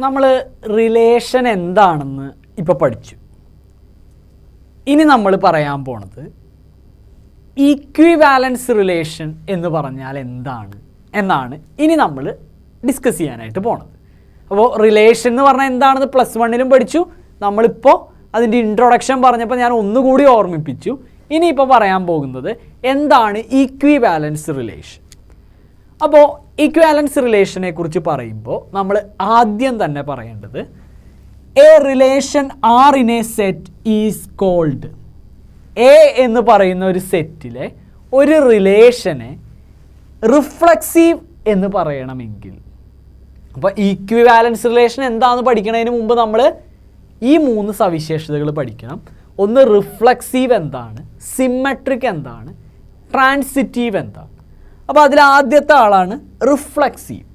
നമ്മൾ റിലേഷൻ എന്താണെന്ന് ഇപ്പോൾ പഠിച്ചു. ഇനി നമ്മൾ പറയാൻ പോണത് ഈക്വിവാലൻസ് റിലേഷൻ എന്ന് പറഞ്ഞാൽ എന്താണ് എന്നാണ് ഇനി നമ്മൾ ഡിസ്കസ് ചെയ്യാനായിട്ട് പോണത്. അപ്പോൾ റിലേഷൻ എന്ന് പറഞ്ഞാൽ എന്താണെന്ന് +1 പഠിച്ചു. നമ്മളിപ്പോൾ അതിൻ്റെ ഇൻട്രൊഡക്ഷൻ പറഞ്ഞപ്പോൾ ഞാൻ ഒന്നുകൂടി ഓർമ്മിപ്പിച്ചു. ഇനിയിപ്പോൾ പറയാൻ പോകുന്നത് എന്താണ് ഈക്വിവാലൻസ് റിലേഷൻ. അപ്പോൾ ഈക്വിവാലൻസ് റിലേഷനെ കുറിച്ച് പറയുമ്പോൾ നമ്മൾ ആദ്യം തന്നെ പറയേണ്ടത് a relation R in a set is called. A എന്ന് പറയുന്ന ഒരു സെറ്റിലെ ഒരു റിലേഷനെ റിഫ്ലക്സീവ് എന്ന് പറയണമെങ്കിൽ, അപ്പോൾ ഈക്വിവാലൻസ് റിലേഷൻ എന്താണെന്ന് പഠിക്കുന്നതിന് മുമ്പ് നമ്മൾ ഈ 3 സവിശേഷതകൾ പഠിക്കണം. ഒന്ന് റിഫ്ലക്സീവ് എന്താണ്, സിമ്മട്രിക് എന്താണ്, ട്രാൻസിറ്റീവ് എന്താണ്. അപ്പോൾ അതിൽ ആദ്യത്തെ ആളാണ് റിഫ്ലക്സീവ്.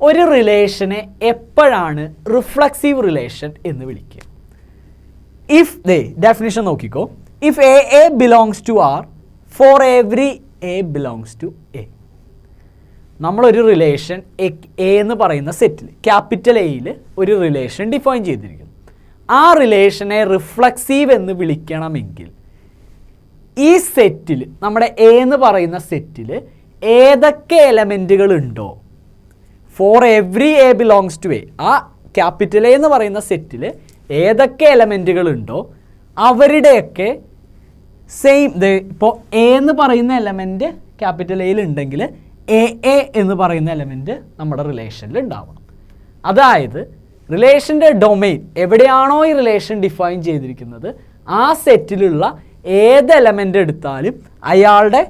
ഒരു റിലേഷനെ എപ്പോഴാണ് റിഫ്ലക്സീവ് റിലേഷൻ എന്ന് വിളിക്കുക? ഇഫ് ഡെഫിനിഷൻ നോക്കിക്കോ. If A belongs to R for every A belongs to A. നമ്മളൊരു റിലേഷൻ എ എന്ന് പറയുന്ന സെറ്റിൽ ക്യാപിറ്റൽ എയിൽ ഒരു റിലേഷൻ ഡിഫൈൻ ചെയ്തിരിക്കുന്നു. ആ റിലേഷനെ റിഫ്ലക്സീവ് എന്ന് വിളിക്കണമെങ്കിൽ ഈ സെറ്റിൽ, നമ്മുടെ എ എന്ന് പറയുന്ന സെറ്റിൽ ഏതൊക്കെ എലമെൻറ്റുകൾ ഉണ്ടോ, for every A belongs to A, ആ ക്യാപിറ്റൽ എ എന്ന് പറയുന്ന സെറ്റിൽ ഏതൊക്കെ എലമെൻറ്റുകൾ ഉണ്ടോ അവരുടെയൊക്കെ സെയിം, ഇപ്പോൾ എ എന്ന് പറയുന്ന എലമെൻറ്റ് ക്യാപിറ്റൽ എയിൽ ഉണ്ടെങ്കിൽ എ എന്ന് പറയുന്ന എലമെൻറ്റ് നമ്മുടെ റിലേഷനിൽ ഉണ്ടാവണം. അതായത് റിലേഷൻ്റെ ഡൊമെയിൻ എവിടെയാണോ ഈ റിലേഷൻ ഡിഫൈൻ ചെയ്തിരിക്കുന്നത് ആ സെറ്റിലുള്ള ഏത് എലമെൻ്റ് എടുത്താലും അയാളുടെ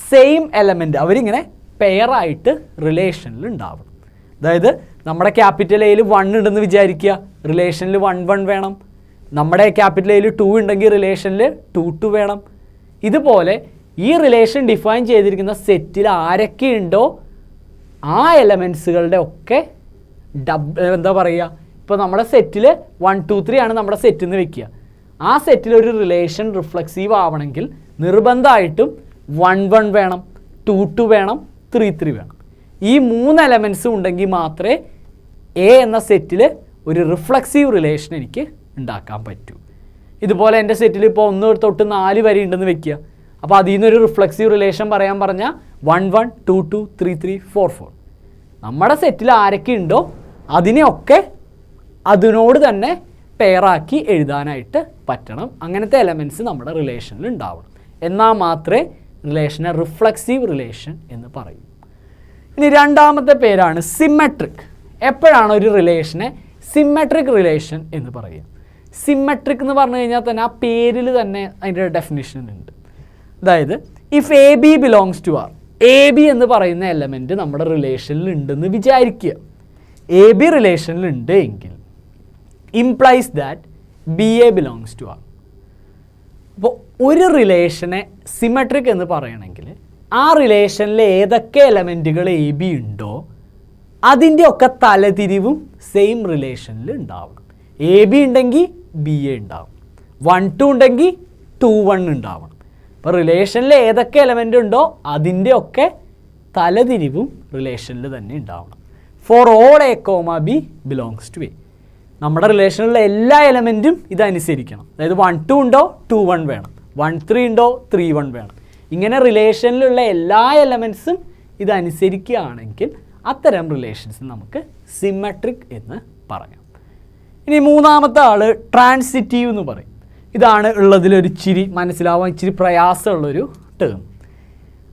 സെയിം എലമെൻ്റ് അവരിങ്ങനെ പെയറായിട്ട് റിലേഷനിൽ ഉണ്ടാവണം. അതായത് നമ്മുടെ ക്യാപിറ്റൽ എയിൽ 1 ഉണ്ടെന്ന് വിചാരിക്കുക, റിലേഷനിൽ 1 1 വേണം. നമ്മുടെ ക്യാപിറ്റൽ എയിൽ 2 ഉണ്ടെങ്കിൽ റിലേഷനിൽ 2 2 വേണം. ഇതുപോലെ ഈ റിലേഷൻ ഡിഫൈൻ ചെയ്തിരിക്കുന്ന സെറ്റിൽ ആരൊക്കെയുണ്ടോ ആ എലമെൻസുകളുടെ ഒക്കെ എന്താ പറയുക, ഇപ്പോൾ നമ്മുടെ സെറ്റിൽ 1 2 3 ആണ് നമ്മുടെ സെറ്റ് എന്ന് വെക്കുക. ആ സെറ്റിൽ ഒരു റിലേഷൻ റിഫ്ലക്സീവ് ആവണമെങ്കിൽ നിർബന്ധമായിട്ടും 1 1 വേണം, 2 2 വേണം, 3 3 വേണം. ഈ 3 എലമെൻസും ഉണ്ടെങ്കിൽ മാത്രമേ എ എന്ന സെറ്റിൽ ഒരു റിഫ്ലക്സീവ് റിലേഷൻ എനിക്ക് ഉണ്ടാക്കാൻ പറ്റൂ. ഇതുപോലെ എൻ്റെ സെറ്റിൽ ഇപ്പോൾ 1 തൊട്ട് 4 വരെ ഉണ്ടെന്ന് വെക്കുക. അപ്പോൾ അതിൽ നിന്നൊരു റിഫ്ലക്സീവ് റിലേഷൻ പറയാൻ പറഞ്ഞാൽ 1 1 2 2 3 3 4 4. നമ്മുടെ സെറ്റിൽ ആരൊക്കെ ഉണ്ടോ അതിനെയൊക്കെ അതിനോട് തന്നെ പെയറാക്കി എഴുതാനായിട്ട് പറ്റണം. അങ്ങനത്തെ എലമെൻറ്റ്സ് നമ്മുടെ റിലേഷനിൽ ഉണ്ടാവണം. എന്നാൽ മാത്രമേ റിലേഷനെ റിഫ്ലക്സീവ് റിലേഷൻ എന്ന് പറയൂ. ഇനി രണ്ടാമത്തെ പേരാണ് സിമ്മട്രിക്. എപ്പോഴാണ് ഒരു റിലേഷനെ സിമ്മട്രിക് റിലേഷൻ എന്ന് പറയുക? സിമ്മട്രിക് എന്ന് പറഞ്ഞു കഴിഞ്ഞാൽ തന്നെ ആ പേരിൽ തന്നെ അതിൻ്റെ ഡെഫിനിഷൻ ഉണ്ട്. അതായത് if A B belongs to R, A B എന്ന് പറയുന്ന എലമെൻറ്റ് നമ്മുടെ റിലേഷനിൽ ഉണ്ടെന്ന് വിചാരിക്കുക. എ ബി റിലേഷനിൽ ഉണ്ട് എങ്കിൽ implies that B A belongs to R. അപ്പോൾ ഒരു റിലേഷനെ സിമെട്രിക് എന്ന് പറയണമെങ്കിൽ ആ റിലേഷനിൽ ഏതൊക്കെ എലമെൻറ്റുകൾ എ ബി ഉണ്ടോ അതിൻ്റെ ഒക്കെ തലതിരിവും സെയിം റിലേഷനിൽ ഉണ്ടാവണം. എ ബി ഉണ്ടെങ്കിൽ ബി എ ഉണ്ടാവും, 1 2 ഉണ്ടെങ്കിൽ 2 1 ഉണ്ടാവണം. അപ്പോൾ റിലേഷനിൽ ഏതൊക്കെ എലമെൻ്റ് ഉണ്ടോ അതിൻ്റെ ഒക്കെ തലതിരിവും റിലേഷനിൽ തന്നെ ഉണ്ടാവണം. For all A comma B belongs to A. നമ്മുടെ റിലേഷനിലുള്ള എല്ലാ എലമെൻറ്റും ഇതനുസരിക്കണം. അതായത് 1 2 ഉണ്ടോ 2 1 വേണം, 1 3 ഉണ്ടോ 3 1 വേണം. ഇങ്ങനെ റിലേഷനിലുള്ള എല്ലാ എലമെൻറ്റ്സും ഇതനുസരിക്കുകയാണെങ്കിൽ അത്തരം റിലേഷൻസ് നമുക്ക് സിമ്മട്രിക് എന്ന് പറയാം. ഇനി മൂന്നാമത്തെ ആൾ ട്രാൻസിറ്റീവ് എന്ന് പറയും. ഇതാണ് ഉള്ളതിലൊരു ഇച്ചിരി മനസ്സിലാവാൻ ഇച്ചിരി പ്രയാസമുള്ളൊരു ടേം.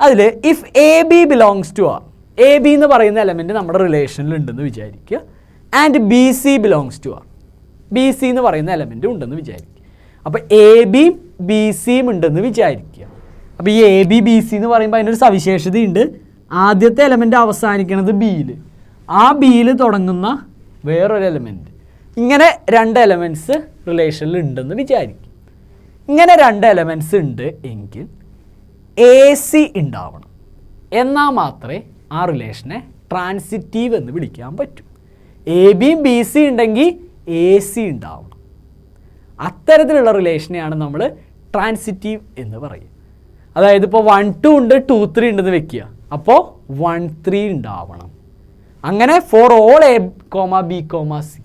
അതിൽ if A B belongs to R, A B എന്ന് പറയുന്ന എലമെൻറ്റ് നമ്മുടെ റിലേഷനിൽ ഉണ്ടെന്ന് വിചാരിക്കുക. And B C belongs to R, B C എന്ന് പറയുന്ന എലമെൻറ്റ് ഉണ്ടെന്ന് വിചാരിക്കുക. അപ്പോൾ എ ബിയും ബി സിയും ഉണ്ടെന്ന് വിചാരിക്കുക. അപ്പോൾ ഈ എ ബി ബി സി എന്ന് പറയുമ്പോൾ അതിനൊരു സവിശേഷതയുണ്ട്. ആദ്യത്തെ എലമെൻറ്റ് അവസാനിക്കുന്നത് ബിയിൽ, ആ ബിയിൽ തുടങ്ങുന്ന വേറൊരു എലമെൻറ്റ്. ഇങ്ങനെ 2 എലമെൻറ്റ്സ് റിലേഷനിൽ ഉണ്ടെന്ന് വിചാരിക്കും. ഇങ്ങനെ 2 എലമെൻറ്റ്സ് ഉണ്ട് എങ്കിൽ എ സി ഉണ്ടാവണം. എന്നാൽ മാത്രമേ ആ റിലേഷനെ ട്രാൻസിറ്റീവ് എന്ന് വിളിക്കാൻ പറ്റൂ. എ ബിയും ബി സി ഉണ്ടെങ്കിൽ എ സി ഉണ്ടാവണം. അത്തരത്തിലുള്ള റിലേഷനെയാണ് നമ്മൾ ട്രാൻസിറ്റീവ് എന്ന് പറയുക. അതായത് ഇപ്പോൾ 1 2 ഉണ്ട് 2 3 ഉണ്ടെന്ന് വെക്കുക. അപ്പോൾ 1 3 ഉണ്ടാവണം. അങ്ങനെ four all A comma B comma C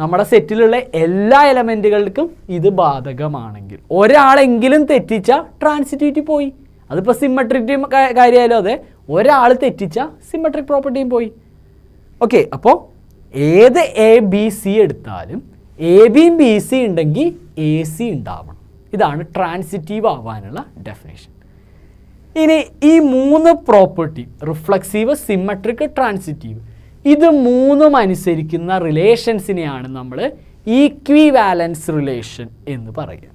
നമ്മുടെ സെറ്റിലുള്ള എല്ലാ എലമെൻറ്റുകൾക്കും ഇത് ബാധകമാണെങ്കിൽ ഒരാളെങ്കിലും തെറ്റിച്ച ട്രാൻസിറ്റിവിറ്റി പോയി. അതിപ്പോൾ സിമ്മട്രിറ്റി കാര്യമായാലും അതെ, ഒരാൾ തെറ്റിച്ച സിമ്മട്രിക് പ്രോപ്പർട്ടിയും പോയി. ഓക്കെ, അപ്പോൾ ഏത് എ ബി സി എടുത്താലും എ ബിയും ബി സി ഉണ്ടെങ്കിൽ എ സി ഉണ്ടാവണം. ഇതാണ് ട്രാൻസിറ്റീവ് ആവാനുള്ള ഡെഫിനേഷൻ. ഇനി ഈ 3 പ്രോപ്പർട്ടി റിഫ്ലക്സീവ്, സിമ്മട്രിക്, ട്രാൻസിറ്റീവ്, ഇത് 3ഉം അനുസരിക്കുന്ന റിലേഷൻസിനെയാണ് നമ്മൾ ഈക്വിവാലൻസ് റിലേഷൻ എന്ന് പറയുക.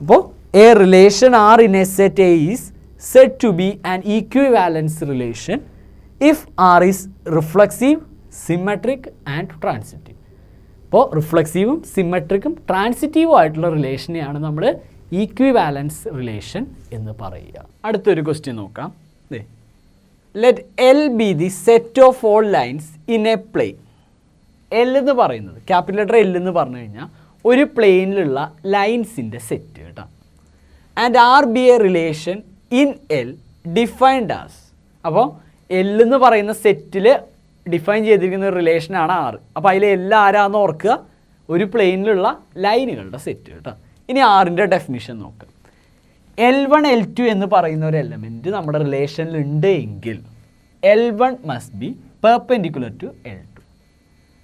അപ്പോൾ A relation R in a set A is said to be an equivalence relation if R is reflexive, symmetric and transitive. അപ്പോൾ റിഫ്ലക്സീവും സിമ്മട്രിക്കും ട്രാൻസിറ്റീവും ആയിട്ടുള്ള റിലേഷനെയാണ് നമ്മൾ ഈക്വിവാലൻസ് റിലേഷൻ എന്ന് പറയുക. അടുത്തൊരു ക്വസ്റ്റ്യൻ നോക്കാം. Let L be the set of all lines in a plane. L എന്ന് പറയുന്നത് capital letter L എന്ന് പറഞ്ഞു കഴിഞ്ഞാൽ ഒരു പ്ലെയിനിലുള്ള ലൈൻസിൻ്റെ സെറ്റ് കേട്ടോ. And R be a relation in L defined as. അപ്പോൾ എൽ എന്ന് പറയുന്ന സെറ്റിൽ ഡിഫൈൻ ചെയ്തിരിക്കുന്ന ഒരു റിലേഷനാണ് ആറ്. അപ്പോൾ അതിൽ എല്ലാം ആരാന്ന് ഓർക്കുക, ഒരു പ്ലെയിനിലുള്ള ലൈനുകളുടെ സെറ്റ് കേട്ടോ. ഇനി ആറിൻ്റെ ഡെഫിനിഷൻ നോക്കുക. L1 L2 എന്ന് പറയുന്ന ഒരു എലമെൻറ്റ് നമ്മുടെ റിലേഷനിൽ ഉണ്ട് എങ്കിൽ L1 must be perpendicular to L2.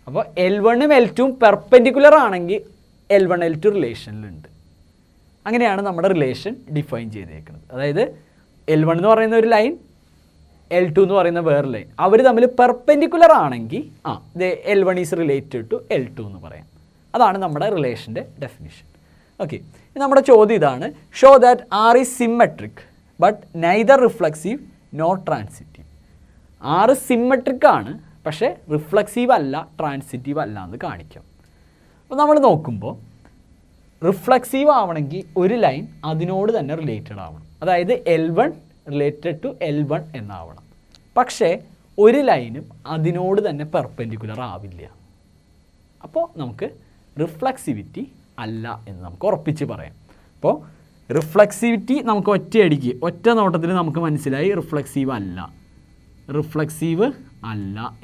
അപ്പോൾ L1ഉം L2ഉം പെർപെൻഡിക്കുലർ ആണെങ്കിൽ L1 L2 റിലേഷനിലുണ്ട്. അങ്ങനെയാണ് നമ്മുടെ റിലേഷൻ ഡിഫൈൻ ചെയ്തേക്കുന്നത്. അതായത് L1 എന്ന് പറയുന്ന ഒരു ലൈൻ, L2 എന്ന് പറയുന്ന വേറെ ലൈൻ, അവർ തമ്മിൽ പെർപെൻഡിക്കുലർ ആണെങ്കിൽ L1 is related to L2 എന്ന് പറയാം. അതാണ് നമ്മുടെ റിലേഷൻ്റെ ഡെഫിനിഷൻ. ഓക്കെ, നമ്മുടെ ചോദ്യം ഇതാണ്. Show that are is symmetric but neither reflexive nor transitive. ആറ് സിമ്മട്രിക് ആണ്, പക്ഷേ റിഫ്ലക്സീവ് അല്ല, ട്രാൻസിറ്റീവ് അല്ല എന്ന് കാണിക്കാം. അപ്പോൾ നമ്മൾ നോക്കുമ്പോൾ റിഫ്ലക്സീവ് ആവണമെങ്കിൽ ഒരു ലൈൻ അതിനോട് തന്നെ റിലേറ്റഡ് ആവണം. അതായത് L1 റിലേറ്റഡ് ടു L1 എന്നാവണം. പക്ഷേ ഒരു ലൈനും അതിനോട് തന്നെ പെർപെൻഡിക്കുലർ ആവില്ല. അപ്പോൾ നമുക്ക് റിഫ്ലക്സിവിറ്റി അല്ല എന്ന് നമുക്ക് ഉറപ്പിച്ച് പറയാം. അപ്പോൾ റിഫ്ലക്സിവിറ്റി നമുക്ക് ഒറ്റ നോട്ടത്തിൽ നമുക്ക് മനസ്സിലായി റിഫ്ലക്സീവ് അല്ല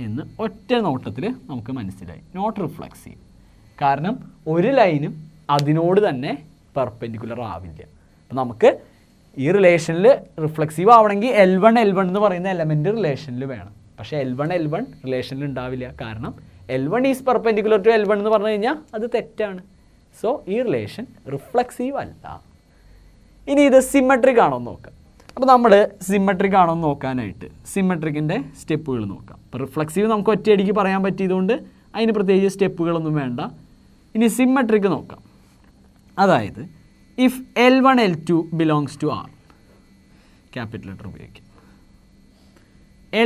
എന്ന് ഒറ്റ നോട്ടത്തിൽ നമുക്ക് മനസ്സിലായി. നോട്ട് റിഫ്ലക്സീവ്, കാരണം ഒരു ലൈനും അതിനോട് തന്നെ പെർപെൻഡിക്കുലർ ആവില്ല. അപ്പോൾ നമുക്ക് ഈ റിലേഷനിൽ റിഫ്ലക്സീവ് ആവണമെങ്കിൽ L1 എന്ന് പറയുന്ന എലമെൻറ്റ് റിലേഷനിൽ വേണം. പക്ഷേ L1 റിലേഷനിൽ ഉണ്ടാവില്ല, കാരണം L1 is perpendicular to L1 എന്ന് പറഞ്ഞു കഴിഞ്ഞാൽ അത് തെറ്റാണ്. സോ ഈ റിലേഷൻ റിഫ്ലക്സീവ് അല്ല. ഇനി ഇത് സിമ്മട്രിക് ആണോ എന്ന് നോക്കാം. അപ്പോൾ നമ്മൾ സിമ്മട്രിക് ആണോ എന്ന് നോക്കാനായിട്ട് സിമ്മട്രിക്കിൻ്റെ സ്റ്റെപ്പുകൾ നോക്കാം. അപ്പോൾ റിഫ്ലക്സീവ് നമുക്ക് ഒറ്റയടിക്ക് പറയാൻ പറ്റിയതുകൊണ്ട് അതിന് പ്രത്യേകിച്ച് സ്റ്റെപ്പുകളൊന്നും വേണ്ട. ഇനി സിമ്മട്രിക് നോക്കാം. അതായത് if L1 L2 belongs to R, capital letter ഉപയോഗിക്കാം.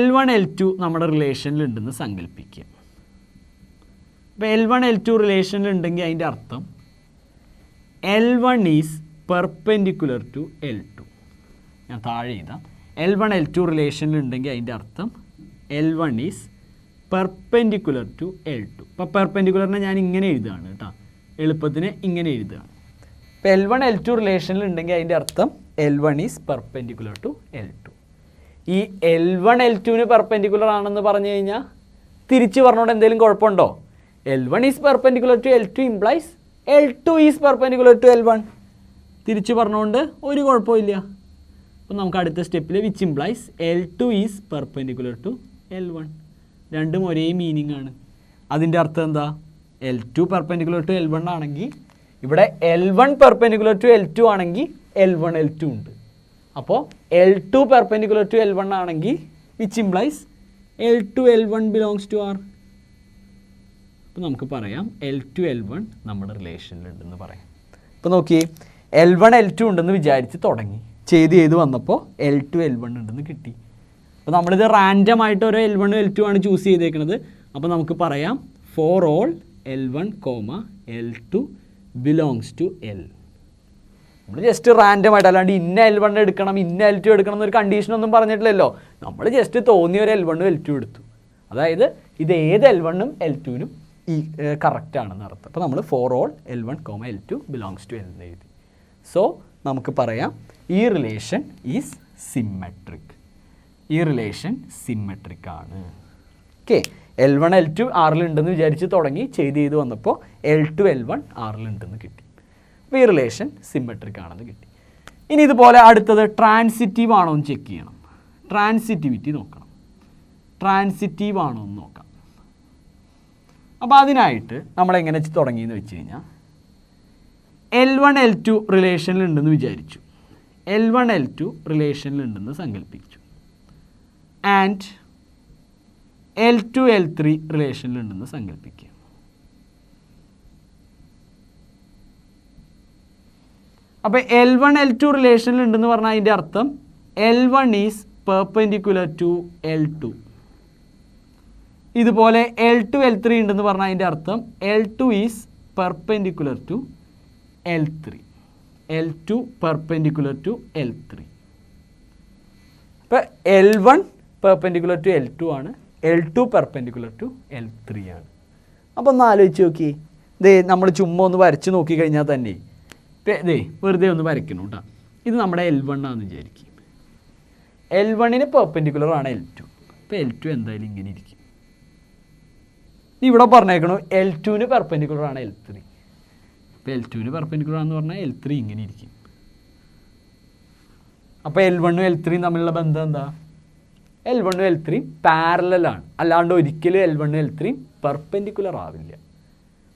L1 L2 നമ്മുടെ റിലേഷനിലുണ്ടെന്ന് സങ്കല്പിക്കുക. അപ്പോൾ L1 L2 റിലേഷനിലുണ്ടെങ്കിൽ അതിൻ്റെ അർത്ഥം L1 is perpendicular to L2. ഞാൻ താഴെ എഴുതാം. L1 L2 റിലേഷനിലുണ്ടെങ്കിൽ അതിൻ്റെ അർത്ഥം L1 is perpendicular to L2. ഇപ്പോൾ പെർപെൻഡിക്കുലറിനെ ഞാൻ ഇങ്ങനെ എഴുതുകയാണ് കേട്ടോ, എളുപ്പത്തിന് ഇങ്ങനെ എഴുതുകയാണ്. ഇപ്പോൾ L1 L2 റിലേഷനിലുണ്ടെങ്കിൽ അതിൻ്റെ അർത്ഥം L1 is perpendicular to L2. ഈ L1 L2ന് പെർപെൻഡിക്കുലർ ആണെന്ന് പറഞ്ഞു കഴിഞ്ഞാൽ തിരിച്ച് പറഞ്ഞുകൊണ്ട് എന്തെങ്കിലും കുഴപ്പമുണ്ടോ? L1 is perpendicular to L2 implies L2 is perpendicular to L1. തിരിച്ച് പറഞ്ഞുകൊണ്ട് ഒരു കുഴപ്പമില്ല. അപ്പോൾ നമുക്ക് അടുത്ത സ്റ്റെപ്പിൽ which implies L2 is perpendicular to L1. രണ്ടും ഒരേ മീനിങ് ആണ്. അതിൻ്റെ അർത്ഥം എന്താ? L2 പെർപെൻഡിക്കുലർ ടു L1 ആണെങ്കിൽ ഇവിടെ L1 പെർപെൻഡിക്കുലർ ടു L2 ആണെങ്കിൽ L1 L2 ഉണ്ട്. അപ്പോൾ L2 പെർപെൻഡിക്കുലർ ടു L1 ആണെങ്കിൽ which implies L2 L1 belongs to R. അപ്പോൾ നമുക്ക് പറയാം L2 L1 നമ്മുടെ റിലേഷനിലുണ്ടെന്ന് പറയാം. ഇപ്പോൾ നോക്കിയേ, L1 L2 ഉണ്ടെന്ന് വിചാരിച്ച് തുടങ്ങി, ചെയ്ത് വന്നപ്പോൾ L2 L1 ഉണ്ടെന്ന് കിട്ടി. അപ്പോൾ നമ്മളിത് റാൻഡമായിട്ട് ഓരോ L1 L2 ആണ് ചൂസ് ചെയ്തേക്കുന്നത്. അപ്പോൾ നമുക്ക് പറയാം for all L1, L2 belongs to L. നമ്മൾ ജസ്റ്റ് റാൻഡമായിട്ട്, അല്ലാണ്ട് ഇന്ന L1 എടുക്കണം ഇന്ന L2 എടുക്കണം എന്നൊരു കണ്ടീഷനൊന്നും പറഞ്ഞിട്ടില്ലല്ലോ. നമ്മൾ ജസ്റ്റ് തോന്നിയ ഒരു L1 L2 എടുത്തു. അതായത് ഇത് ഏത് L1ഉം L2നും ഈ കറക്റ്റ് ആണെന്ന് അർത്ഥം. അപ്പോൾ നമ്മൾ for all L1, L2 belongs to L എന്ന് എഴുതി. സോ നമുക്ക് പറയാം ഈ റിലേഷൻ ഈസ് സിമ്മട്രിക്. ഈ റിലേഷൻ സിമ്മട്രിക് ആണ്. ഓക്കെ, L1 L2 ആറിലുണ്ടെന്ന് വിചാരിച്ച് തുടങ്ങി ചെയ്ത് വന്നപ്പോൾ L2 L1 ആറിലുണ്ടെന്ന് കിട്ടി. അപ്പോൾ ഈ റിലേഷൻ സിമെട്രിക് ആണെന്ന് കിട്ടി. ഇനി ഇതുപോലെ അടുത്തത് ട്രാൻസിറ്റീവ് ആണോ എന്ന് ചെക്ക് ചെയ്യണം. ട്രാൻസിറ്റിവിറ്റി നോക്കണം. ട്രാൻസിറ്റീവ് ആണോ എന്ന് നോക്കാം. അപ്പോൾ അതിനായിട്ട് നമ്മളെങ്ങനെ തുടങ്ങിയെന്ന് വെച്ച് കഴിഞ്ഞാൽ L1 L2 റിലേഷനിലുണ്ടെന്ന് വിചാരിച്ചു. L1 L2 റിലേഷനിലുണ്ടെന്ന് സങ്കല്പിച്ചു. And L2 L3 റിലേഷനിലുണ്ടെന്ന് സങ്കല്പിക്കുക. അപ്പോൾ L1 L2 റിലേഷനിലുണ്ടെന്ന് പറഞ്ഞാൽ അതിൻ്റെ അർത്ഥം L1 is perpendicular to L2. ഇതുപോലെ L2 L3 ഉണ്ടെന്ന് പറഞ്ഞാൽ അതിൻ്റെ അർത്ഥം L2 is perpendicular to L3. L2 perpendicular to L3. അപ്പോൾ L1 പെർപെൻഡിക്കുലർ ടു L2 ആണ്, L2 പെർപെൻഡിക്കുലർ ടു L3 ആണ്. അപ്പോൾ ഒന്ന് ആലോചിച്ച് നോക്കി, ഇതേ നമ്മൾ ചുമ്മാ ഒന്ന് വരച്ച് നോക്കിക്കഴിഞ്ഞാൽ തന്നെ ഇതേ വെറുതെ ഒന്ന് വരയ്ക്കണം കേട്ടോ. ഇത് നമ്മുടെ L1 ആണെന്ന് വിചാരിക്കും. L1 പെർപെൻഡിക്കുലർ ആണ് L2. അപ്പോൾ L2 എന്തായാലും ഇങ്ങനെ ഇരിക്കും. ഇവിടെ പറഞ്ഞേക്കണു L2 പെർപെൻഡിക്കുലർ ആണ് L3. അപ്പോൾ L2 പെർപെൻഡിക്കുലർ ആണെന്ന് പറഞ്ഞാൽ L3 ഇങ്ങനെ ഇരിക്കും. അപ്പോൾ L1 L3 തമ്മിലുള്ള ബന്ധം എന്താ? L1 L3 പാരലലാണ്, അല്ലാണ്ട് ഒരിക്കലും L1 L3 പെർപെൻഡിക്കുലർ ആവില്ല.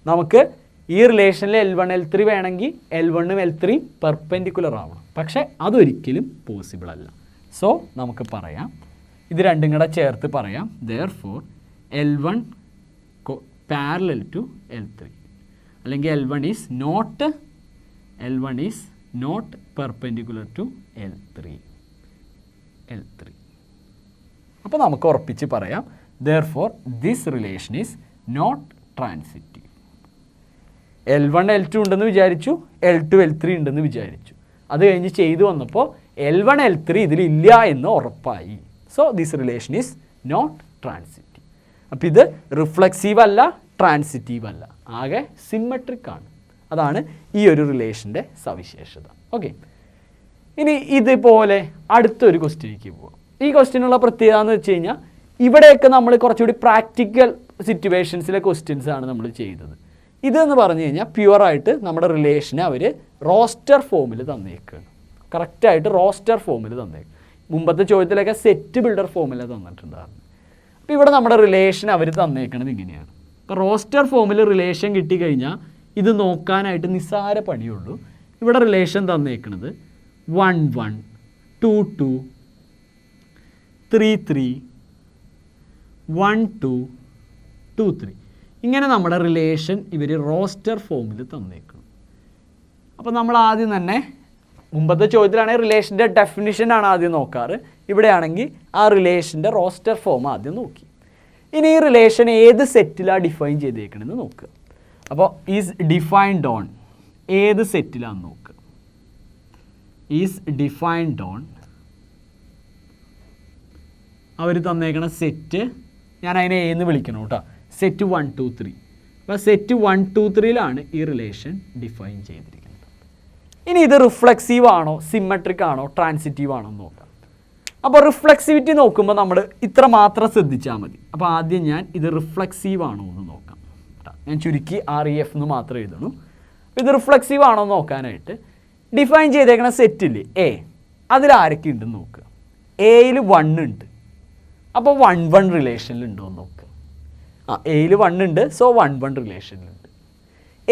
നമുക്ക് ഈ റിലേഷനിൽ L1 L3 വേണമെങ്കിൽ L1 L3 പെർപെൻഡിക്കുലർ ആവണം, പക്ഷേ അതൊരിക്കലും പോസിബിൾ അല്ല. സോ നമുക്ക് പറയാം, ഇത് രണ്ടും കൂടെ ചേർത്ത് പറയാം, therefore L1 parallel to L3, അല്ലെങ്കിൽ L1 is not perpendicular to L3. അപ്പോൾ നമുക്ക് ഉറപ്പിച്ച് പറയാം, therefore this relation is not transitive. L1 L2 ഉണ്ടെന്ന് വിചാരിച്ചു, L2 L3 ഉണ്ടെന്ന് വിചാരിച്ചു. അത് കഴിഞ്ഞ് ചെയ്തു വന്നപ്പോൾ L1 L3 ഇതിലില്ല എന്ന് ഉറപ്പായി. So this relation is not transitive. അപ്പോൾ ഇത് റിഫ്ലെക്സീവ് അല്ല, ട്രാൻസിറ്റീവ് അല്ല, ആകെ സിമെട്രിക് ആണ്. അതാണ് ഈ ഒരു റിലേഷൻ്റെ സവിശേഷത. ഓക്കെ, ഇനി ഇതുപോലെ അടുത്തൊരു ക്വസ്റ്റ്യനിലേക്ക് പോകാം. ഈ ക്വസ്റ്റ്യനുള്ള പ്രത്യേകത എന്ന് വെച്ച് കഴിഞ്ഞാൽ ഇവിടെയൊക്കെ നമ്മൾ കുറച്ചുകൂടി പ്രാക്ടിക്കൽ സിറ്റുവേഷൻസിലെ ക്വസ്റ്റ്യൻസ് ആണ് നമ്മൾ ചെയ്തത്. ഇതെന്ന് പറഞ്ഞു കഴിഞ്ഞാൽ പ്യുവറായിട്ട് നമ്മുടെ റിലേഷനെ അവർ റോസ്റ്റർ ഫോമിൽ തന്നേക്കാണ്. കറക്റ്റായിട്ട് റോസ്റ്റർ ഫോമിൽ തന്നേക്കും. മുമ്പത്തെ ചോദ്യത്തിലൊക്കെ സെറ്റ് ബിൽഡർ ഫോമിലാണ് തന്നിട്ടുണ്ടായിരുന്നു. അപ്പോൾ ഇവിടെ നമ്മുടെ റിലേഷൻ അവർ തന്നേക്കണത് ഇങ്ങനെയാണ്. ഇപ്പോൾ റോസ്റ്റർ ഫോമിൽ റിലേഷൻ കിട്ടിക്കഴിഞ്ഞാൽ ഇത് നോക്കാനായിട്ട് നിസ്സാര പണിയുള്ളൂ. ഇവിടെ റിലേഷൻ തന്നേക്കണത് 1 1 2 2 3 3 1 2 2 3 ഇങ്ങനെ നമ്മുടെ റിലേഷൻ ഇവർ റോസ്റ്റർ ഫോമിൽ തന്നേക്കണം. അപ്പോൾ നമ്മൾ ആദ്യം തന്നെ മുമ്പത്തെ ചോദ്യത്തിലാണെങ്കിൽ റിലേഷൻ്റെ ഡെഫിനിഷനാണ് ആദ്യം നോക്കാറ്. ഇവിടെയാണെങ്കിൽ ആ റിലേഷൻ്റെ റോസ്റ്റർ ഫോം ആദ്യം നോക്കി. ഇനി ഈ റിലേഷൻ ഏത് സെറ്റിലാണ് ഡിഫൈൻ ചെയ്തേക്കണമെന്ന് നോക്കുക. അപ്പോൾ ഈസ് ഡിഫൈൻഡ് ഓൺ ഏത് സെറ്റിലാണെന്ന് നോക്കുക. ഈസ് ഡിഫൈൻഡ് ഓൺ അവർ തന്നേക്കണ സെറ്റ്, ഞാൻ അതിനെ എന്ന് വിളിക്കണം കേട്ടോ, സെറ്റ് 1 2 3. അപ്പോൾ സെറ്റ് 1 2 3യിലാണ് ഈ റിലേഷൻ ഡിഫൈൻ ചെയ്തിരിക്കുന്നത്. ഇനി ഇത് റിഫ്ലെക്സീവ് ആണോ, സിമെട്രിക് ആണോ, ട്രാൻസിറ്റീവ് ആണോ എന്ന് നോക്കാം. അപ്പോൾ റിഫ്ലെക്സിവിറ്റി നോക്കുമ്പോൾ നമ്മൾ ഇത്ര മാത്രം ശ്രദ്ധിച്ചാൽ മതി. അപ്പോൾ ആദ്യം ഞാൻ ഇത് റിഫ്ലെക്സീവ് ആണോ എന്ന് നോക്കാം. ഞാൻ ചുരുക്കി REF എന്ന് മാത്രം എഴുതണം. ഇത് റിഫ്ലെക്സീവ് ആണോ എന്ന് നോക്കാനായിട്ട് ഡിഫൈൻ ചെയ്തേക്കണ സെറ്റില്ലേ A, അതിലാരൊക്കെ ഉണ്ടെന്ന് നോക്കുക. Aയിൽ 1 ഉണ്ട്, അപ്പോൾ 1 1 റിലേഷനിലുണ്ടോ എന്ന് നോക്കുക. Aയിൽ 1 ഉണ്ട്, സോ 1 1 റിലേഷനിലുണ്ട്.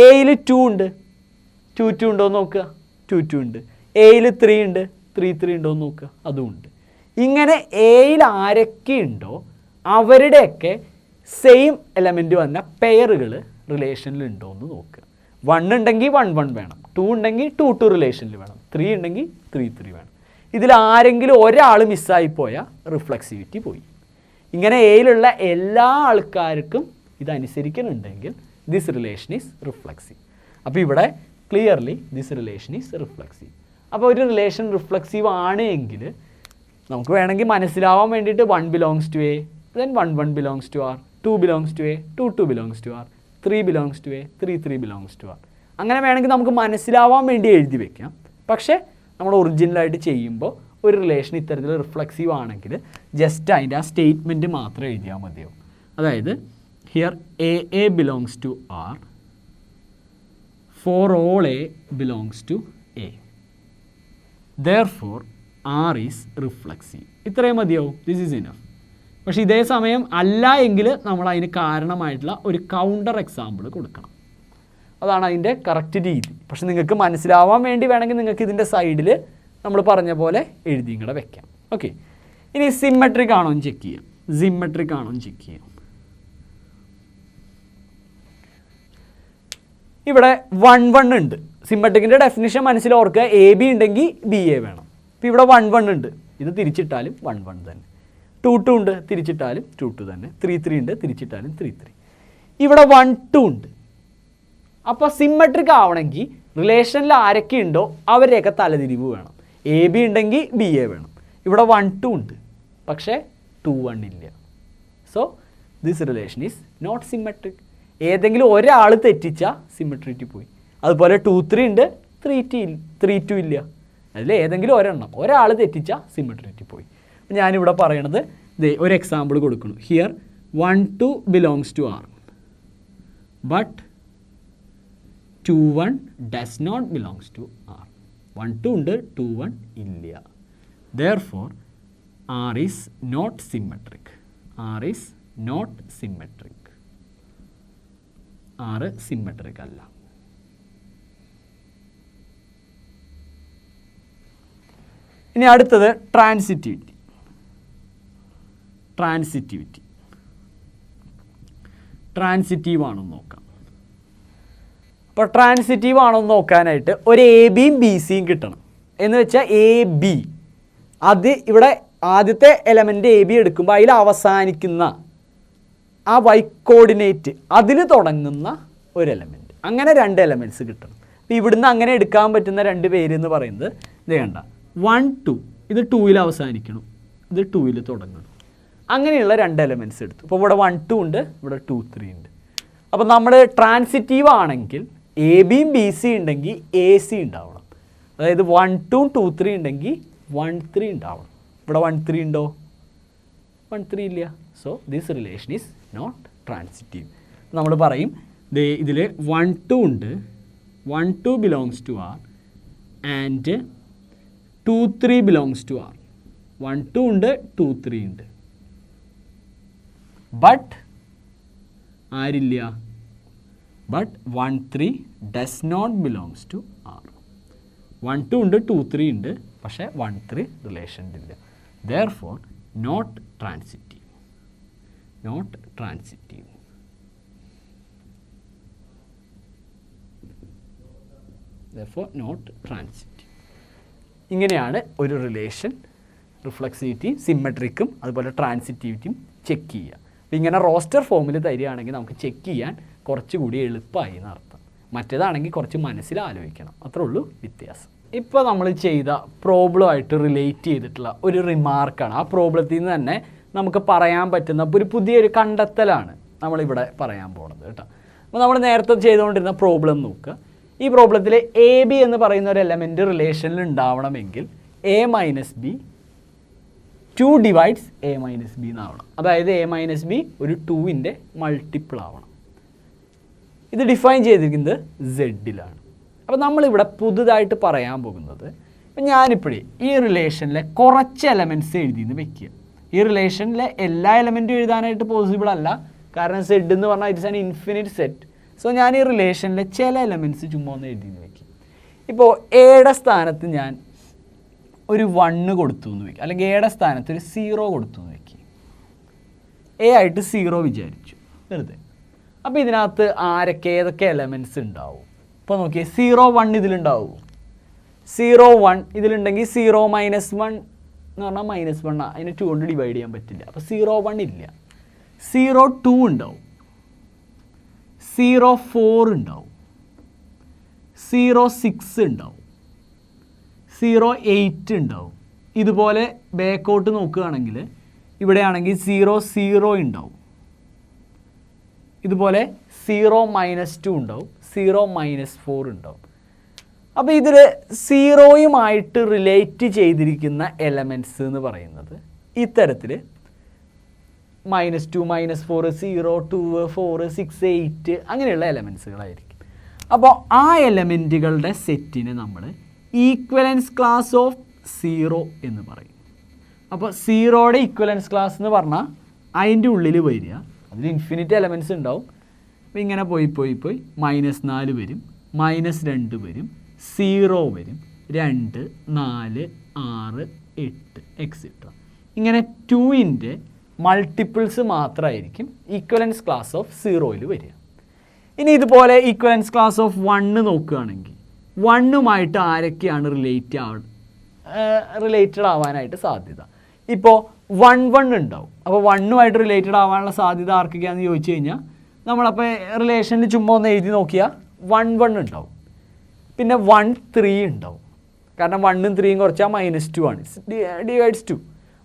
Aയിൽ 2 ഉണ്ട്, 2 2 ഉണ്ടോ എന്ന് നോക്കുക, 2 2 ഉണ്ട്. Aയിൽ 3 ഉണ്ട്, 3 3 ഉണ്ടോ എന്ന് നോക്കുക, അതും ഉണ്ട്. ഇങ്ങനെ Aയിൽ ആരൊക്കെ ഉണ്ടോ അവരുടെയൊക്കെ സെയിം എലമെൻറ്റ് വന്ന പെയറുകൾ റിലേഷനിലുണ്ടോ എന്ന് നോക്കുക. 1 ഉണ്ടെങ്കിൽ 1 1 വേണം, 2 ഉണ്ടെങ്കിൽ 2 2 റിലേഷനിൽ വേണം, 3 ഉണ്ടെങ്കിൽ 3 3 വേണം. ഇതിൽ ആരെങ്കിലും ഒരാൾ മിസ്സായിപ്പോയാൽ റിഫ്ലെക്സിവിറ്റി പോയി. ഇങ്ങനെ Aയിലുള്ള എല്ലാ ആൾക്കാർക്കും ഇതനുസരിക്കുന്നുണ്ടെങ്കിൽ ദിസ് റിലേഷൻ ഈസ് റിഫ്ലെക്സീവ്. അപ്പോൾ ഇവിടെ clearly this relation is reflexive. അപ്പോൾ ഒരു റിലേഷൻ റിഫ്ലെക്സീവ് ആണ് എങ്കിൽ നമുക്ക് വേണമെങ്കിൽ മനസ്സിലാവാൻ വേണ്ടിയിട്ട് 1 belongs to A, then 1 1 belongs to R, 2 belongs to A, 2 2 belongs to R, 3 belongs to A, 3 3 belongs to R. അങ്ങനെ വേണമെങ്കിൽ നമുക്ക് മനസ്സിലാവാൻ വേണ്ടി എഴുതി വെക്കാം. പക്ഷേ നമ്മൾ ഒറിജിനലായിട്ട് ചെയ്യുമ്പോൾ ഒരു റിലേഷൻ ഇത്തരത്തിൽ റിഫ്ലെക്സീവ് ആണെങ്കിൽ ജസ്റ്റ് അതിൻ്റെ ആ സ്റ്റേറ്റ്മെൻറ്റ് മാത്രം എഴുതിയാൽ മതിയാവും. അതായത് here A belongs to R for all A belongs to A, therefore R is reflexive. ഇത്രയും മതിയാവും, ദിസ് ഈസ് ഇനഫ്. പക്ഷേ ഇതേ സമയം അല്ല എങ്കിൽ നമ്മൾ അതിന് കാരണമായിട്ടുള്ള ഒരു കൗണ്ടർ എക്സാമ്പിൾ കൊടുക്കണം. അതാണ് അതിൻ്റെ കറക്റ്റ് രീതി. പക്ഷെ നിങ്ങൾക്ക് മനസ്സിലാവാൻ വേണ്ടി വേണമെങ്കിൽ നിങ്ങൾക്ക് ഇതിൻ്റെ സൈഡിൽ നമ്മൾ പറഞ്ഞ പോലെ എഴുതിയും കൂടെ വെക്കാം. ഓക്കെ, ഇനി സിമ്മെട്രിക് ആണോ എന്ന് ചെക്ക് ചെയ്യാം. സിമ്മെട്രിക് ആണോ എന്ന് ചെക്ക് ചെയ്യാം. ഇവിടെ 1 1 ഉണ്ട്. സിമ്മെട്രിക്കിൻ്റെ ഡെഫിനിഷൻ മനസ്സിൽ ഓർക്കുക, എ ബി ഉണ്ടെങ്കിൽ ബി എ വേണം. ഇപ്പോൾ ഇവിടെ 1 1 ഉണ്ട്, ഇത് തിരിച്ചിട്ടാലും 1 1 തന്നെ. 2 2 ഉണ്ട്, തിരിച്ചിട്ടാലും 2 2 തന്നെ. 3 3 ഉണ്ട്, തിരിച്ചിട്ടാലും 3 3. ഇവിടെ 1 2 ഉണ്ട്. അപ്പോൾ സിമ്മെട്രിക് ആവണമെങ്കിൽ റിലേഷനിൽ ആരൊക്കെ ഉണ്ടോ അവരെയൊക്കെ തലതിരിവ് വേണം. എ ബി ഉണ്ടെങ്കിൽ ബി എ വേണം. ഇവിടെ 1 2 ഉണ്ട്, പക്ഷേ 2 1 ഇല്ല. So this relation is not symmetric. ഏതെങ്കിലും ഒരാൾ തെറ്റിച്ചാൽ സിമ്മെട്രിറ്റി പോയി. അതുപോലെ 2 3 ഉണ്ട്, 3 2 ഇല്ല. അതിൽ ഏതെങ്കിലും ഒരാൾ തെറ്റിച്ചാൽ സിമ്മെട്രിറ്റി പോയി. ഞാനിവിടെ പറയണത് ഒരു എക്സാമ്പിൾ കൊടുക്കുന്നു. Here 1 2 belongs to R, but 2 1 does not belongs to R. 1 2 ഉണ്ട്, 2 1 ഇല്ല. Therefore R is not symmetric. R is not symmetric. R symmetric അല്ല. ഇനി അടുത്തത് ട്രാൻസിറ്റിവിറ്റി. ട്രാൻസിറ്റീവ് ആണോ നോക്കാം. അപ്പോൾ ട്രാൻസിറ്റീവ് ആണോ നോക്കാനായിട്ട് ഒരു എ ബിയും ബി സിയും കിട്ടണം. എന്ന് വെച്ചാൽ എ ബി, അത് ഇവിടെ ആദ്യത്തെ എലമെൻ്റ് എ ബി എടുക്കുമ്പോൾ അതിൽ അവസാനിക്കുന്ന ആ വൈ കോർഡിനേറ്റ് അതിൽ തുടങ്ങുന്ന ഒരു എലമെൻറ്റ്, അങ്ങനെ 2 എലമെൻറ്റ്സ് കിട്ടണം. അപ്പോൾ ഇവിടുന്ന് അങ്ങനെ എടുക്കാൻ പറ്റുന്ന 2 പേര് എന്ന് പറയുന്നത് ഇത് കണ്ട 1 2, ഇത് 2ൽ അവസാനിക്കണം, ഇത് 2ൽ തുടങ്ങണം. അങ്ങനെയുള്ള 2 എലമെൻറ്റ്സ് എടുത്തു. അപ്പോൾ ഇവിടെ 1 2 ഉണ്ട്, ഇവിടെ 2 3 ഉണ്ട്. അപ്പോൾ നമ്മൾ ട്രാൻസിറ്റീവ് ആണെങ്കിൽ എ ബിയും ബി സി ഉണ്ടെങ്കിൽ എ സി ഉണ്ടാവണം. അതായത് 1 2 2 3 ഉണ്ടെങ്കിൽ 1 3 ഉണ്ടാവണം. ഇവിടെ 1 3 ഉണ്ടോ? 1 3 ഇല്ല. So this relation is not transitive. നമ്മൾ പറയും ഇതിൽ 1 2 ഉണ്ട്, 1 2 belongs to R and 2 3 belongs to R. 1 2 ഉണ്ട്, 2 3 ഉണ്ട്. ബട്ട് ആരില്ല? But 1 3 does not belongs to R. 1 2 ഉണ്ട്, 2 3 ഉണ്ട്, പക്ഷേ 1 3 റിലേഷനിലില്ല. Therefore not transitive. Not transitive. Therefore not transitive. ഇങ്ങനെയാണ് ഒരു റിലേഷൻ റിഫ്ലക്സിവിറ്റിയും സിമ്മെട്രിക്കും അതുപോലെ ട്രാൻസിറ്റിവിറ്റിയും ചെക്ക് ചെയ്യുക. അപ്പോൾ ഇങ്ങനെ റോസ്റ്റർ ഫോമിൽ തരികയാണെങ്കിൽ നമുക്ക് ചെക്ക് ചെയ്യാൻ കുറച്ചുകൂടി എളുപ്പമായി എന്നർത്ഥം. മറ്റേതാണെങ്കിൽ കുറച്ച് മനസ്സിൽ ആലോചിക്കണം, അത്രേ ഉള്ളൂ വ്യത്യാസം. ഇപ്പോൾ നമ്മൾ ചെയ്ത പ്രോബ്ലമായിട്ട് റിലേറ്റ് ചെയ്തിട്ടുള്ള ഒരു റിമാർക്കാണ്. ആ പ്രോബ്ലത്തിൽ നിന്ന് തന്നെ നമുക്ക് പറയാൻ പറ്റുന്ന ഒരു പുതിയൊരു കണ്ടെത്തലാണ് നമ്മളിവിടെ പറയാൻ പോകുന്നത് കേട്ടോ. അപ്പോൾ നമ്മൾ നേരത്തെ ചെയ്തുകൊണ്ടിരുന്ന പ്രോബ്ലം നോക്കുക. ഈ പ്രോബ്ലത്തിൽ എ ബി എന്ന് പറയുന്ന ഒരു എലമെൻറ്റ് റിലേഷനിൽ ഉണ്ടാവണമെങ്കിൽ a minus b 2 divides a minus b എന്നാവണം. അതായത് എ മൈനസ് ബി ഒരു 2ൻ്റെ മൾട്ടിപ്പിൾ ആവണം. ഇത് ഡിഫൈൻ ചെയ്തിരിക്കുന്നത് സെഡിലാണ്. അപ്പോൾ നമ്മളിവിടെ പുതുതായിട്ട് പറയാൻ പോകുന്നത്, ഇപ്പം ഞാനിപ്പോഴേ ഈ റിലേഷനിലെ കുറച്ച് എലമെൻറ്റ്സ് എഴുതിയെന്ന് വെക്കുക. ഈ റിലേഷനിലെ എല്ലാ എലമെൻറ്റും എഴുതാനായിട്ട് പോസിബിൾ അല്ല, കാരണം സെഡ് എന്ന് പറഞ്ഞാൽ it's an infinite set. So ഞാൻ ഈ റിലേഷനിലെ ചില എലമെൻറ്റ്സ് ചുമ്മാ ഒന്ന് എഴുതിയെന്ന് വെക്കും. ഇപ്പോൾ എയുടെ സ്ഥാനത്ത് ഞാൻ ഒരു 1 കൊടുത്തു എന്ന് വയ്ക്കും, അല്ലെങ്കിൽ എയുടെ സ്ഥാനത്ത് ഒരു 0 കൊടുത്തു എന്ന് വയ്ക്കും. എ ആയിട്ട് 0 വിചാരിച്ചു വെറുതെ. അപ്പോൾ ഇതിനകത്ത് ഏതൊക്കെ എലമെൻറ്റ്സ് ഉണ്ടാവും? ഇപ്പോൾ നോക്കിയേ, 0 1 ഇതിലുണ്ടാവും. 0 1 ഇതിലുണ്ടെങ്കിൽ 0 -1 എന്ന് പറഞ്ഞാൽ -1 അതിനെ 2 കൊണ്ട് ഡിവൈഡ് ചെയ്യാൻ പറ്റില്ല. അപ്പോൾ 0 1 ഇല്ല. 0 2 ഉണ്ടാവും, 0 4 ഉണ്ടാവും, 0 6 ഉണ്ടാവും, 0 8 ഉണ്ടാവും. ഇതുപോലെ ബാക്കോട്ട് നോക്കുകയാണെങ്കിൽ ഇവിടെയാണെങ്കിൽ 0 0 ഉണ്ടാവും. ഇതുപോലെ 0 -2 ഉണ്ടാവും, 0 -4 ഉണ്ടാവും. അപ്പോൾ ഇതിൽ 0യുമായിട്ട് റിലേറ്റ് ചെയ്തിരിക്കുന്ന എലമെൻറ്റ്സ് എന്ന് പറയുന്നത് ഇത്തരത്തിൽ -2 -4 0 2 4 6 8 അങ്ങനെയുള്ള എലമെൻസുകളായിരിക്കും. അപ്പോൾ ആ എലമെൻറ്റുകളുടെ സെറ്റിനെ നമ്മൾ ഈക്വലൻസ് ക്ലാസ് ഓഫ് 0 എന്ന് പറയും. അപ്പോൾ 0യുടെ ഈക്വലൻസ് ക്ലാസ് എന്ന് പറഞ്ഞാൽ അതിൻ്റെ ഉള്ളിൽ വരിക, അതിൽ ഇൻഫിനിറ്റ് എലമെൻറ്റ്സ് ഉണ്ടാവും. അപ്പോൾ ഇങ്ങനെ പോയി -4 വരും, -2 വരും, 0 വരും, 2 4 6 8 എക്സെട്ര. ഇങ്ങനെ 2ൻ്റെ മൾട്ടിപ്പിൾസ് മാത്രമായിരിക്കും ഈക്വലൻസ് ക്ലാസ് ഓഫ് 0യിൽ വരിക. ഇനി ഇതുപോലെ ഈക്വലൻസ് ക്ലാസ് ഓഫ് 1 നോക്കുകയാണെങ്കിൽ 1ഉമായിട്ട് ആരൊക്കെയാണ് റിലേറ്റഡ് ആവാനായിട്ട് സാധ്യത? ഇപ്പോൾ 1 1 ഉണ്ടാവും. അപ്പോൾ 1ഉമായിട്ട് റിലേറ്റഡ് ആവാനുള്ള സാധ്യത ആർക്കൊക്കെയാണെന്ന് ചോദിച്ചു കഴിഞ്ഞാൽ നമ്മളപ്പോൾ റിലേഷനിൽ ചുമ്മാ ഒന്ന് എഴുതി നോക്കിയാൽ 1 1 ഉണ്ടാവും. പിന്നെ 1 3 ഉണ്ടാവും, കാരണം 1ഉം 3യും കുറച്ചാൽ -2 ആണ്, ഡിവൈഡ്സ് 2.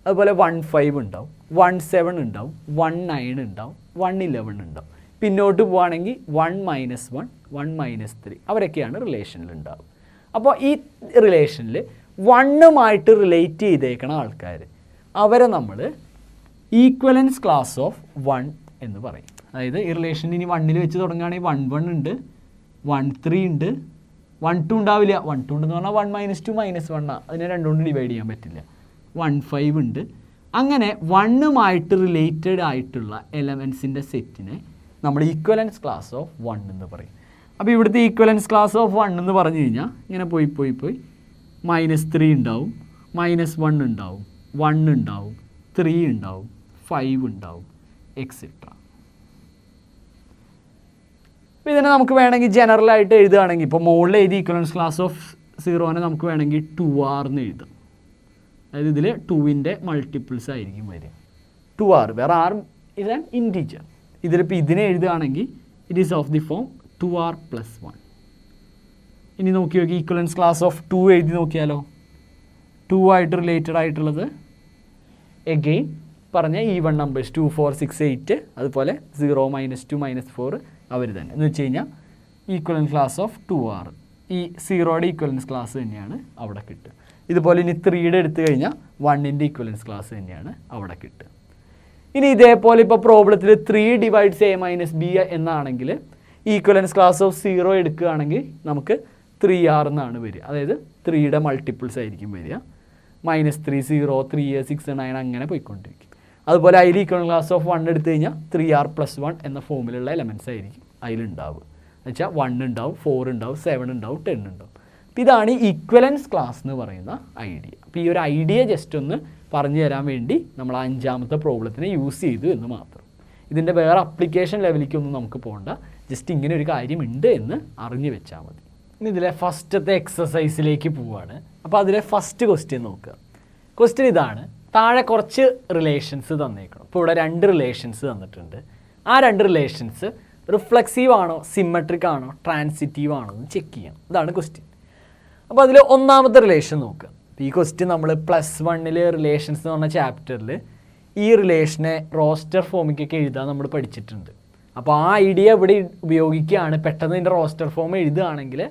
അതുപോലെ 1 5 ഉണ്ടാവും, 1 7 ഉണ്ടാവും, 1 9 ഉണ്ടാവും, 1 11 ഉണ്ടാവും. പിന്നോട്ട് പോവുകയാണെങ്കിൽ 1 -1 1 -3 അവരൊക്കെയാണ് റിലേഷനിൽ ഉണ്ടാവുക. അപ്പോൾ ഈ റിലേഷനിൽ 1ഉമായിട്ട് റിലേറ്റ് ചെയ്തേക്കണ ആൾക്കാർ അവരെ നമ്മൾ ഈക്വലൻസ് ക്ലാസ് ഓഫ് 1 എന്ന് പറയും. അതായത് ഈ റിലേഷൻ ഇനി 1ൽ വെച്ച് തുടങ്ങുകയാണെങ്കിൽ 1 1 ഉണ്ട്, 1 3 ഉണ്ട്, 1 2 ഉണ്ടാവില്ല. 1 2 ഉണ്ടെന്ന് പറഞ്ഞാൽ 1 -2 -1 അതിനെ രണ്ടുകൊണ്ട് ഡിവൈഡ് ചെയ്യാൻ പറ്റില്ല. 1 5 ഉണ്ട്. അങ്ങനെ 1ഉമായിട്ട് റിലേറ്റഡ് ആയിട്ടുള്ള എലമെൻസിൻ്റെ സെറ്റിനെ നമ്മൾ ഈക്വലൻസ് ക്ലാസ് ഓഫ് 1 എന്ന് പറയും. അപ്പോൾ ഇവിടുത്തെ ഈക്വലൻസ് ക്ലാസ് ഓഫ് 1 എന്ന് പറഞ്ഞു കഴിഞ്ഞാൽ ഇങ്ങനെ പോയി -3 ഉണ്ടാവും, -1 ഉണ്ടാവും, 1 ഉണ്ടാവും, 3 ഉണ്ടാവും, 5 ഉണ്ടാവും, എക്സെട്ര. അപ്പോൾ ഇതിനെ നമുക്ക് വേണമെങ്കിൽ ജനറലായിട്ട് എഴുതുകയാണെങ്കിൽ ഇപ്പോൾ മുകളിൽ എഴുതി ഈക്വലൻസ് ക്ലാസ് ഓഫ് 0നെ നമുക്ക് വേണമെങ്കിൽ 2R എന്ന് എഴുതാം. അതായത് ഇതിൽ 2ൻ്റെ മൾട്ടിപ്പിൾസ് ആയിരിക്കും വരിക. 2R വേറെ R ഇസ് ആൻ ഇൻറ്റീജർ. ഇതിലിപ്പോൾ ഇതിനെ എഴുതുകയാണെങ്കിൽ it is of the form 2R + 1. ഇനി നോക്കി ഈക്വലൻസ് ക്ലാസ് ഓഫ് 2 എഴുതി നോക്കിയാലോ. 2 ആയിട്ട് റിലേറ്റഡ് ആയിട്ടുള്ളത് എഗെയിൻ പറഞ്ഞ ഈവൺ നമ്പേഴ്സ് 2 4 6 8 അതുപോലെ 0 -2 -4 അവർ തന്നെ എന്ന് വെച്ച് കഴിഞ്ഞാൽ ഈക്വലൻസ് ക്ലാസ് ഓഫ് 2R ഈ 0യുടെ ഈക്വലൻസ് ക്ലാസ് തന്നെയാണ് അവിടെ കിട്ടുക. ഇതുപോലെ ഇനി 3യുടെ എടുത്തു കഴിഞ്ഞാൽ 1ൻ്റെ ഈക്വലൻസ് ക്ലാസ് തന്നെയാണ് അവിടെ കിട്ടുക. ഇനി ഇതേപോലെ ഇപ്പോൾ പ്രോബ്ലത്തിൽ 3 ഡിവൈഡ്സ് a - b എന്നാണെങ്കിൽ ഈക്വലൻസ് ക്ലാസ് ഓഫ് 0 എടുക്കുകയാണെങ്കിൽ നമുക്ക് 3R എന്നാണ് വരിക. അതായത് 3യുടെ മൾട്ടിപ്പിൾസ് ആയിരിക്കും വരിക. -3 0 3 6 9 അങ്ങനെ പോയിക്കൊണ്ടിരിക്കും. അതുപോലെ അതിൽ ഈക്വലൻസ് ക്ലാസ് ഓഫ് 1 എടുത്തു കഴിഞ്ഞാൽ 3R + 1 എന്ന ഫോമിലുള്ള എലമെൻറ്റ്സ് ആയിരിക്കും അതിലുണ്ടാവുക. എന്ന് വെച്ചാൽ 1 ഉണ്ടാവും, 4 ഉണ്ടാവും, 7 ഉണ്ടാവും, 10 ഉണ്ടാവും. അപ്പോൾ ഇതാണ് ഈക്വലൻസ് ക്ലാസ് എന്ന് പറയുന്ന ഐഡിയ. അപ്പോൾ ഈ ഒരു ഐഡിയ ജസ്റ്റ് ഒന്ന് പറഞ്ഞു തരാൻ വേണ്ടി നമ്മൾ 5ാമത്തെ പ്രോബ്ലത്തിനെ യൂസ് ചെയ്തു എന്ന് മാത്രം. ഇതിൻ്റെ വേറെ അപ്ലിക്കേഷൻ ലെവലിലേക്കൊന്നും നമുക്ക് പോകണ്ട, ജസ്റ്റ് ഇങ്ങനെ ഒരു കാര്യമുണ്ട് എന്ന് അറിഞ്ഞു വെച്ചാൽ മതി. ഇനി ഇതിലെ ഫസ്റ്റത്തെ എക്സസൈസിലേക്ക് പോവുകയാണ്. അപ്പോൾ അതിലെ ഫസ്റ്റ് ക്വസ്റ്റ്യൻ നോക്കുക. ക്വസ്റ്റ്യൻ ഇതാണ്. താഴെ കുറച്ച് റിലേഷൻസ് തന്നേക്കണം. ഇപ്പോൾ ഇവിടെ 2 റിലേഷൻസ് തന്നിട്ടുണ്ട്. ആ 2 റിലേഷൻസ് റിഫ്ലെക്സീവ് ആണോ, സിമ്മട്രിക് ആണോ, ട്രാൻസിറ്റീവ് ആണോ എന്ന് ചെക്ക് ചെയ്യണം. ഇതാണ് ക്വസ്റ്റ്യൻ. അപ്പോൾ അതിൽ 1ാമത്തെ റിലേഷൻ നോക്കുക. ഈ ക്വസ്റ്റ്യൻ നമ്മൾ +1 റിലേഷൻസ് എന്ന് പറഞ്ഞ ചാപ്റ്ററിൽ ഈ റിലേഷനെ റോസ്റ്റർ ഫോമിക്കൊക്കെ എഴുതാൻ നമ്മൾ പഠിച്ചിട്ടുണ്ട്. അപ്പോൾ ആ ഐഡിയ ഇവിടെ ഉപയോഗിക്കുകയാണ്. പെട്ടെന്ന് ഇതിൻ്റെ റോസ്റ്റർ ഫോം എഴുതുകയാണെങ്കിൽ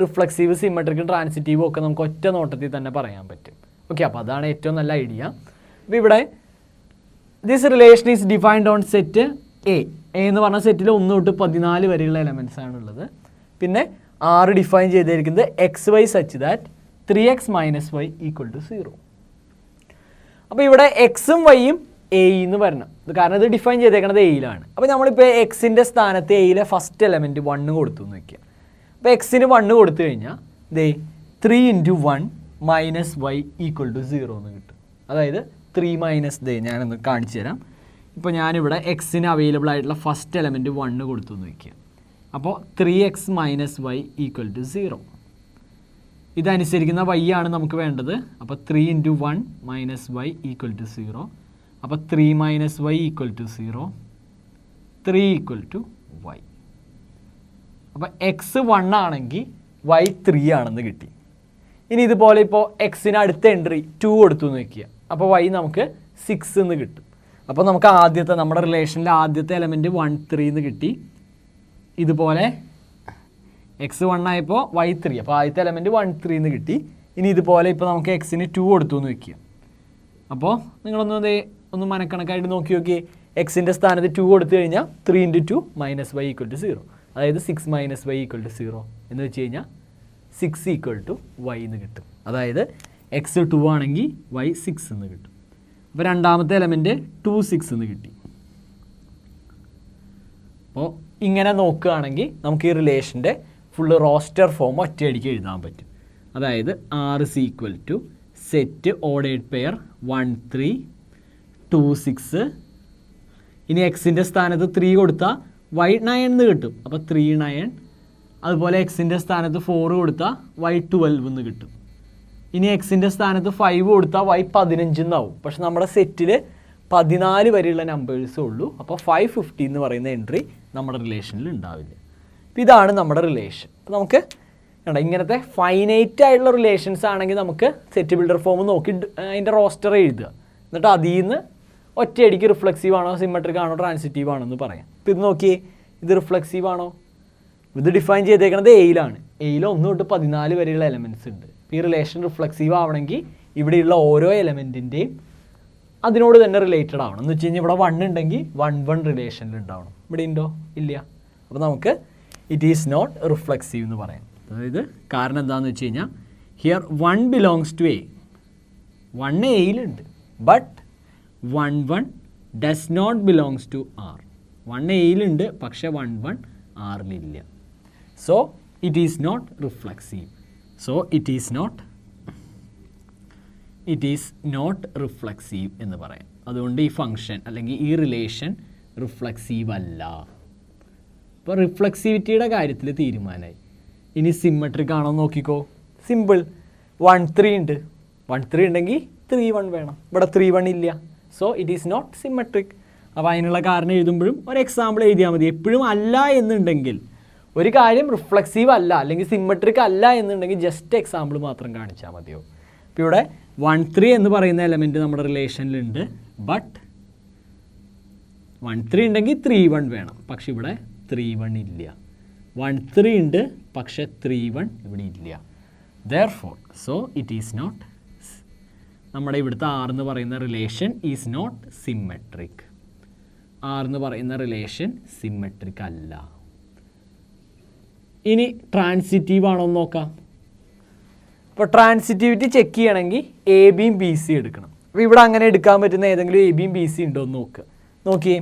റിഫ്ലെക്സീവ്, സിമ്മട്രിക്കും ട്രാൻസിറ്റീവും ഒക്കെ നമുക്ക് ഒറ്റ നോട്ടത്തിൽ തന്നെ പറയാൻ പറ്റും. ഓക്കെ, അപ്പോൾ അതാണ് ഏറ്റവും നല്ല ഐഡിയ. അപ്പോൾ ഇവിടെ this relation is defined on set A എന്ന് പറഞ്ഞ സെറ്റിൽ 1 തൊട്ട് 14 വരെയുള്ള എലമെൻറ്റ്സ് ആണുള്ളത്. പിന്നെ R ഡിഫൈൻ ചെയ്തിരിക്കുന്നത് XY such that 3x - y = 0. അപ്പോൾ ഇവിടെ എക്സും വൈയും എ എന്ന് വരണം, കാരണം ഇത് ഡിഫൈൻ ചെയ്തേക്കുന്നത് എയിലാണ്. അപ്പോൾ നമ്മളിപ്പോൾ എക്സിൻ്റെ സ്ഥാനത്ത് എയിലെ ഫസ്റ്റ് എലമെൻറ്റ് 1 കൊടുത്തു എന്ന് വയ്ക്കുക. അപ്പോൾ എക്സിന് 1 കൊടുത്തു കഴിഞ്ഞാൽ ദേ 3 × 1 - y = 0 എന്ന് കിട്ടും. അതായത് 3 - ഞാനൊന്ന് കാണിച്ചു തരാം. ഇപ്പോൾ ഞാനിവിടെ എക്സിന് അവൈലബിൾ ആയിട്ടുള്ള ഫസ്റ്റ് എലമെൻറ്റ് 1 കൊടുത്തു എന്ന് വയ്ക്കുക. അപ്പോൾ 3x - y = 0. ഇതനുസരിക്കുന്ന y ആണ് നമുക്ക് വേണ്ടത്. അപ്പോൾ 3 × 1 - y = 0. അപ്പോൾ 3 - y = 0, 3 = y. അപ്പോൾ x 1 ആണെങ്കിൽ y 3 ആണെന്ന് കിട്ടി. ഇനി ഇതുപോലെ ഇപ്പോൾ എക്സിന് അടുത്ത എൻട്രി 2 കൊടുത്തു എന്ന് വയ്ക്കുക. അപ്പോൾ y നമുക്ക് 6 എന്ന് കിട്ടും. അപ്പോൾ നമുക്ക് ആദ്യത്തെ നമ്മുടെ റിലേഷനിലെ ആദ്യത്തെ എലമെൻറ്റ് 1 3 എന്ന് കിട്ടി. ഇതുപോലെ എക്സ് 1 ആയപ്പോൾ y 3, അപ്പോൾ ആദ്യത്തെ എലമെൻറ്റ് 1 3 എന്ന് കിട്ടി. ഇനി ഇതുപോലെ ഇപ്പോൾ നമുക്ക് എക്സിന് 2 കൊടുത്തു എന്ന് വയ്ക്കുക. അപ്പോൾ നിങ്ങളൊന്ന് മനക്കണക്കായിട്ട് നോക്കി എക്സിൻ്റെ സ്ഥാനത്ത് 2 കൊടുത്തു കഴിഞ്ഞാൽ 3 × 2 - y = 0. അതായത് 6 - y = 0 എന്ന് വെച്ച് കഴിഞ്ഞാൽ 6 = y എന്ന് കിട്ടും. അതായത് എക്സ് 2 ആണെങ്കിൽ y 6 എന്ന് കിട്ടും. അപ്പോൾ രണ്ടാമത്തെ എലമെൻറ്റ് 2 6 എന്ന് കിട്ടി. അപ്പോൾ ഇങ്ങനെ നോക്കുകയാണെങ്കിൽ നമുക്ക് ഈ റിലേഷൻ്റെ ഫുള്ള് റോസ്റ്റർ ഫോം ഒറ്റയടിക്ക് എഴുതാൻ പറ്റും. അതായത് R = സെറ്റ് ഓർഡേഡ് പെയർ 1 3 2 6. ഇനി എക്സിൻ്റെ സ്ഥാനത്ത് 3 കൊടുത്താൽ y 9 എന്ന് കിട്ടും. അപ്പോൾ 3 9. അതുപോലെ എക്സിൻ്റെ സ്ഥാനത്ത് 4 കൊടുത്താൽ y 12 എന്ന് കിട്ടും. ഇനി എക്സിൻ്റെ സ്ഥാനത്ത് 5 കൊടുത്താൽ y 15 എന്നാവും. പക്ഷെ നമ്മുടെ സെറ്റിൽ 14 വരെയുള്ള നമ്പേഴ്സേ ഉള്ളൂ. അപ്പോൾ 550 എന്ന് പറയുന്ന എൻട്രി നമ്മുടെ റിലേഷനിൽ ഉണ്ടാവില്ല. അപ്പോൾ ഇതാണ് നമ്മുടെ റിലേഷൻ. അപ്പോൾ നമുക്ക് ഇങ്ങനത്തെ ഫൈനൈറ്റ് ആയിട്ടുള്ള റിലേഷൻസ് ആണെങ്കിൽ നമുക്ക് സെറ്റ് ബിൽഡർ ഫോം നോക്കി അതിൻ്റെ റോസ്റ്റർ എഴുതുക. എന്നിട്ട് അതിൽ നിന്ന് ഒറ്റയടിക്ക് റിഫ്ലെക്സീവ് ആണോ സിമെട്രിക് ആണോ ട്രാൻസിറ്റീവ് ആണോ എന്ന് പറയാം. ഇപ്പോൾ ഇത് നോക്കിയേ, ഇത് റിഫ്ലെക്സീവ് ആണോ? ഇത് ഡിഫൈൻ ചെയ്തേക്കുന്നത് എയിലാണ്. എയിൽ 1 തൊട്ട് 14 വരെയുള്ള എലമെൻറ്റ്സ് ഉണ്ട്. ഈ റിലേഷൻ റിഫ്ലെക്സീവ് ആവണമെങ്കിൽ ഇവിടെയുള്ള ഓരോ എലമെൻറ്റിൻ്റെയും അതിനോട് തന്നെ റിലേറ്റഡ് ആവണം. എന്ന് വെച്ച് കഴിഞ്ഞാൽ ഇവിടെ 1 ഉണ്ടെങ്കിൽ 1 1 റിലേഷനിൽ ഉണ്ടാവണം. ഇവിടെ ഉണ്ടോ? ഇല്ല. അപ്പോൾ നമുക്ക് ഇറ്റ് ഈസ് നോട്ട് റിഫ്ലെക്സീവ് എന്ന് പറയാം. അതായത് കാരണം എന്താണെന്ന് വെച്ച് കഴിഞ്ഞാൽ ഹിയർ 1 ബിലോങ്സ് ടു എ. 1 എയിലുണ്ട്, but 1 1 does not belongs to R. 1 എയിലുണ്ട്, പക്ഷേ 1 1 ആറിലില്ല. So it is not reflexive. So it is not reflexive എന്ന് പറയാം. അതുകൊണ്ട് ഈ ഫംഗ്ഷൻ അല്ലെങ്കിൽ ഈ റിലേഷൻ റിഫ്ലെക്സീവ് അല്ല. അപ്പോൾ റിഫ്ലെക്സിവിറ്റിയുടെ കാര്യത്തിൽ തീരുമാനമായി. ഇനി സിമ്മട്രിക് ആണോ നോക്കിക്കോ. സിമ്പിൾ. 1 3 ഉണ്ട്. 1 3 ഉണ്ടെങ്കിൽ 3 1 വേണം. ഇവിടെ 3 1 ഇല്ല. So it is not symmetric. അപ്പോൾ അതിനുള്ള കാരണം എഴുതുമ്പോഴും ഒരു എക്സാമ്പിൾ എഴുതിയാൽ മതി. എപ്പോഴും അല്ല എന്നുണ്ടെങ്കിൽ ഒരു കാര്യം റിഫ്ലെക്സീവ് അല്ല അല്ലെങ്കിൽ സിമ്മട്രിക് അല്ല എന്നുണ്ടെങ്കിൽ ജസ്റ്റ് എക്സാമ്പിൾ മാത്രം കാണിച്ചാൽ മതിയോ. ഇപ്പോൾ ഇവിടെ 1 3 എന്ന് പറയുന്ന എലമെൻറ്റ് നമ്മുടെ റിലേഷനിലുണ്ട്, ബട്ട് 1 3 ഉണ്ടെങ്കിൽ 3 1 വേണം. പക്ഷെ ഇവിടെ 3 1 ഇല്ല. 1 3 ഉണ്ട്, പക്ഷെ 3 1 ഇവിടെ ഇല്ല. Therefore, so it is not, നമ്മുടെ ഇവിടുത്തെ R എന്ന് പറയുന്ന relation is not symmetric. R എന്ന് പറയുന്ന റിലേഷൻ സിമെട്രിക് അല്ല. ഇനി ട്രാൻസിറ്റീവ് ആണോ എന്ന് നോക്കാം. അപ്പോൾ ട്രാൻസിറ്റിവിറ്റി ചെക്ക് ചെയ്യണമെങ്കിൽ എ ബിയും ബി സി എടുക്കണം. അപ്പോൾ ഇവിടെ അങ്ങനെ എടുക്കാൻ പറ്റുന്ന ഏതെങ്കിലും എ ബിയും ബി സി ഉണ്ടോ എന്ന് നോക്കുക. നോക്കിയേ,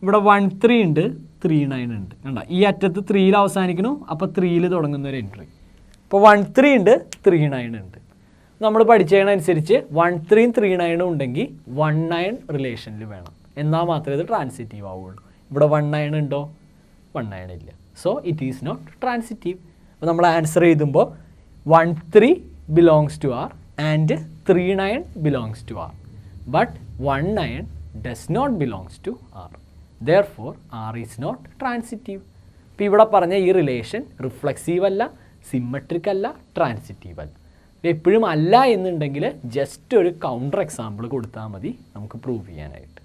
ഇവിടെ 1 3 ഉണ്ട്, 3 9 ഉണ്ട്. കണ്ട, ഈ അറ്റത്ത് 3യിൽ അവസാനിക്കുന്നു, അപ്പോൾ 3യിൽ തുടങ്ങുന്ന ഒരു എൻട്രി. ഇപ്പോൾ 1 3 ഉണ്ട്, 3 9 ഉണ്ട്. നമ്മൾ പഠിച്ചതിനനുസരിച്ച് 1 3 3 9 ഉണ്ടെങ്കിൽ 1 9 റിലേഷനിൽ വേണം. എന്നാൽ മാത്രമേ ഇത് ട്രാൻസിറ്റീവ് ആവുള്ളൂ. ഇവിടെ 1 9 ഉണ്ടോ? 1 9 ഇല്ല. So it is not transitive. അപ്പോൾ നമ്മൾ ആൻസർ എഴുതുമ്പോൾ 1 3 belongs to R and 3 9 belongs to R. But 1 9 does not belongs to R. Therefore, R is not transitive. ഇപ്പോൾ ഇവിടെ പറഞ്ഞ ഈ റിലേഷൻ റിഫ്ലെക്സീവ് അല്ല, സിമ്മട്രിക് അല്ല, ട്രാൻസിറ്റീവ് അല്ല. എപ്പോഴും അല്ല എന്നുണ്ടെങ്കിൽ ജസ്റ്റ് ഒരു കൗണ്ടർ എക്സാമ്പിൾ കൊടുത്താൽ മതി നമുക്ക് പ്രൂവ് ചെയ്യാനായിട്ട്.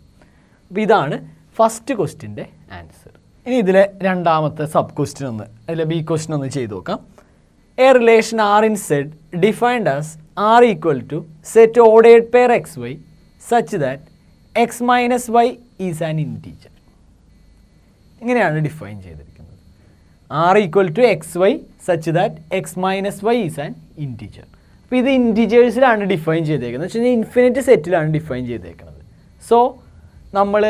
അപ്പോൾ ഇതാണ് ഫസ്റ്റ് ക്വസ്റ്റ്യൻ്റെ ആൻസർ. ഇനി ഇതിലെ രണ്ടാമത്തെ സബ് ക്വസ്റ്റ്യൻ ഒന്ന്, അതിലെ ബി ക്വസ്റ്റ്യൻ ഒന്ന് ചെയ്ത് നോക്കാം. A relation R in Z defined as R equal to set ordered pair xy such that x minus y is an integer. ഇങ്ങനെയാണ് ഡിഫൈൻ ചെയ്തിരിക്കുന്നത്. R equal to xy such that x minus y is an integer. അപ്പോൾ ഇത് ഇൻറ്റിജേഴ്സിലാണ് define ചെയ്തേക്കുന്നത്. എന്ന് വെച്ച് കഴിഞ്ഞാൽ infinite സെറ്റിലാണ് define ചെയ്തേക്കുന്നത്. So നമ്മൾ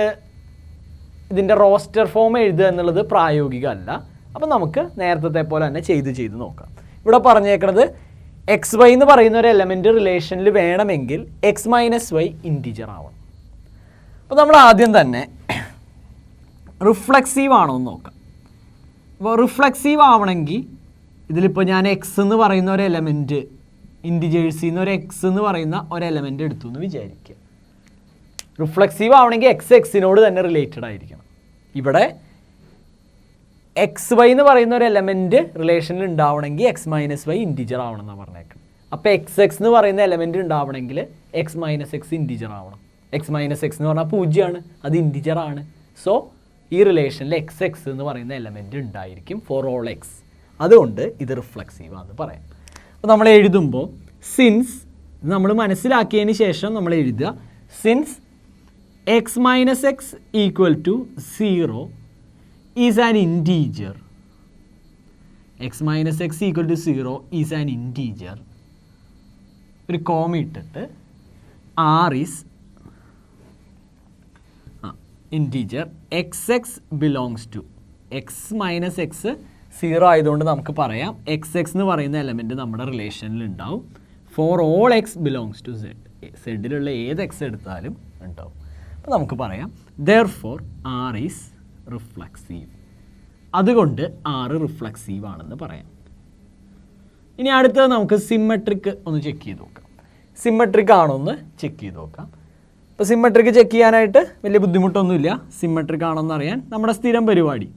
ഇതിൻ്റെ റോസ്റ്റർ ഫോം എഴുതുക എന്നുള്ളത് പ്രായോഗികമല്ല. അപ്പോൾ നമുക്ക് നേരത്തെ പോലെ തന്നെ ചെയ്ത് നോക്കാം. ഇവിടെ പറഞ്ഞേക്കുന്നത് എക്സ് വൈ എന്ന് പറയുന്ന ഒരു എലമെൻറ്റ് റിലേഷനിൽ വേണമെങ്കിൽ എക്സ് മൈനസ് വൈ ഇൻറ്റിജർ ആവണം. അപ്പോൾ നമ്മൾ ആദ്യം തന്നെ റിഫ്ലെക്സീവ് ആണോ എന്ന് നോക്കാം. അപ്പോൾ റിഫ്ലെക്സീവ് ആവണമെങ്കിൽ ഇതിലിപ്പോൾ ഞാൻ എക്സ് എന്ന് പറയുന്ന ഒരു എലമെൻറ്റ്, ഇൻറ്റിജേഴ്സിൽ നിന്ന് ഒരു എക്സ് എന്ന് പറയുന്ന ഒരു എലമെൻറ്റ് എടുത്തു എന്ന് വിചാരിക്കുക. റിഫ്ലെക്സീവ് ആവണമെങ്കിൽ എക്സ് എക്സിനോട് തന്നെ റിലേറ്റഡ് ആയിരിക്കണം. ഇവിടെ എക്സ് വൈ എന്ന് പറയുന്ന ഒരു എലമെൻറ്റ് റിലേഷനിൽ ഉണ്ടാവണമെങ്കിൽ എക്സ് മൈനസ് വൈ ഇൻറ്റിജർ ആവണം എന്നാണ് പറഞ്ഞേക്കുന്നത്. അപ്പോൾ എക്സ് എക്സ് എന്ന് പറയുന്ന എലമെൻറ്റ് ഉണ്ടാവണമെങ്കിൽ എക്സ് മൈനസ് എക്സ് ഇൻറ്റിജർ ആവണം. എക്സ് മൈനസ് എക്സ് എന്ന് പറഞ്ഞാൽ 0 ആണ്, അത് ഇൻറ്റിജർ ആണ്. സോ ഈ റിലേഷനിൽ എക്സ് എക്സ് എന്ന് പറയുന്ന എലമെൻറ്റ് ഉണ്ടായിരിക്കും ഫോർ ഓൾ എക്സ്. അതുകൊണ്ട് ഇത് റിഫ്ലെക്സീവ് ആണെന്ന് പറയാം. അപ്പോൾ നമ്മൾ എഴുതുമ്പോൾ സിൻസ് നമ്മൾ മനസ്സിലാക്കിയതിന് ശേഷം നമ്മൾ എഴുതുക, since X minus X equal to 0 is an integer. X minus X equal to 0 is an integer. ഒരു കോമ ഇട്ടിട്ട് R is integer X X belongs to X minus X 0 ആയതുകൊണ്ട് നമുക്ക് പറയാം എക്സ് എക്സ് എന്ന് പറയുന്ന എലമെൻറ്റ് നമ്മുടെ റിലേഷനിൽ ഉണ്ടാവും. For all x belongs to Z, സെഡിലുള്ള ഏത് എക്സ് എടുത്താലും ഉണ്ടാവും. അപ്പോൾ നമുക്ക് പറയാം ദെയർഫോർ ആർ ഈസ് റിഫ്ലക്സീവ്. അതുകൊണ്ട് ആറ് റിഫ്ലക്സീവ് ആണെന്ന് പറയാം. ഇനി അടുത്തത് നമുക്ക് സിമ്മട്രിക് ഒന്ന് ചെക്ക് ചെയ്ത് നോക്കാം. സിമ്മട്രിക് ആണോ എന്ന് ചെക്ക് ചെയ്ത് നോക്കാം. അപ്പോൾ സിമ്മട്രിക് ചെക്ക് ചെയ്യാനായിട്ട് വലിയ ബുദ്ധിമുട്ടൊന്നുമില്ല. സിമ്മട്രിക് ആണോ എന്ന് അറിയാൻ നമ്മുടെ സ്ഥിരം പരിപാടി,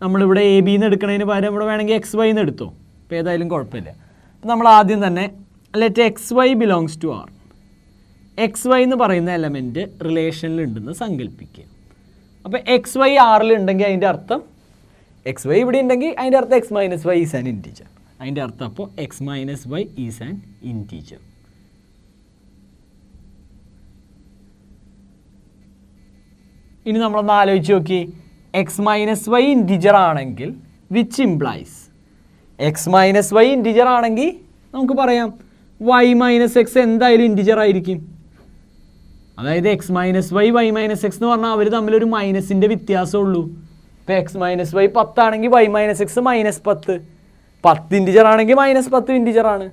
നമ്മളിവിടെ എ ബിന്ന് എടുക്കുന്നതിന് പകരം ഇവിടെ വേണമെങ്കിൽ എക്സ് വൈന്ന് എടുത്തോ, അപ്പോൾ ഏതായാലും കുഴപ്പമില്ല. അപ്പോൾ നമ്മൾ ആദ്യം തന്നെ let X Y belongs to R. X Y എന്ന് പറയുന്ന എലമെൻറ്റ് റിലേഷനിലുണ്ടെന്ന് സങ്കല്പിക്കുക. അപ്പോൾ എക്സ് വൈ ആറിലുണ്ടെങ്കിൽ അതിൻ്റെ അർത്ഥം എക്സ് വൈ ഇവിടെ ഉണ്ടെങ്കിൽ അതിൻ്റെ അർത്ഥം X minus Y is an integer. അതിൻ്റെ അർത്ഥം അപ്പോൾ X minus Y is an integer. ഇനി നമ്മളൊന്ന് ആലോചിച്ച് നോക്കി, എക്സ് മൈനസ് വൈ ഇൻറ്റീജർ ആണെങ്കിൽ which implies X minus Y integer ആണെങ്കിൽ നമുക്ക് പറയാം വൈ മൈനസ് എക്സ് എന്തായാലും ഇൻറ്റീജർ ആയിരിക്കും. അതായത് X minus Y Y minus X എന്ന് പറഞ്ഞാൽ അവർ തമ്മിലൊരു മൈനസിൻ്റെ വ്യത്യാസമുള്ളൂ. ഇപ്പോൾ എക്സ് മൈനസ് വൈ 10 ആണെങ്കിൽ വൈ മൈനസ് എക്സ് -10. 10 ഇൻറ്റീജർ ആണെങ്കിൽ -10 ഇൻറ്റീജർ ആണ്.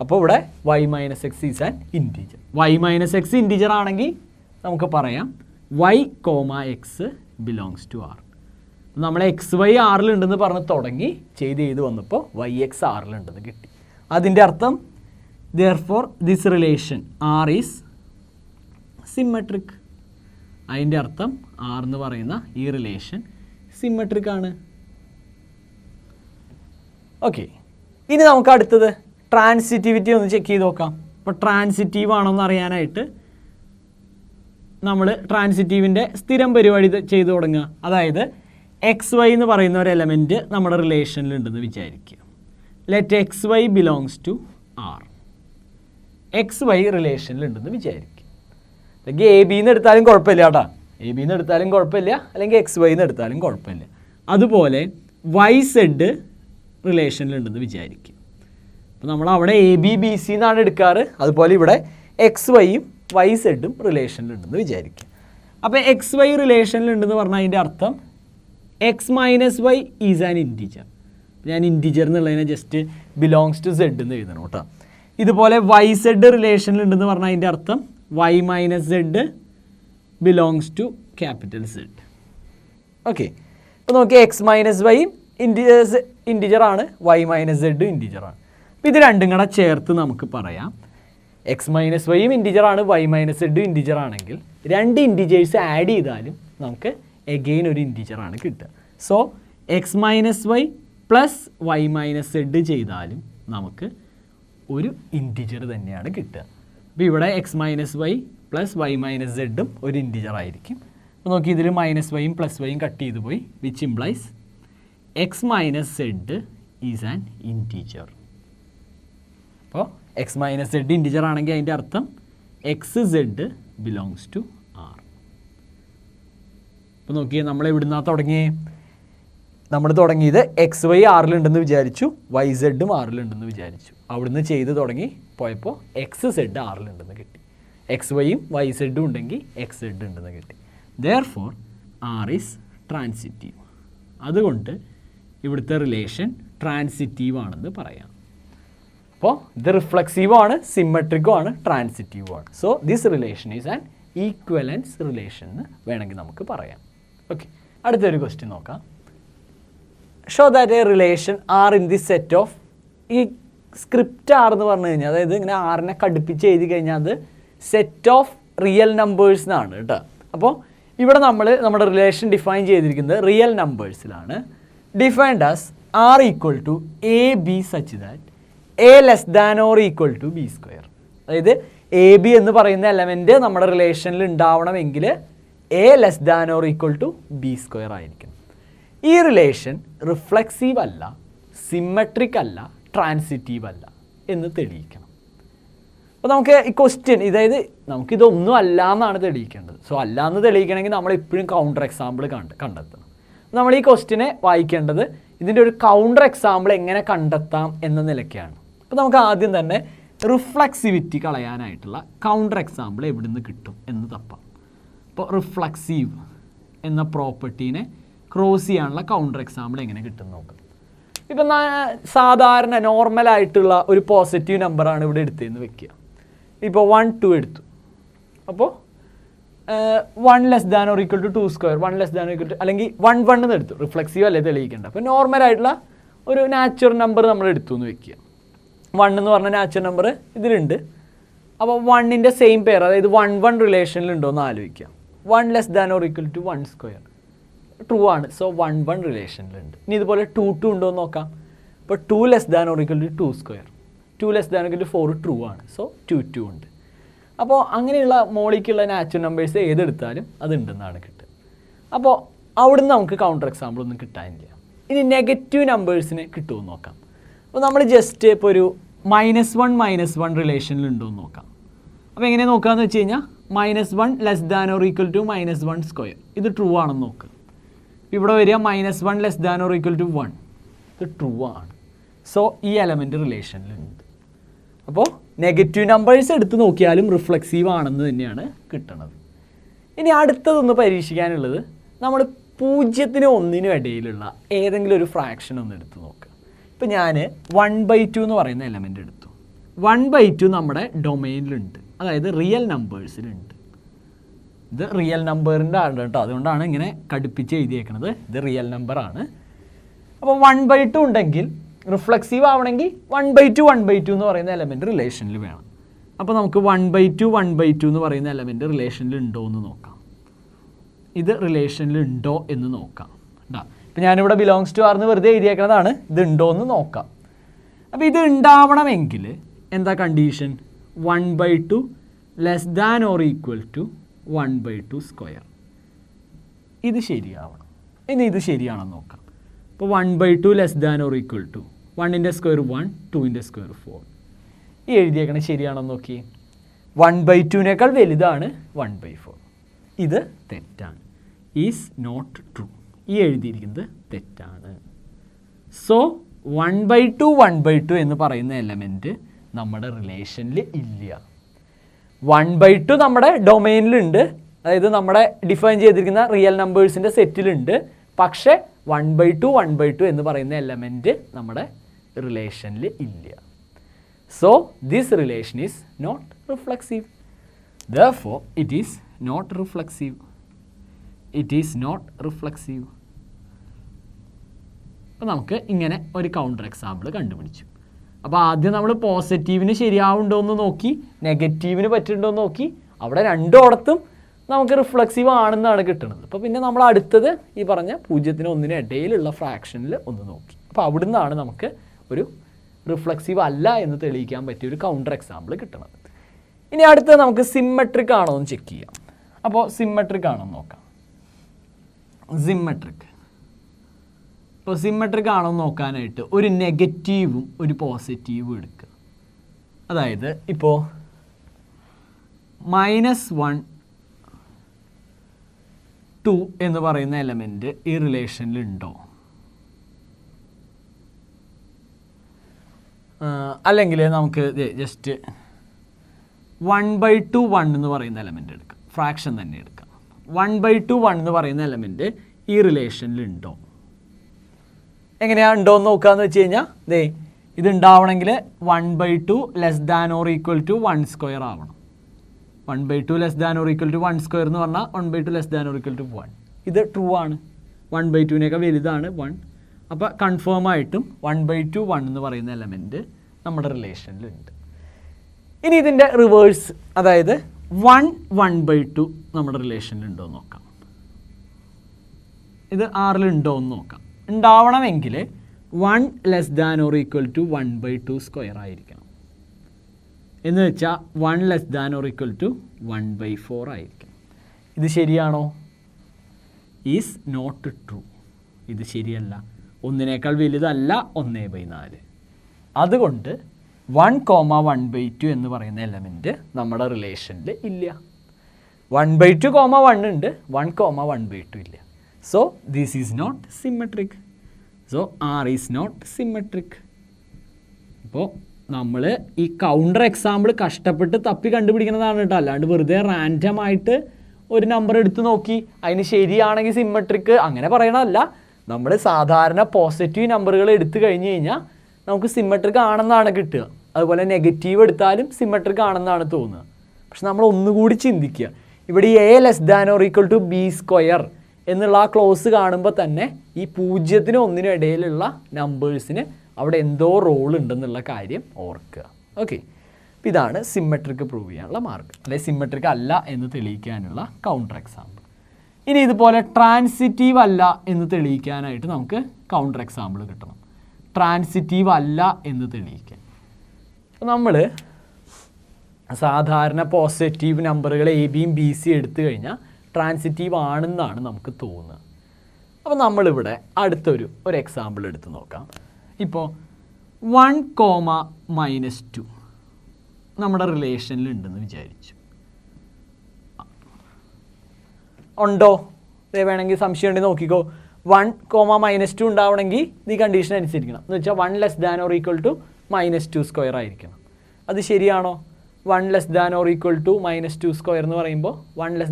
അപ്പോൾ ഇവിടെ Y minus X is an integer. Y minus X integer ആണെങ്കിൽ നമുക്ക് പറയാം Y comma X belongs to R. നമ്മൾ എക്സ് വൈ ആറിലുണ്ടെന്ന് പറഞ്ഞ് തുടങ്ങി ചെയ്ത് വന്നപ്പോൾ വൈ എക്സ് ആറിലുണ്ടെന്ന് കിട്ടി. അതിൻ്റെ അർത്ഥം therefore this relation R is symmetric. അതിൻ്റെ അർത്ഥം ആർ എന്ന് പറയുന്ന ഈ റിലേഷൻ സിമ്മട്രിക് ആണ്. ഓക്കെ, ഇനി നമുക്ക് അടുത്തത് ട്രാൻസിറ്റിവിറ്റി ഒന്ന് ചെക്ക് ചെയ്ത് നോക്കാം. അപ്പോൾ ട്രാൻസിറ്റീവ് ആണോ എന്ന് അറിയാനായിട്ട് നമ്മൾ ട്രാൻസിറ്റീവിൻ്റെ സ്ഥിരം പരിപാടി ചെയ്തു തുടങ്ങുക. അതായത് എക്സ് വൈ എന്ന് പറയുന്ന ഒരു എലമെൻറ്റ് നമ്മുടെ റിലേഷനിലുണ്ടെന്ന് വിചാരിക്കുക. Let X Y belongs to R. X y റിലേഷനിലുണ്ടെന്ന് വിചാരിക്കുക. അല്ലെങ്കിൽ എ ബിന്ന് എടുത്താലും കുഴപ്പമില്ല കേട്ടോ, എ ബിന്ന് എടുത്താലും കുഴപ്പമില്ല, അല്ലെങ്കിൽ എക്സ് വൈന്ന് എടുത്താലും കുഴപ്പമില്ല. അതുപോലെ വൈ സെഡ് റിലേഷനിലുണ്ടെന്ന് വിചാരിക്കുക. അപ്പോൾ നമ്മൾ അവിടെ എ ബി ബി സി എന്നാണ് എടുക്കാറ്. അതുപോലെ ഇവിടെ എക്സ് വൈയും വൈ സെഡും റിലേഷനിലുണ്ടെന്ന് വിചാരിക്കുക. അപ്പോൾ എക്സ് വൈ റിലേഷനിലുണ്ടെന്ന് പറഞ്ഞാൽ അതിൻ്റെ അർത്ഥം X minus Y is an integer. ഞാൻ ഇൻറ്റീജർ എന്നുള്ളതിനെ ജസ്റ്റ് ബിലോങ്സ് ടു സെഡ് എന്ന് എഴുതണം കേട്ടോ. ഇതുപോലെ വൈ സെഡ് റിലേഷനിലുണ്ടെന്ന് പറഞ്ഞാൽ അതിൻ്റെ അർത്ഥം y minus z belongs to capital Z. Okay, ഇപ്പോൾ നോക്കി എക്സ് മൈനസ് വൈയും ഇൻറ്റീജറാണ്, വൈ മൈനസ് സെഡും ഇൻറ്റീജറാണ്. അപ്പോൾ ഇത് രണ്ടും കൂടെ ചേർത്ത് നമുക്ക് പറയാം എക്സ് മൈനസ് വൈയും ഇൻറ്റീജറാണ്, വൈ മൈനസ് സെഡും ഇൻറ്റീജറാണെങ്കിൽ രണ്ട് ഇൻറ്റീജേഴ്സ് ആഡ് ചെയ്താലും നമുക്ക് എഗെയിൻ ഒരു ഇൻറ്റീജറാണ് കിട്ടുക. So x minus y plus y minus z ചെയ്താലും നമുക്ക് ഒരു ഇൻറ്റീജർ തന്നെയാണ് കിട്ടുക. അപ്പോൾ ഇവിടെ x minus y plus y minus സെഡും ഒരു ഇൻറ്റീജർ ആയിരിക്കും. അപ്പോൾ നോക്കി ഇതിൽ മൈനസ് വൈയും പ്ലസ് വൈയും കട്ട് ചെയ്ത് പോയി, which implies X minus Z is an integer. അപ്പോൾ എക്സ് മൈനസ് സെഡ് ഇൻറ്റീജർ ആണെങ്കിൽ അതിൻ്റെ അർത്ഥം X Z belongs to R. അപ്പോൾ നോക്കിയേ നമ്മൾ എവിടുന്നാണ് തുടങ്ങിയേ? നമ്മൾ തുടങ്ങിയത് എക്സ് വൈ ആറിലുണ്ടെന്ന് വിചാരിച്ചു, വൈ സെഡും ആറിലുണ്ടെന്ന് വിചാരിച്ചു. അവിടുന്ന് ചെയ്ത് തുടങ്ങി പോയപ്പോൾ എക്സ് സെഡ് ആറിലുണ്ടെന്ന് കിട്ടി. എക്സ് വൈയും വൈ സെഡും ഉണ്ടെങ്കിൽ എക്സ് സെഡ് ഉണ്ടെന്ന് കിട്ടി. Therefore R is transitive. അതുകൊണ്ട് ഇവിടുത്തെ റിലേഷൻ ട്രാൻസിറ്റീവ് ആണെന്ന് പറയാം. അപ്പോൾ ഇത് റിഫ്ലക്സീവും ആണ്, സിമ്മട്രിക്കും ആണ്, ട്രാൻസിറ്റീവും ആണ്. So this relation is an equivalence relation എന്ന് വേണമെങ്കിൽ നമുക്ക് പറയാം. ഓക്കെ, അടുത്തൊരു ക്വസ്റ്റ്യൻ നോക്കാം. Show that A relation R in the set of, ഈ സ്ക്രിപ്റ്റ് ആർ എന്ന് പറഞ്ഞു കഴിഞ്ഞാൽ അതായത് ഇങ്ങനെ ആറിനെ കടുപ്പിച്ച് എഴുതി കഴിഞ്ഞാൽ അത് സെറ്റ് ഓഫ് റിയൽ നമ്പേഴ്സ് എന്നാണ് കേട്ടോ. അപ്പോൾ ഇവിടെ നമ്മൾ നമ്മുടെ റിലേഷൻ ഡിഫൈൻ ചെയ്തിരിക്കുന്നത് റിയൽ നമ്പേഴ്സിലാണ്. Defined as R equal to a b such that a less than or equal to B square. അതായത് എ ബി എന്ന് പറയുന്ന എലമെൻറ്റ് നമ്മുടെ റിലേഷനിൽ ഉണ്ടാവണമെങ്കിൽ a less than or equal to B square ആയിരിക്കും. ഈ റിലേഷൻ റിഫ്ലക്സീവ് അല്ല, സിമ്മട്രിക് അല്ല, ട്രാൻസിറ്റീവ് അല്ല എന്ന് തെളിയിക്കണം. അപ്പോൾ നമുക്ക് ഈ ക്വസ്റ്റ്യൻ അതായത് നമുക്കിതൊന്നും അല്ല എന്നാണ് തെളിയിക്കേണ്ടത്. സോ അല്ല എന്ന് തെളിയിക്കണമെങ്കിൽ നമ്മൾ എപ്പോഴും കൗണ്ടർ എക്സാമ്പിൾ കണ്ടെത്തണം. നമ്മൾ ഈ ക്വസ്റ്റ്യനെ വായിക്കേണ്ടത് ഇതിൻ്റെ ഒരു കൗണ്ടർ എക്സാമ്പിൾ എങ്ങനെ കണ്ടെത്താം എന്ന നിലയ്ക്കാണ്. അപ്പോൾ നമുക്ക് ആദ്യം തന്നെ റിഫ്ലക്സിവിറ്റി കളയാനായിട്ടുള്ള കൗണ്ടർ എക്സാമ്പിൾ എവിടെ നിന്ന് കിട്ടും എന്ന് തപ്പാം. അപ്പോൾ റിഫ്ലക്സീവ് എന്ന പ്രോപ്പർട്ടീനെ ക്രോസ് ചെയ്യാനുള്ള കൗണ്ടർ എക്സാമ്പിൾ എങ്ങനെ കിട്ടും നോക്കാം. ഇപ്പം സാധാരണ നോർമലായിട്ടുള്ള ഒരു പോസിറ്റീവ് നമ്പറാണ് ഇവിടെ എടുത്തതെന്ന് വെക്കുക. ഇപ്പോൾ 1 2 എടുത്തു. അപ്പോൾ 1 less than or equal to 2 square 1 less than equal to അല്ലെങ്കിൽ 1 1 എന്ന് എടുത്തു. റിഫ്ലക്സീവ് അല്ലേ തെളിയിക്കേണ്ട. അപ്പോൾ നോർമലായിട്ടുള്ള ഒരു നാച്ചുറൽ നമ്പർ നമ്മൾ എടുത്തു എന്ന് വെക്കുക. 1 എന്ന് പറഞ്ഞ നാച്ചുറൽ നമ്പർ ഇതിലുണ്ട്. അപ്പോൾ 1ൻ്റെ സെയിം പെയർ അതായത് 1 1 റിലേഷനിലുണ്ടോ എന്ന് ആലോചിക്കാം. 1 less than or equal to 1 square true ആണ്. സോ 1 1 റിലേഷനിലുണ്ട്. ഇനി ഇതുപോലെ 2 2 ഉണ്ടോ എന്ന് നോക്കാം. അപ്പോൾ 2 less than or equal to 2 square 2 less than or equal to 4 true ആണ്. സോ 2 2 ഉണ്ട്. അപ്പോൾ അങ്ങനെയുള്ള മോളിക്കുള്ള നാച്ചുറൽ നമ്പേഴ്സ് ഏതെടുത്താലും അതുണ്ടെന്നാണ് കിട്ടുക. അപ്പോൾ അവിടുന്ന് നമുക്ക് കൗണ്ടർ എക്സാമ്പിൾ ഒന്നും കിട്ടാനില്ല. ഇനി നെഗറ്റീവ് നമ്പേഴ്സിന് കിട്ടുമെന്ന് നോക്കാം. അപ്പോൾ നമ്മൾ ജസ്റ്റ് ഇപ്പോൾ ഒരു -1 റിലേഷനിലുണ്ടോ എന്ന് നോക്കാം. അപ്പോൾ എങ്ങനെ നോക്കാമെന്ന് വെച്ച് കഴിഞ്ഞാൽ -1 less than or equal to -1 square ഇത് ട്രൂ ആണെന്ന് നോക്കുക. ഇവിടെ വരിക -1 less than or equal to 1 ഇത് ട്രൂ ആണ്. സോ ഈ എലമെൻറ്റ് റിലേഷനിലുണ്ട്. അപ്പോൾ നെഗറ്റീവ് നമ്പേഴ്സ് എടുത്ത് നോക്കിയാലും റിഫ്ലക്സീവ് ആണെന്ന് തന്നെയാണ് കിട്ടുന്നത്. ഇനി അടുത്തതൊന്ന് പരീക്ഷിക്കാനുള്ളത് നമ്മൾ 0നും 1നും ഇടയിലുള്ള ഏതെങ്കിലും ഒരു ഫ്രാക്ഷൻ ഒന്ന് എടുത്ത് നോക്കുക. ഇപ്പോൾ ഞാൻ 1/2 എന്ന് പറയുന്ന എലമെൻ്റ് എടുത്തു. 1/2 നമ്മുടെ ഡൊമൈനിലുണ്ട്, അതായത് റിയൽ നമ്പേഴ്സിലുണ്ട്. ഇത് റിയൽ നമ്പറിൻ്റെ ആണ് കേട്ടോ, അതുകൊണ്ടാണ് ഇങ്ങനെ കടുപ്പിച്ച് എഴുതിയേക്കുന്നത്. ഇത് റിയൽ നമ്പറാണ്. അപ്പോൾ 1/2 ഉണ്ടെങ്കിൽ റിഫ്ലക്സീവ് ആവണമെങ്കിൽ 1/2 എന്ന് പറയുന്ന എലമെൻറ്റ് റിലേഷനിൽ വേണം. അപ്പോൾ നമുക്ക് 1/2 എന്ന് പറയുന്ന എലമെൻറ്റ് റിലേഷനിൽ ഉണ്ടോ എന്ന് നോക്കാം. ഇത് റിലേഷനിൽ ഉണ്ടോ എന്ന് നോക്കാം. ഇപ്പം ഞാനിവിടെ ബിലോങ്സ് ടു ആർ എന്ന് വെറുതെ എഴുതിയേക്കുന്നതാണ്. ഇത് ഉണ്ടോ എന്ന് നോക്കാം. അപ്പോൾ ഇത് ഉണ്ടാവണമെങ്കിൽ എന്താ condition? 1/2 less than or equal to 1/2 square. ഇത് ശരിയാവണം. ഇനി ഇത് ശരിയാണെന്ന് നോക്കാം. അപ്പോൾ 1/2 less than or equal to 1ൻ്റെ സ്ക്വയർ 1 2ൻ്റെ സ്ക്വയർ 4. ഈ എഴുതിയേക്കണ ശരിയാണെന്ന് നോക്കി. 1/2നേക്കാൾ വലുതാണ് 1/4. ഇത് തെറ്റാണ്. Is not true. ഈ എഴുതിയിരിക്കുന്നത് തെറ്റാണ്. സോ 1/2 എന്ന് പറയുന്ന എലമെൻറ്റ് നമ്മുടെ റിലേഷനിൽ ഇല്ല. 1/2 നമ്മുടെ ഡൊമൈനിലുണ്ട്, അതായത് നമ്മുടെ ഡിഫൈൻ ചെയ്തിരിക്കുന്ന റിയൽ നമ്പേഴ്സിൻ്റെ സെറ്റിലുണ്ട്. പക്ഷേ 1/2 എന്ന് പറയുന്ന എലമെൻറ്റ് നമ്മുടെ റിലേഷനിൽ ഇല്ല. So this relation is not reflexive. Therefore it is not reflexive. It is not reflexive. അപ്പോൾ നമുക്ക് ഇങ്ങനെ ഒരു കൗണ്ടർ എക്സാമ്പിൾ കണ്ടുപിടിച്ചു. അപ്പോൾ ആദ്യം നമ്മൾ പോസിറ്റീവിന് ശരിയാവുണ്ടോ എന്ന് നോക്കി, നെഗറ്റീവിന് പറ്റുന്നുണ്ടോ എന്ന് നോക്കി. അവിടെ രണ്ടോടത്തും നമുക്ക് റിഫ്ലക്സീവ് ആണെന്നാണ് കിട്ടുന്നത്. അപ്പോൾ പിന്നെ നമ്മൾ അടുത്തത് ഈ പറഞ്ഞ 0നും 1നും ഇടയിലുള്ള ഫ്രാക്ഷനിൽ ഒന്ന് നോക്കി. അപ്പോൾ അവിടെ നിന്നാണ് നമുക്ക് ഒരു റിഫ്ലക്സീവ് അല്ല എന്ന് തെളിയിക്കാൻ പറ്റിയ ഒരു കൗണ്ടർ എക്സാമ്പിൾ കിട്ടുന്നത്. ഇനി അടുത്തത് നമുക്ക് സിമ്മെട്രിക് ആണോ എന്ന് ചെക്ക് ചെയ്യാം. അപ്പോൾ സിമ്മെട്രിക് ആണോ എന്ന് നോക്കാം. സിമ്മെട്രിക്. ഇപ്പോൾ സിമ്മെട്രിക് ആണോ എന്ന് നോക്കാനായിട്ട് ഒരു നെഗറ്റീവും ഒരു പോസിറ്റീവും എടുക്കുക. അതായത് ഇപ്പോൾ -1 2 എന്ന് പറയുന്ന എലമെൻറ്റ് ഈ റിലേഷനിലുണ്ടോ, അല്ലെങ്കിൽ നമുക്ക് ജസ്റ്റ് 1/2 1 എന്ന് പറയുന്ന എലമെൻറ്റ് എടുക്കാം. ഫ്രാക്ഷൻ തന്നെ എടുക്കാം. 1/2 1 എന്ന് പറയുന്ന എലമെൻറ്റ് ഈ റിലേഷനിലുണ്ടോ. എങ്ങനെയാണ് ഉണ്ടോ എന്ന് നോക്കുകയെന്ന് വെച്ച് കഴിഞ്ഞാൽ ഇത് ഉണ്ടാവണമെങ്കിൽ 1/2 less than or equal to 1 square ആവണം. 1/2 less than or equal to 1 square എന്ന് പറഞ്ഞാൽ 1/2 less than or equal to 1. ഇത് ട്രൂ ആണ്. 1/2നേക്കാൾ വലുതാണ് 1. അപ്പോൾ കൺഫേം ആയിട്ടും 1/2 1 എന്ന് പറയുന്ന എലമെൻറ്റ് നമ്മുടെ റിലേഷനിലുണ്ട്. ഇനി ഇതിൻ്റെ റിവേഴ്സ്, അതായത് 1 1/2 നമ്മുടെ റിലേഷനിലുണ്ടോ എന്ന് നോക്കാം. ഇത് ആറിലുണ്ടോ എന്ന് നോക്കാം. ഉണ്ടാവണമെങ്കിൽ 1 less than or equal to 1/2 square ആയിരിക്കണം. എന്ന് വെച്ചാൽ 1 less than or equal to 1/4 ആയിരിക്കണം. ഇത് ശരിയാണോ? Is not true. ഇത് ശരിയല്ല. 1നേക്കാൾ വലുതല്ല 1/4. അതുകൊണ്ട് 1,1/2 എന്ന് പറയുന്ന എലമെൻറ്റ് നമ്മുടെ റിലേഷനിൽ ഇല്ല. 1/2, 1 ഉണ്ട്, 1,1/2 ഇല്ല. So this is not symmetric. So R is not symmetric. അപ്പോൾ നമ്മൾ ഈ കൗണ്ടർ എക്സാമ്പിൾ കഷ്ടപ്പെട്ട് തപ്പി കണ്ടുപിടിക്കുന്നതാണ് കേട്ടോ, അല്ലാണ്ട് വെറുതെ റാൻഡം ആയിട്ട് ഒരു നമ്പർ എടുത്ത് നോക്കി അതിന് ശരിയാണെങ്കിൽ സിമെട്രിക് അങ്ങനെ പറയണമല്ല. നമ്മൾ സാധാരണ പോസിറ്റീവ് നമ്പറുകൾ എടുത്തു കഴിഞ്ഞ് കഴിഞ്ഞാൽ നമുക്ക് സിമെട്രിക് ആണെന്നാണ് കിട്ടുക. അതുപോലെ നെഗറ്റീവ് എടുത്താലും സിമെട്രിക് ആണെന്നാണ് തോന്നുക. പക്ഷെ നമ്മൾ ഒന്നുകൂടി ചിന്തിക്കുക, ഇവിടെ ഈ a< b² എന്നുള്ള ആ ക്ലോസ് കാണുമ്പോൾ തന്നെ ഈ 0-നും 1-നും ഇടയിലുള്ള നമ്പേഴ്സിന് അവിടെ എന്തോ റോൾ ഉണ്ടെന്നുള്ള കാര്യം ഓർക്കുക. ഓക്കെ, അപ്പോൾ ഇതാണ് സിമെട്രിക് പ്രൂവ് ചെയ്യാനുള്ള മാർഗം, അല്ലെങ്കിൽ സിമെട്രിക് അല്ല എന്ന് തെളിയിക്കാനുള്ള കൗണ്ടർ എക്സാമ്പിൾ. ഇനി ഇതുപോലെ ട്രാൻസിറ്റീവ് അല്ല എന്ന് തെളിയിക്കാനായിട്ട് നമുക്ക് കൗണ്ടർ എക്സാമ്പിൾ കിട്ടണം. ട്രാൻസിറ്റീവ് അല്ല എന്ന് തെളിയിക്കാൻ നമ്മൾ സാധാരണ പോസിറ്റീവ് നമ്പറുകൾ AB യും BC എടുത്തു കഴിഞ്ഞാൽ ട്രാൻസിറ്റീവ് ആണെന്നാണ് നമുക്ക് തോന്നുക. അപ്പോൾ നമ്മളിവിടെ അടുത്തൊരു എക്സാമ്പിൾ എടുത്ത് നോക്കാം. ഇപ്പോൾ 1,-2 നമ്മുടെ റിലേഷനിൽ ഉണ്ടെന്ന് വിചാരിച്ചു. ഉണ്ടോ? വേണമെങ്കിൽ സംശയം ഉണ്ടെങ്കിൽ നോക്കിക്കോ. 1,-2 ഉണ്ടാവണമെങ്കിൽ ഈ കണ്ടീഷൻ അനുസരിക്കണം. എന്ന് വെച്ചാൽ 1 < -2² ആയിരിക്കണം. അത് ശരിയാണോ? 1 < -2² എന്ന് പറയുമ്പോൾ 1 <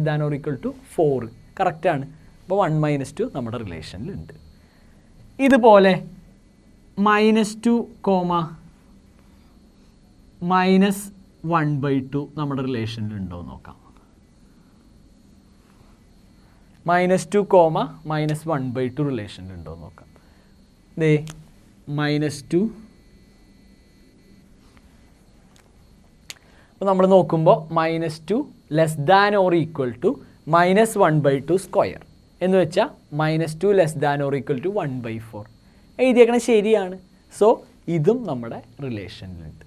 4 കറക്റ്റാണ്. അപ്പോൾ 1 - 2 നമ്മുടെ റിലേഷനിലുണ്ട്. ഇതുപോലെ -2, -1/2 നമ്മുടെ റിലേഷനിലുണ്ടോ എന്ന് നോക്കാം. -2, -1/2 റിലേഷനിലുണ്ടോ എന്ന് നോക്കാം. ദേ -2. അപ്പോൾ നമ്മൾ നോക്കുമ്പോൾ -2 < -1/2² എന്ന് വെച്ചാൽ -2 < 1/4 എഴുതിയേക്കണത് ശരിയാണ്. സോ ഇതും നമ്മുടെ റിലേഷനിലുണ്ട്.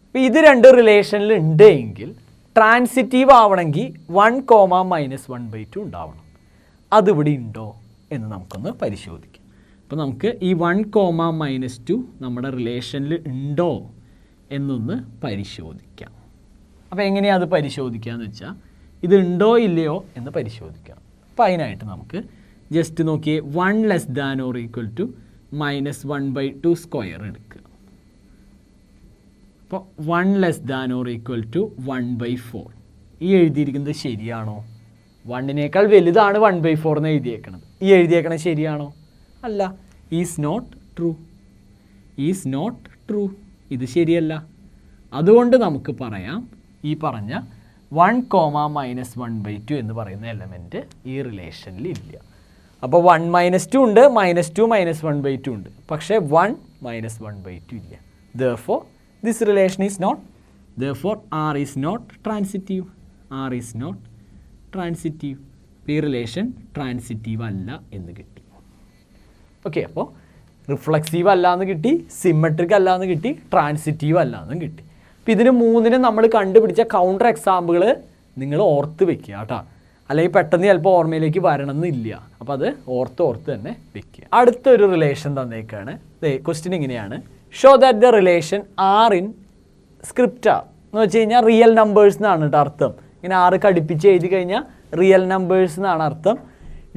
അപ്പോൾ ഇത് രണ്ട് റിലേഷനിൽ ഉണ്ട് എങ്കിൽ ട്രാൻസിറ്റീവ് ആവണമെങ്കിൽ 1, -1/2 ഉണ്ടാവണം. അതിവിടെ ഉണ്ടോ എന്ന് നമുക്കൊന്ന് പരിശോധിക്കാം. അപ്പോൾ നമുക്ക് ഈ 1, -2 നമ്മുടെ റിലേഷനിൽ ഉണ്ടോ എന്നൊന്ന് പരിശോധിക്കാം. അപ്പോൾ എങ്ങനെയാണ് അത് പരിശോധിക്കുകയെന്ന് വെച്ചാൽ ഇത് ഉണ്ടോ ഇല്ലയോ എന്ന് പരിശോധിക്കാം. അപ്പോൾ അതിനായിട്ട് നമുക്ക് ജസ്റ്റ് നോക്കിയേ 1 < -1/2² എടുക്കുക. അപ്പോൾ 1 < 1/4 ഈ എഴുതിയിരിക്കുന്നത് ശരിയാണോ? 1-നേക്കാൾ വലുതാണ് 1/4 എന്ന് എഴുതിയേക്കണത്. ഈ എഴുതിയേക്കണത് ശരിയാണോ? അല്ല. Is not true. ഇത് ശരിയല്ല. അതുകൊണ്ട് നമുക്ക് പറയാം ഈ പറഞ്ഞ 1, -1/2 എന്ന് പറയുന്ന എലമെൻറ്റ് ഈ റിലേഷനിൽ ഇല്ല. അപ്പോൾ 1 - 2 ഉണ്ട്, -2 -1/2 ഉണ്ട്, പക്ഷേ 1 -1/2 ഇല്ല. Therefore this relation is not, therefore R is not transitive. ഈ റിലേഷൻ ട്രാൻസിറ്റീവ് അല്ല എന്ന് കിട്ടി. ഓക്കെ, അപ്പോൾ റിഫ്ലക്സീവ് അല്ല എന്ന് കിട്ടി, സിമെട്രിക് അല്ല എന്ന് കിട്ടി, ട്രാൻസിറ്റീവ് അല്ല എന്നും കിട്ടി. അപ്പോൾ ഇതിന് മൂന്നിനും നമ്മൾ കണ്ടുപിടിച്ച കൗണ്ടർ എക്സാമ്പിൾ നിങ്ങൾ ഓർത്ത് വെക്കുക കേട്ടോ, അല്ലെങ്കിൽ പെട്ടെന്ന് ചിലപ്പോൾ ഓർമ്മയിലേക്ക് വരണമെന്നില്ല. അപ്പോൾ അത് ഓർത്ത് തന്നെ വെക്കുക. അടുത്തൊരു റിലേഷൻ തന്നേക്കാണ്. ക്വസ്റ്റ്യൻ ഇങ്ങനെയാണ്: show that the relation R in script R എന്ന് വെച്ച് കഴിഞ്ഞാൽ റിയൽ നമ്പേഴ്സ് എന്നാണ് കേട്ടോ അർത്ഥം. ഇങ്ങനെ 6 കടിപ്പിച്ച് എഴുതി കഴിഞ്ഞാൽ റിയൽ നമ്പേഴ്സ് എന്നാണ് അർത്ഥം.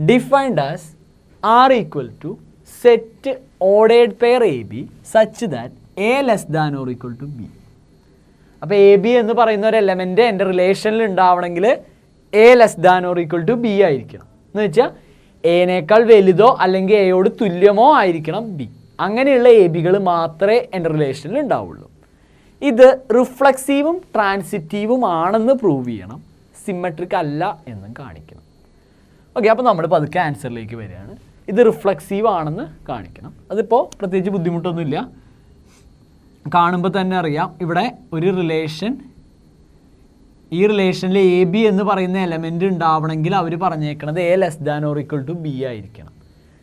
Defined as R equal to set ordered pair AB such that A < B. അപ്പോൾ AB എന്ന് പറയുന്ന ഒരു എലമെൻറ്റ് എൻ്റെ റിലേഷനിൽ ഉണ്ടാവണമെങ്കിൽ A < B ആയിരിക്കണം. എന്ന് വെച്ചാൽ എനേക്കാൾ വലുതോ അല്ലെങ്കിൽ എയോട് തുല്യമോ ആയിരിക്കണം B. അങ്ങനെയുള്ള ABകൾ മാത്രമേ എൻ്റെ റിലേഷനിൽ ഉണ്ടാവുള്ളൂ. ഇത് റിഫ്ലക്സീവും ട്രാൻസിറ്റീവും ആണെന്ന് പ്രൂവ് ചെയ്യണം, സിമെട്രിക് അല്ല എന്നും കാണിക്കണം. ഓക്കെ, അപ്പോൾ നമ്മൾ പതുക്കെ ആൻസറിലേക്ക് വരികയാണ്. ഇത് റിഫ്ലക്സീവ് ആണെന്ന് കാണിക്കണം. അതിപ്പോൾ പ്രത്യേകിച്ച് ബുദ്ധിമുട്ടൊന്നുമില്ല, കാണുമ്പോൾ തന്നെ അറിയാം. ഇവിടെ ഒരു റിലേഷൻ, ഈ റിലേഷനിൽ AB എന്ന് പറയുന്ന എലമെൻറ്റ് ഉണ്ടാവണമെങ്കിൽ അവർ പറഞ്ഞേക്കണത് A < B ആയിരിക്കണം.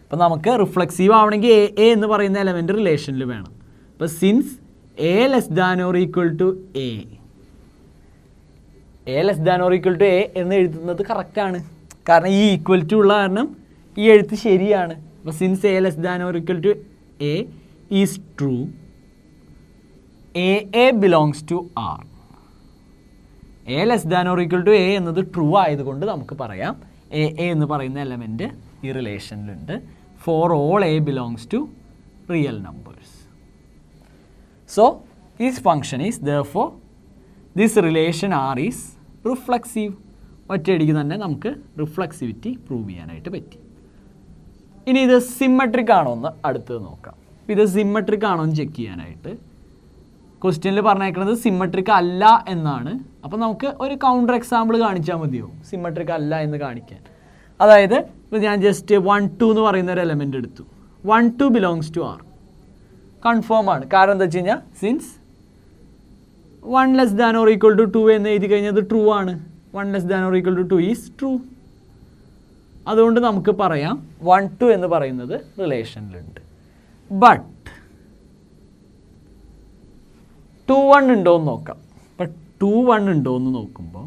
അപ്പോൾ നമുക്ക് റിഫ്ലക്സീവ് ആവണമെങ്കിൽ A എന്ന് പറയുന്ന എലമെൻറ്റ് റിലേഷനിൽ വേണം. അപ്പോൾ സിൻസ് A < A എന്ന് എഴുതുന്നത് കറക്റ്റാണ്, കാരണം ഈ ഈക്വൽ ടു ഉള്ള കാരണം ഈ എഴുത്ത് ശരിയാണ്. അപ്പോൾ since A < A is true, a belongs to R. A less than or equal to a എന്നത് ട്രൂ ആയതുകൊണ്ട് നമുക്ക് പറയാം എ എന്ന് പറയുന്ന എലമെൻറ്റ് ഈ റിലേഷനിലുണ്ട്. For all A belongs to real numbers. So this function is therefore this relation R is reflexive. ഒറ്റയടിക്ക് തന്നെ നമുക്ക് റിഫ്ലക്സിവിറ്റി പ്രൂവ് ചെയ്യാനായിട്ട് പറ്റി. ഇനി ഇത് സിമ്മട്രിക് ആണോ എന്ന് അടുത്തത് നോക്കാം. ഇത് സിമ്മട്രിക് ആണോ എന്ന് ചെക്ക് ചെയ്യാനായിട്ട് ക്വസ്റ്റ്യനിൽ പറഞ്ഞേക്കുന്നത് സിമ്മട്രിക് അല്ല എന്നാണ്. അപ്പോൾ നമുക്ക് ഒരു കൗണ്ടർ എക്സാമ്പിൾ കാണിച്ചാൽ മതിയോ സിമ്മട്രിക് അല്ല എന്ന് കാണിക്കാൻ? അതായത് ഇപ്പോൾ ഞാൻ ജസ്റ്റ് 1 2 എന്ന് പറയുന്ന ഒരു എലമെൻ്റ് എടുത്തു. 1 2 ബിലോങ്സ് ടു ആർ. കൺഫേം ആണ്. കാരണം എന്താ വെച്ച് കഴിഞ്ഞാൽ since 1 less than or equal to 2 എന്ന് എഴുതി കഴിഞ്ഞത് ട്രൂ ആണ്. 1 less than or equal to 2 is true. അതുകൊണ്ട് നമുക്ക് പറയാം 1 2 എന്ന് പറയുന്നത് റിലേഷനിലുണ്ട്. ബട്ട് 2 1 ഉണ്ടോ എന്ന് നോക്കാം. അപ്പം 2 1 ഉണ്ടോ എന്ന് നോക്കുമ്പോൾ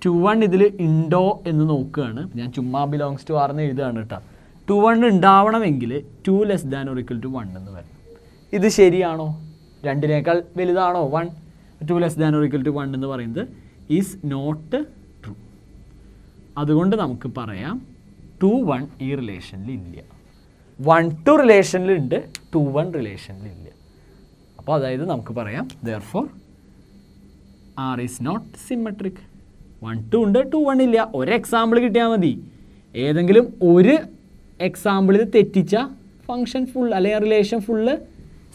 2 1 ഇതിൽ ഉണ്ടോ എന്ന് നോക്കുകയാണ്. ഞാൻ ചുമ്മാ ബിലോങ്സ് ടു ആർ എന്ന് എഴുതുകയാണ് കേട്ടോ. 2 1 ഉണ്ടാവണമെങ്കിൽ 2 less than or equal to 1 എന്ന് വരണം. ഇത് ശരിയാണോ? 2 വലുതാണോ 1? 2 less than or equal to 1 എന്ന് പറയുന്നത് ഈസ് നോട്ട് ട്രൂ. അതുകൊണ്ട് നമുക്ക് പറയാം 2 1 ഈ റിലേഷനിൽ ഇല്ല. 1 2 റിലേഷനിലുണ്ട്, 2 1 റിലേഷനിലില്ല. അപ്പോൾ അതായത് നമുക്ക് പറയാം therefore R is not symmetric. 1 2 ഉണ്ട്, 2 1 ഇല്ല. ഒരു എക്സാമ്പിൾ കിട്ടിയാൽ മതി. ഏതെങ്കിലും ഒരു എക്സാമ്പിളിൽ തെറ്റിച്ച ഫംഗ്ഷൻ ഫുൾ അല്ലെങ്കിൽ റിലേഷൻ ഫുള്ള്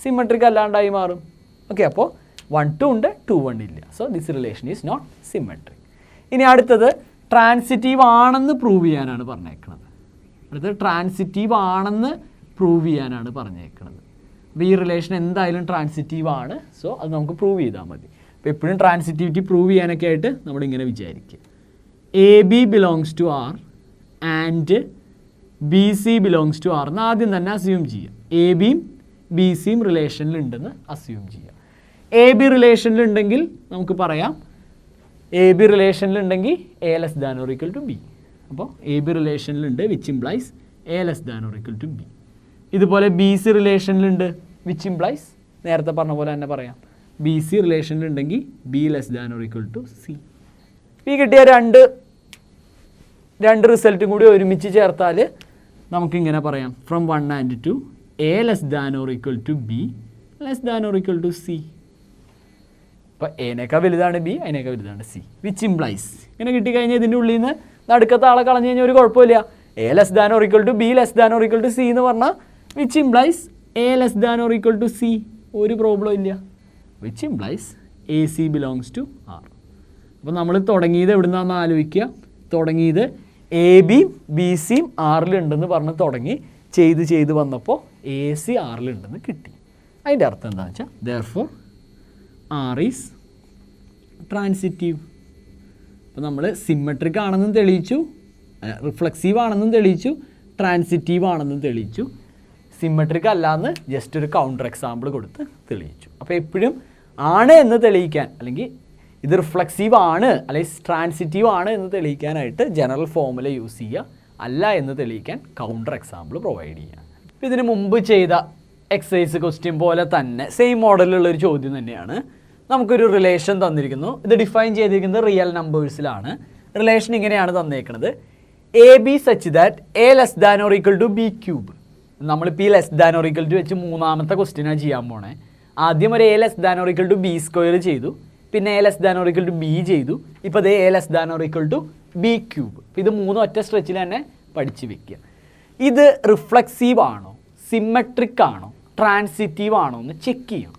സിമ്മട്രിക് അല്ലാണ്ടായി മാറും. ഓക്കെ, അപ്പോൾ 1 2 ഉണ്ട്, 2 1 ഇല്ല. So this relation is not symmetric. ഇനി അടുത്തത് ട്രാൻസിറ്റീവ് ആണെന്ന് പ്രൂവ് ചെയ്യാനാണ് പറഞ്ഞേക്കുന്നത്. അടുത്തത് ട്രാൻസിറ്റീവ് ആണെന്ന് പ്രൂവ് ചെയ്യാനാണ് പറഞ്ഞേക്കുന്നത്. അപ്പോൾ ഈ റിലേഷൻ എന്തായാലും ട്രാൻസിറ്റീവ് ആണ്. സോ അത് നമുക്ക് പ്രൂവ് ചെയ്താൽ മതി. അപ്പോൾ എപ്പോഴും ട്രാൻസിറ്റിവിറ്റി പ്രൂവ് ചെയ്യാനൊക്കെ ആയിട്ട് നമ്മളിങ്ങനെ വിചാരിക്കുക. A B belongs to R and B C belongs to R എന്ന് ആദ്യം തന്നെ അസ്യൂം ചെയ്യുക. എ ബിയും ബി സിയും റിലേഷനിലുണ്ടെന്ന് അസ്യൂം ചെയ്യുക. എ ബി റിലേഷനിലുണ്ടെങ്കിൽ നമുക്ക് പറയാം എ ബി റിലേഷനിലുണ്ടെങ്കിൽ a less than or equal to b. അപ്പോൾ എ ബി റിലേഷനിലുണ്ട് which implies A less than or equal to b. ഇതുപോലെ ബി സി റിലേഷനിലുണ്ട് വിച്ച് ഇംപ്ലൈസ് നേരത്തെ പറഞ്ഞ പോലെ തന്നെ പറയാം ബി സി റിലേഷനിലുണ്ടെങ്കിൽ B less than or equal to C. ഈ കിട്ടിയ രണ്ട് റിസൾട്ടും കൂടി ഒരുമിച്ച് ചേർത്താൽ നമുക്കിങ്ങനെ പറയാം from 1 and 2 A less than or equal to B less than or equal to C. അപ്പോൾ എനേക്കാൾ വലുതാണ് ബി, അതിനേക്കാൾ വലുതാണ് സി വിച്ച് ഇംപ്ലൈസ്. ഇങ്ങനെ കിട്ടിക്കഴിഞ്ഞാൽ ഇതിൻ്റെ ഉള്ളിൽ നിന്ന് നടുക്കത്തെ ആളെ കളഞ്ഞു കഴിഞ്ഞാൽ ഒരു കുഴപ്പമില്ല. A less than or equal to B less than or equal to C എന്ന് പറഞ്ഞാൽ which implies A less than or equal to C. ഒരു പ്രോബ്ലം ഇല്ല. Which implies A C belongs to R. അപ്പോൾ നമ്മൾ തുടങ്ങിയത് എവിടെ നിന്നാണെന്ന് ആലോചിക്കുക. തുടങ്ങിയത് എ ബിയും ബി സിയും ആറിലുണ്ടെന്ന് പറഞ്ഞ് തുടങ്ങി ചെയ്ത് വന്നപ്പോൾ എ സി ആറിലുണ്ടെന്ന് കിട്ടി. അതിൻ്റെ അർത്ഥം എന്താണെന്ന് വെച്ചാൽ therefore ആർ ഈസ് ട്രാൻസിറ്റീവ്. അപ്പോൾ നമ്മൾ സിമ്മട്രിക് ആണെന്നും തെളിയിച്ചു, റിഫ്ലക്സീവ് ആണെന്നും തെളിയിച്ചു, ട്രാൻസിറ്റീവ് ആണെന്നും തെളിയിച്ചു. സിമ്മട്രിക് അല്ലാന്ന് ജസ്റ്റ് ഒരു കൗണ്ടർ എക്സാമ്പിൾ കൊടുത്ത് തെളിയിച്ചു. അപ്പോൾ എപ്പോഴും ആണ് എന്ന് തെളിയിക്കാൻ അല്ലെങ്കിൽ ഇത് റിഫ്ലക്സീവ് ആണ് അല്ലെങ്കിൽ ട്രാൻസിറ്റീവ് ആണ് എന്ന് തെളിയിക്കാനായിട്ട് ജനറൽ ഫോർമുല യൂസ് ചെയ്യുക, അല്ല എന്ന് തെളിയിക്കാൻ കൗണ്ടർ എക്സാമ്പിൾ പ്രൊവൈഡ് ചെയ്യുക. ഇതിന് മുമ്പ് ചെയ്ത എക്സസൈസ് ക്വസ്റ്റ്യൻ പോലെ തന്നെ സെയിം മോഡലിലുള്ളൊരു ചോദ്യം തന്നെയാണ്. നമുക്കൊരു റിലേഷൻ തന്നിരിക്കുന്നു. ഇത് ഡിഫൈൻ ചെയ്തിരിക്കുന്നത് റിയൽ നമ്പേഴ്സിലാണ്. റിലേഷൻ ഇങ്ങനെയാണ് തന്നേക്കുന്നത്. A b such that a less than or equal to b cube. നമ്മളിപ്പോൾ ഈ less than or equal to വെച്ച് മൂന്നാമത്തെ ക്വസ്റ്റ്യനാണ് ചെയ്യാൻ പോണേ. ആദ്യം ഒരു a less than or equal to B square ചെയ്തു, പിന്നെ a less than or equal to b ചെയ്തു, ഇപ്പോൾ അതേ a less than or equal to b cube. അപ്പോൾ ഇത് മൂന്നും ഒറ്റ സ്ട്രെച്ചിൽ തന്നെ പഠിച്ച് വെക്കുക. ഇത് റിഫ്ലക്സീവ് ആണോ, സിമ്മട്രിക് ആണോ, ട്രാൻസിറ്റീവ് ആണോ എന്ന് ചെക്ക് ചെയ്യണം.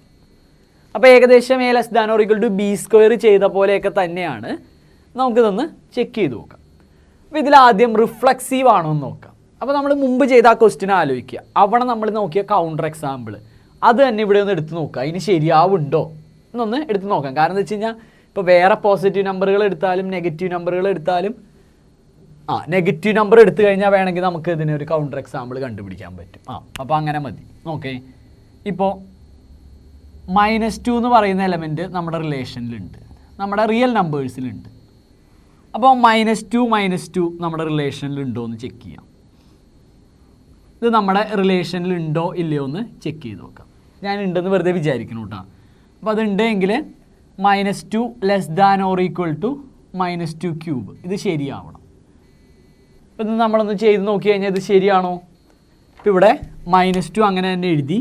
അപ്പോൾ ഏകദേശം A less than or equal to B square ചെയ്ത പോലെയൊക്കെ തന്നെയാണ്. നമുക്കിതൊന്ന് ചെക്ക് ചെയ്ത് നോക്കാം. അപ്പോൾ ഇതിലാദ്യം റിഫ്ലക്സീവ് ആണോ എന്ന് നോക്കാം. അപ്പോൾ നമ്മൾ മുമ്പ് ചെയ്ത ആ ക്വസ്റ്റ്യൻ ആലോചിക്കുക. അവിടെ നമ്മൾ നോക്കിയ കൗണ്ടർ എക്സാമ്പിൾ അത് തന്നെ ഇവിടെ ഒന്ന് എടുത്ത് നോക്കുക. അതിന് ശരിയാവുണ്ടോ എന്നൊന്ന് എടുത്ത് നോക്കാം. കാരണം എന്താ വെച്ച് കഴിഞ്ഞാൽ ഇപ്പോൾ വേറെ പോസിറ്റീവ് നമ്പറുകൾ എടുത്താലും നെഗറ്റീവ് നമ്പറുകൾ എടുത്താലും നെഗറ്റീവ് നമ്പർ എടുത്തു കഴിഞ്ഞാൽ വേണമെങ്കിൽ നമുക്ക് ഇതിനൊരു കൗണ്ടർ എക്സാമ്പിൾ കണ്ടുപിടിക്കാൻ പറ്റും. അപ്പോൾ അങ്ങനെ മതി. ഓക്കെ, ഇപ്പോൾ -2 എന്ന് പറയുന്ന എലമെൻറ്റ് നമ്മുടെ റിലേഷനിലുണ്ട്, നമ്മുടെ റിയൽ നമ്പേഴ്സിലുണ്ട്. അപ്പോൾ -2 നമ്മുടെ റിലേഷനിലുണ്ടോ എന്ന് ചെക്ക് ചെയ്യാം. ഇത് നമ്മുടെ റിലേഷനിലുണ്ടോ ഇല്ലയോ എന്ന് ചെക്ക് ചെയ്ത് നോക്കാം. ഞാൻ ഉണ്ടെന്ന് വെറുതെ വിചാരിക്കണം കേട്ടോ. അപ്പോൾ അതുണ്ടെങ്കിൽ -2 less than or equal to -2 cube ഇത് ശരിയാവണം. അപ്പോൾ ഇത് നമ്മളൊന്ന് ചെയ്ത് നോക്കി കഴിഞ്ഞാൽ ഇത് ശരിയാണോ? ഇപ്പോൾ ഇവിടെ -2 അങ്ങനെ തന്നെ എഴുതി.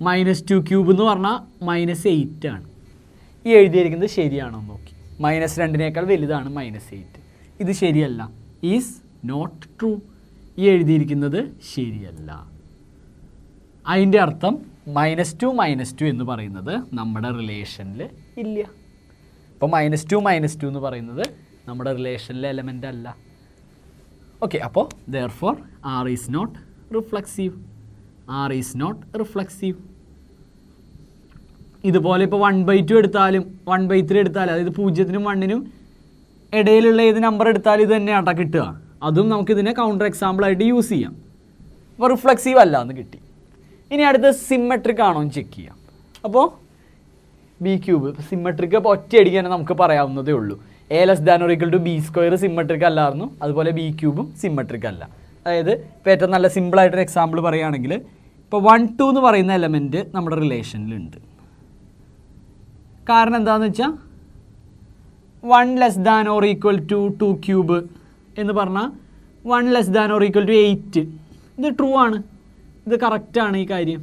-2 ക്യൂബ് എന്ന് പറഞ്ഞാൽ -8 ആണ്. ഈ എഴുതിയിരിക്കുന്നത് ശരിയാണോ നോക്കി. -2 വലുതാണ് -8. ഇത് ശരിയല്ല. Is not true. ഈ എഴുതിയിരിക്കുന്നത് ശരിയല്ല. അതിൻ്റെ അർത്ഥം -2 എന്ന് പറയുന്നത് നമ്മുടെ റിലേഷനിൽ ഇല്ല. അപ്പോൾ -2 എന്ന് പറയുന്നത് നമ്മുടെ റിലേഷനിലെ എലമെൻ്റ് അല്ല. ഓക്കെ, അപ്പോൾ therefore R is not reflexive. R is not reflexive. ഇതുപോലെ ഇപ്പോൾ 1/2 എടുത്താലും 1/3 എടുത്താലും, അതായത് 0നും 1നും ഇടയിലുള്ള ഏത് നമ്പർ എടുത്താലും ഇത് തന്നെ ആട്ടാ കിട്ടുക. അതും നമുക്കിതിനെ കൗണ്ടർ എക്സാമ്പിളായിട്ട് യൂസ് ചെയ്യാം. അപ്പോൾ റിഫ്ലെക്സീവ് അല്ല എന്ന് കിട്ടി. ഇനി അടുത്ത് സിമ്മെട്രിക് ആണോ എന്ന് ചെക്ക് ചെയ്യാം. അപ്പോൾ ബി ക്യൂബ് സിമ്മെട്രിക് അപ്പോൾ ഒറ്റയടിക്ക് തന്നെ നമുക്ക് പറയാവുന്നതേ ഉള്ളൂ. A less than or equal to B² symmetric അല്ലായിരുന്നു. അതുപോലെ ബി ക്യൂബും സിമ്മെട്രിക് അല്ല. അതായത് ഇപ്പോൾ ഏറ്റവും നല്ല സിമ്പിളായിട്ടൊരു എക്സാമ്പിൾ പറയുകയാണെങ്കിൽ ഇപ്പോൾ 1, 2 എന്ന് പറയുന്ന എലമെൻറ്റ് നമ്മുടെ റിലേഷനിലുണ്ട്. കാരണം എന്താണെന്ന് വെച്ചാൽ 1 less than or equal to 2 cube എന്ന് പറഞ്ഞാൽ 1 less than or equal to 8. ഇത് ട്രൂ ആണ്. ഇത് കറക്റ്റാണ്. ഈ കാര്യം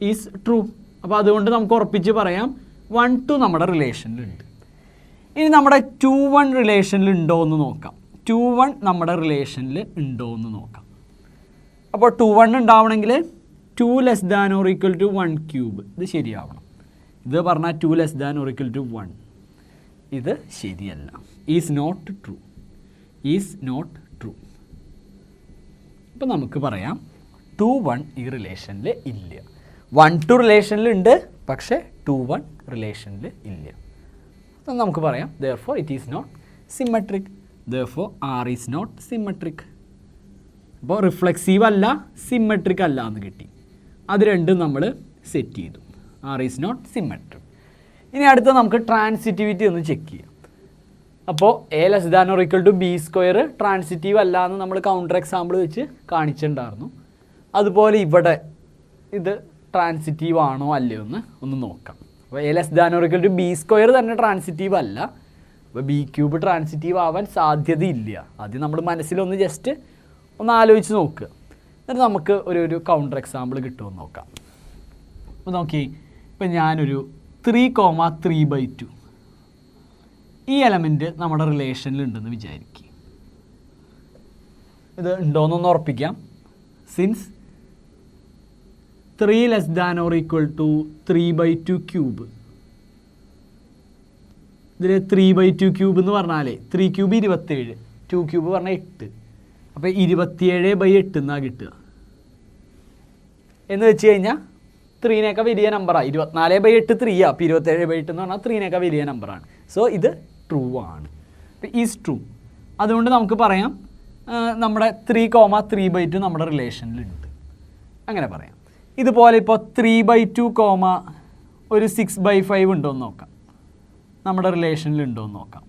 ഈസ് ട്രൂ. അപ്പോൾ അതുകൊണ്ട് നമുക്ക് ഉറപ്പിച്ച് പറയാം 1, 2 നമ്മുടെ റിലേഷനിലുണ്ട്. ഇനി നമ്മുടെ 2, 1 റിലേഷനിൽ ഉണ്ടോ എന്ന് നോക്കാം. 2, 1 നമ്മുടെ റിലേഷനിൽ ഉണ്ടോ എന്ന് നോക്കാം. അപ്പോൾ 2, 1 ഉണ്ടാവണമെങ്കിൽ 2 less than or equal to 1 cube ഇത് ശരിയാവണം. ഇത് പറഞ്ഞാൽ 2 less than or equal to 1. ഇത് ശരിയല്ല. Is not true. Is not true. അപ്പോൾ നമുക്ക് പറയാം 2, 1 ഈ റിലേഷനിൽ ഇല്ല. 1, 2 റിലേഷനിലുണ്ട്, പക്ഷേ 2, 1 റിലേഷനിൽ ഇല്ല. അപ്പം നമുക്ക് പറയാം therefore it is not symmetric. therefore R is not symmetric. അപ്പോൾ റിഫ്ലെക്സീവ് അല്ല, സിമ്മെട്രിക് അല്ല എന്ന് കിട്ടി. അത് രണ്ടും നമ്മൾ സെറ്റ് ചെയ്തു. R is not symmetric. ഇനി അടുത്ത നമുക്ക് ട്രാൻസിറ്റിവിറ്റി ഒന്ന് ചെക്ക് ചെയ്യാം. അപ്പോൾ A less than or equal to B² transitive അല്ല എന്ന് നമ്മൾ കൗണ്ടർ എക്സാമ്പിൾ വെച്ച് കാണിച്ചിട്ടുണ്ടായിരുന്നു. അതുപോലെ ഇവിടെ ഇത് ട്രാൻസിറ്റീവ് ആണോ അല്ലയോ ഒന്ന് നോക്കാം. അപ്പോൾ A less than or equal to B² തന്നെ ട്രാൻസിറ്റീവ് അല്ല. അപ്പോൾ ബി ക്യൂബ് ട്രാൻസിറ്റീവ് ആവാൻ സാധ്യതയില്ല. ആദ്യം നമ്മൾ മനസ്സിലൊന്ന് ജസ്റ്റ് ഒന്ന് ആലോചിച്ച് നോക്കുക. എന്നിട്ട് നമുക്ക് ഒരു കൗണ്ടർ എക്സാമ്പിൾ കിട്ടുമെന്ന് നോക്കാം. അപ്പോൾ നോക്കി, ഇപ്പം ഞാനൊരു 3,3/2 ഈ എലമെൻറ്റ് നമ്മുടെ റിലേഷനിലുണ്ടെന്ന് വിചാരിക്കുക. ഇത് ഉണ്ടോയെന്നൊന്ന് ഉറപ്പിക്കാം. Since 3 less than or equal to 3/2 cube. ഇതിൽ 3/2 ക്യൂബ് എന്ന് പറഞ്ഞാൽ 3 ക്യൂബ് 27, 2 ക്യൂബ് പറഞ്ഞാൽ 8. അപ്പോൾ 27/8 എന്നാണ് കിട്ടുക. എന്ന് വെച്ച് കഴിഞ്ഞാൽ 3 വലിയ നമ്പറാണ്. 24/8 3 അപ്പോൾ 27/8 എന്ന് പറഞ്ഞാൽ 3 വലിയ നമ്പറാണ്. സോ ഇത് ട്രൂ ആണ്. അപ്പോൾ ഈസ് ട്രൂ. അതുകൊണ്ട് നമുക്ക് പറയാം നമ്മുടെ 3,3/2 നമ്മുടെ റിലേഷനിലുണ്ട്. അങ്ങനെ പറയാം. ഇതുപോലെ ഇപ്പോൾ 3/2, ഒരു 6/5 ഉണ്ടോ എന്ന് നോക്കാം. നമ്മുടെ റിലേഷനിലുണ്ടോ എന്ന് നോക്കാം.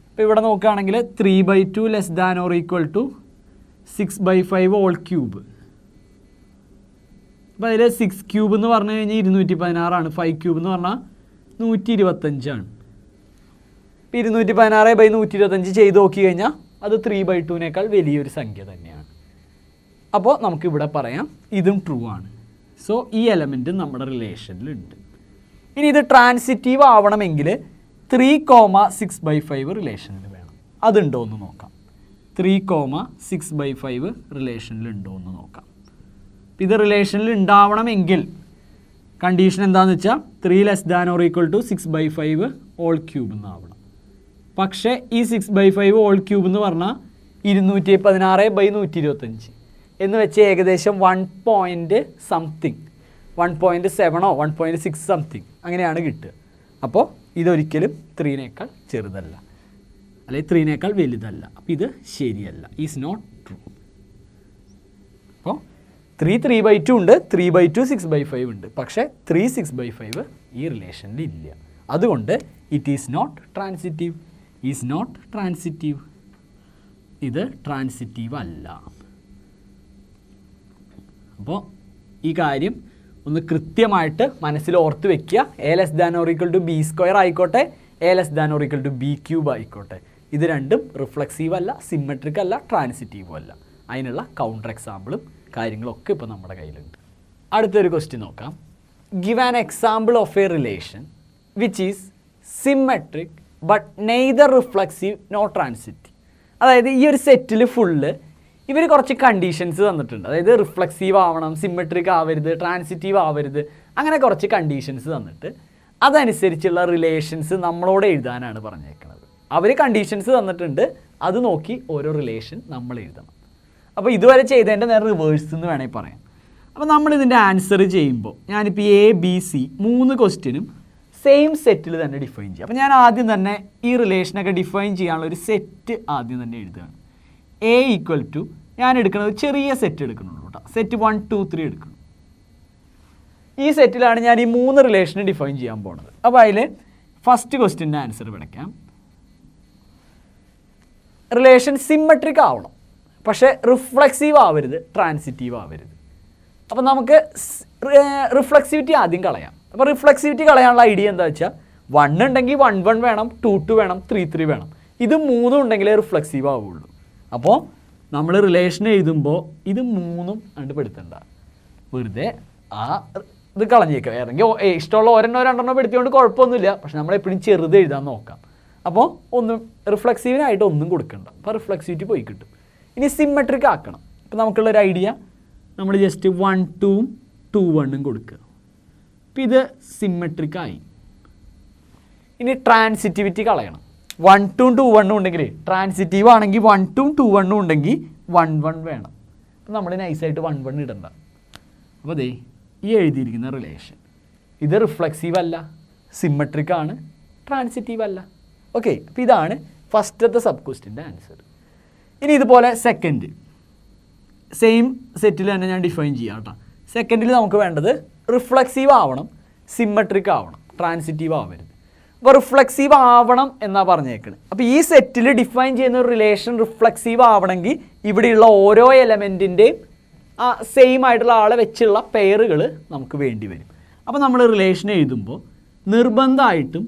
അപ്പോൾ ഇവിടെ നോക്കുകയാണെങ്കിൽ 3/2 less than or equal to 6/5 whole cube. അപ്പോൾ അതിൽ 6 ക്യൂബ് എന്ന് പറഞ്ഞു കഴിഞ്ഞാൽ 216 5 ക്യൂബ് എന്ന് പറഞ്ഞാൽ 125. ഇപ്പോൾ 216/125 ചെയ്ത് നോക്കി കഴിഞ്ഞാൽ അത് 3/2 വലിയൊരു സംഖ്യ തന്നെയാണ്. അപ്പോൾ നമുക്കിവിടെ പറയാം ഇതും ട്രൂ ആണ്. സോ ഈ എലമെൻറ്റ് നമ്മുടെ റിലേഷനിലുണ്ട്. ഇനി ഇത് ട്രാൻസിറ്റീവ് ആവണമെങ്കിൽ 3,6/5 റിലേഷനിൽ വേണം. അതുണ്ടോ എന്ന് നോക്കാം. 3,6/5 റിലേഷനിലുണ്ടോ എന്ന് നോക്കാം. ഇത് റിലേഷനിൽ ഉണ്ടാവണമെങ്കിൽ കണ്ടീഷൻ എന്താണെന്ന് വെച്ചാൽ 3 less than or equal to 6/5 whole ക്യൂബ് എന്നാവണം. പക്ഷേ ഈ 6/5 ഹോൾ ക്യൂബ് എന്ന് പറഞ്ഞാൽ 216/125 എന്ന് വെച്ച് ഏകദേശം 1.7 1.6 സംതിങ് അങ്ങനെയാണ് കിട്ടുക. അപ്പോൾ ഇതൊരിക്കലും 3 ചെറുതല്ല, അല്ലെങ്കിൽ 3 വലുതല്ല. അപ്പോൾ ഇത് ശരിയല്ല. Is not true. അപ്പോൾ 3/2 ഉണ്ട്, 3/2 6/5 ഉണ്ട്. പക്ഷേ 3 6/5 ഈ റിലേഷനിൽ ഇല്ല. അതുകൊണ്ട് it is not transitive. Is not transitive. ഇത് ട്രാൻസിറ്റീവ് അല്ല. അപ്പോൾ ഈ കാര്യം ഒന്ന് കൃത്യമായിട്ട് മനസ്സിൽ ഓർത്ത് വെക്കുക. A less than or equal to B square ആയിക്കോട്ടെ, a less than or equal to b cube ആയിക്കോട്ടെ, ഇത് രണ്ടും റിഫ്ലക്സീവ് അല്ല, സിമെട്രിക് അല്ല, ട്രാൻസിറ്റീവും അല്ല. അതിനുള്ള കൗണ്ടർ എക്സാമ്പിളും കാര്യങ്ങളൊക്കെ ഇപ്പോൾ നമ്മുടെ കയ്യിലുണ്ട്. അടുത്തൊരു ക്വസ്റ്റ്യൻ നോക്കാം. Give an example of a relation which is symmetric but neither reflexive no transitive. അതായത് ഈ ഒരു സെറ്റിൽ ഫുള്ള് ഇവർ കുറച്ച് കണ്ടീഷൻസ് തന്നിട്ടുണ്ട്. അതായത് റിഫ്ലക്സീവ് ആവണം, സിമെട്രിക് ആവരുത്, ട്രാൻസിറ്റീവ് ആവരുത്, അങ്ങനെ കുറച്ച് കണ്ടീഷൻസ് തന്നിട്ട് അതനുസരിച്ചുള്ള റിലേഷൻസ് നമ്മളോട് എഴുതാനാണ് പറഞ്ഞേക്കുന്നത്. അവർ കണ്ടീഷൻസ് തന്നിട്ടുണ്ട്, അത് നോക്കി ഓരോ റിലേഷൻ നമ്മൾ എഴുതണം. അപ്പോൾ ഇതുവരെ ചെയ്തതിൻ്റെ നേരെ റിവേഴ്സ് എന്ന് വേണമെങ്കിൽ പറയാം. അപ്പോൾ നമ്മളിതിൻ്റെ ആൻസർ ചെയ്യുമ്പോൾ ഞാനിപ്പോൾ എ ബി സി 3 ക്വസ്റ്റ്യനും സെയിം സെറ്റിൽ തന്നെ ഡിഫൈൻ ചെയ്യും. അപ്പോൾ ഞാൻ ആദ്യം തന്നെ ഈ റിലേഷനൊക്കെ ഡിഫൈൻ ചെയ്യാനുള്ള ഒരു സെറ്റ് ആദ്യം തന്നെ എഴുതുകയാണ്. എ ഈക്വൽ ടു ഞാൻ എടുക്കുന്നത് ചെറിയ സെറ്റ് എടുക്കുന്നുള്ളൂ കേട്ടോ, സെറ്റ് 1 2 3 എടുക്കണം. ഈ സെറ്റിലാണ് ഞാൻ ഈ 3 റിലേഷന് ഡിഫൈൻ ചെയ്യാൻ പോകുന്നത്. അപ്പോൾ അതിൽ ഫസ്റ്റ് ക്വസ്റ്റ്യൻ്റെ ആൻസർ വിളിക്കാം. റിലേഷൻ സിമെട്രിക് ആവണം, പക്ഷേ റിഫ്ലക്സീവ് ആവരുത്, ട്രാൻസിറ്റീവ് ആവരുത്. അപ്പോൾ നമുക്ക് റിഫ്ലക്സിവിറ്റി ആദ്യം കളയാം. അപ്പോൾ റിഫ്ലക്സിവിറ്റി കളയാനുള്ള ഐഡിയ എന്താ വെച്ചാൽ 1 ഉണ്ടെങ്കിൽ 1 1 വേണം, 2 2 വേണം, 3 3 വേണം. ഇത് 3 ഉണ്ടെങ്കിലേ റിഫ്ലക്സീവ് ആവുള്ളൂ. അപ്പോൾ നമ്മൾ റിലേഷൻ എഴുതുമ്പോൾ ഇത് 3ഉം കണ്ടുപിടുത്തണ്ട, വെറുതെ ആ ഇത് കളഞ്ഞേക്കുക. വേറെങ്കിൽ ഇഷ്ടമുള്ള ഒരെണ്ണോ രണ്ടെണ്ണോ പെടുത്തിയോണ്ട് കുഴപ്പമൊന്നുമില്ല, പക്ഷെ നമ്മളെപ്പോഴും ചെറുത് എഴുതാൻ നോക്കാം. അപ്പോൾ ഒന്നും റിഫ്ലക്സീവിനായിട്ട് ഒന്നും കൊടുക്കണ്ട, അപ്പോൾ റിഫ്ലക്സിവിറ്റി പോയി കിട്ടും. ഇനി സിമെട്രിക് ആക്കണം. ഇപ്പോൾ നമുക്കുള്ളൊരു ഐഡിയ, നമ്മൾ ജസ്റ്റ് 1 2 2 1 കൊടുക്കുക. അപ്പോൾ ഇത് സിമെട്രിക് ആയി. ഇനി ട്രാൻസിറ്റിവിറ്റി കളയണം. 1 2 2 1 ഉണ്ടെങ്കിൽ ട്രാൻസിറ്റീവ് ആണെങ്കിൽ 1 2 2 1 ഉണ്ടെങ്കിൽ 1 1 വേണം. അപ്പോൾ നമ്മൾ നൈസായിട്ട് 1 1 ഇടണ്ട. അപ്പോൾ ദേ ഈ എഴുതിയിരിക്കുന്ന റിലേഷൻ ഇത് റിഫ്ലക്സീവ് അല്ല, സിമെട്രിക് ആണ്, ട്രാൻസിറ്റീവ് അല്ല. ഓക്കെ, അപ്പോൾ ഇതാണ് ഫസ്റ്റത്തെ സബ് ക്വസ്റ്റ്യൻ്റെ ആൻസർ. ഇനി ഇതുപോലെ സെക്കൻഡ് സെയിം സെറ്റിൽ തന്നെ ഞാൻ ഡിഫൈൻ ചെയ്യാം കേട്ടോ. സെക്കൻഡിൽ നമുക്ക് വേണ്ടത് റിഫ്ലക്സീവ് ആവണം, സിമെട്രിക് ആവണം, ട്രാൻസിറ്റീവ് ആവരുത്. അപ്പോൾ റിഫ്ലക്സീവ് ആവണം എന്നാണ് പറഞ്ഞേക്കുന്നത്. അപ്പോൾ ഈ സെറ്റിൽ ഡിഫൈൻ ചെയ്യുന്ന ഒരു റിലേഷൻ റിഫ്ലക്സീവ് ആവണമെങ്കിൽ ഇവിടെയുള്ള ഓരോ എലമെൻറ്റിൻ്റെയും സെയിം ആയിട്ടുള്ള ആളെ വെച്ചുള്ള പെയറുകൾ നമുക്ക് വേണ്ടി വരും. അപ്പോൾ നമ്മൾ റിലേഷൻ എഴുതുമ്പോൾ നിർബന്ധമായിട്ടും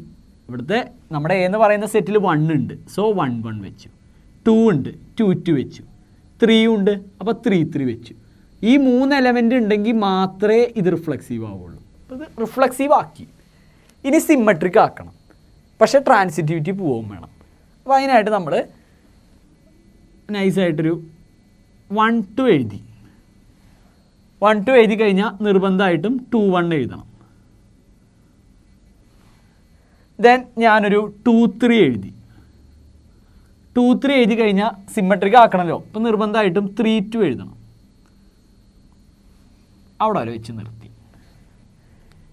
ഇവിടുത്തെ നമ്മുടെ എന്ന് പറയുന്ന സെറ്റിൽ 1 ഉണ്ട്, സോ 1 1 വെച്ചു. 2 ഉണ്ട്, 2 2 വെച്ചു. 3 ഉണ്ട്, അപ്പോൾ 3 3 വെച്ചു. ഈ 3 എലമെൻ്റ് ഉണ്ടെങ്കിൽ മാത്രമേ ഇത് റിഫ്ലക്സീവ് ആവുള്ളൂ. അപ്പോൾ ഇത് റിഫ്ലക്സീവ് ആക്കി. ഇനി സിമെട്രിക് ആക്കണം, പക്ഷേ ട്രാൻസിറ്റിവിറ്റി പോവുകയും വേണം. അപ്പോൾ അതിനായിട്ട് നമ്മൾ നൈസായിട്ടൊരു 1 2 എഴുതി. 1 2 എഴുതി കഴിഞ്ഞാൽ നിർബന്ധമായിട്ടും 2 1 എഴുതണം. ദെൻ ഞാനൊരു 2 3 എഴുതി. 2 3 എഴുതി കഴിഞ്ഞാൽ സിമെട്രിക് ആക്കണമല്ലോ, അപ്പോൾ നിർബന്ധമായിട്ടും 3 2 എഴുതണം. അവിടെ വരെ വെച്ച് നിർത്തി.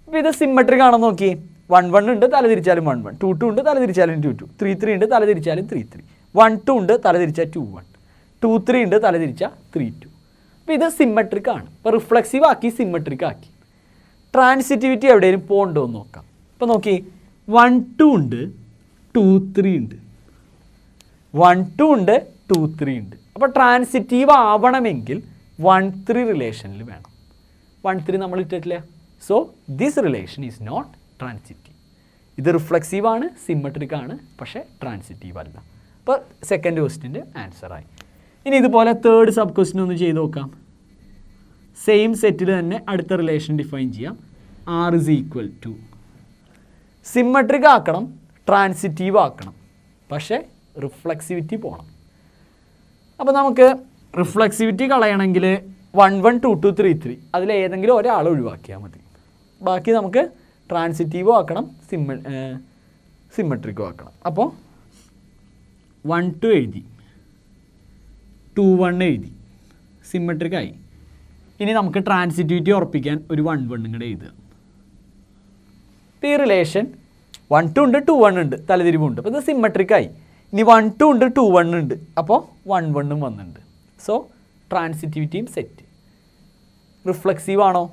ഇപ്പോൾ ഇത് സിമെട്രിക് ആണെന്ന് നോക്കി. 1 1 ഉണ്ട്, തലതിരിച്ചാലും 1 1. 2 2 ഉണ്ട്, തലതിരിച്ചാലും 2 2. 3 3 ഉണ്ട്, തലതിരിച്ചാലും 3 3. 1 2 ഉണ്ട്, തലതിരിച്ചാൽ 2 1. 2 3 ഉണ്ട്, തലതിരിച്ചാൽ 3 2. അപ്പോൾ ഇത് സിമെട്രിക് ആണ്. ഇപ്പോൾ റിഫ്ലക്സീവ് ആക്കി, സിമെട്രിക് ആക്കി. ട്രാൻസിറ്റിവിറ്റി എവിടെയും പോകണ്ടോ എന്ന് നോക്കാം. ഇപ്പോൾ നോക്കി, 1 2 ഉണ്ട്, 2 3 ഉണ്ട്. 1 2 ഉണ്ട്, 2 3 ഉണ്ട്. അപ്പോൾ ട്രാൻസിറ്റീവ് ആവണമെങ്കിൽ 1 3 റിലേഷനിൽ വേണം. 1 3 നമ്മൾ ഇട്ടിട്ടില്ല. So this relation is not transitive. ഇത് റിഫ്ലക്സീവ് ആണ്, സിമെട്രിക് ആണ്, പക്ഷേ ട്രാൻസിറ്റീവ് അല്ല. അപ്പോൾ സെക്കൻഡ് ക്വസ്റ്റ്യൻ്റെ ആൻസറായി. ഇനി ഇതുപോലെ തേർഡ് സബ് ക്വസ്റ്റ്യൻ ഒന്ന് ചെയ്ത് നോക്കാം. സെയിം സെറ്റിൽ തന്നെ അടുത്ത റിലേഷൻ ഡിഫൈൻ ചെയ്യാം. R is equal to symmetric ആക്കണം, ട്രാൻസിറ്റീവ് ആക്കണം, പക്ഷേ റിഫ്ലക്സിവിറ്റി പോകണം. അപ്പോൾ നമുക്ക് റിഫ്ലക്സിവിറ്റി കളയണമെങ്കിൽ 1 1 2 2 3 3 അതിലേതെങ്കിലും ഒരാൾ ഒഴിവാക്കിയാൽ മതി. ബാക്കി നമുക്ക് ട്രാൻസിറ്റീവും ആക്കണം, സിമെട്രിക്കും ആക്കണം. അപ്പോൾ 1 2 എഴുതി, 2 1 എഴുതി, സിമെട്രിക്കായി. ഇനി നമുക്ക് ട്രാൻസിറ്റിവിറ്റി ഉറപ്പിക്കാൻ ഒരു 1 1 കൂടെ എഴുതുക. ഈ റിലേഷൻ 1 2 ഉണ്ട്, 2 1 ഉണ്ട്, തലതിരിവുണ്ട്. അപ്പോൾ ഇത് സിമെട്രിക്കായി. ഇനി 1 2 ഉണ്ട്, 2 1 ഉണ്ട്, അപ്പോൾ 1 1 വന്നിട്ടുണ്ട്. So ട്രാൻസിറ്റിവിറ്റിയും set. റിഫ്ലക്സീവ് ആണോ?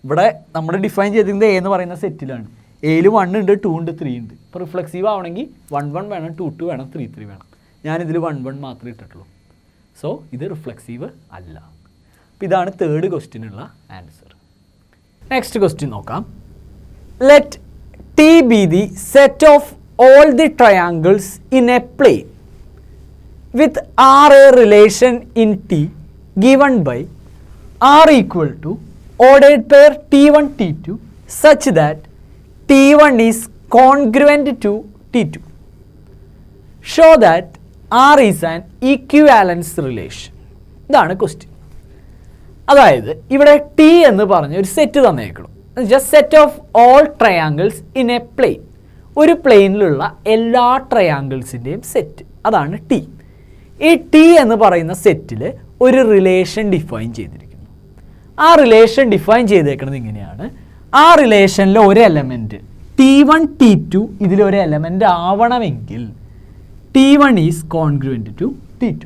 ഇവിടെ നമ്മൾ ഡിഫൈൻ ചെയ്തിരുന്നത് എന്ന് പറയുന്ന സെറ്റിലാണ്. എയിൽ 1 ഉണ്ട്, 2 ഉണ്ട്, 3 ഉണ്ട്. ഇപ്പോൾ റിഫ്ലക്സീവ് ആവണമെങ്കിൽ 1 1 വേണം, 2 2 വേണം, 3 3 വേണം. ഞാനിതിൽ 1 1 മാത്രമേ ഇട്ടിട്ടുള്ളൂ. സോ ഇത് റിഫ്ലക്സീവ് അല്ല. അപ്പോൾ ഇതാണ് തേർഡ് ക്വസ്റ്റ്യനുള്ള ആൻസർ. നെക്സ്റ്റ് ക്വസ്റ്റ്യൻ നോക്കാം. Let T be the set of all the triangles in a plane with R a relation in T given by R equal to ordered pair T1 T2 such that T1 is congruent to T2. Show that R is an equivalence relation. ഇതാണ് question. അതായത് ഇവിടെ T എന്ന് പറഞ്ഞ ഒരു set തന്നേക്കണം. Just set of all triangles in a plane. ഒരു പ്ലെയിനിലുള്ള എല്ലാ ട്രയാങ്കിൾസിൻ്റെയും സെറ്റ്, അതാണ് ടി. ഈ ടി എന്ന് പറയുന്ന സെറ്റിൽ ഒരു റിലേഷൻ ഡിഫൈൻ ചെയ്തിരിക്കുന്നു. ആ റിലേഷൻ ഡിഫൈൻ ചെയ്തേക്കുന്നത് ഇങ്ങനെയാണ്. ആ റിലേഷനിലെ ഒരു എലമെൻറ്റ് T1 T2 ഇതിലൊരു എലമെൻ്റ് ആവണമെങ്കിൽ T1 is congruent to T2.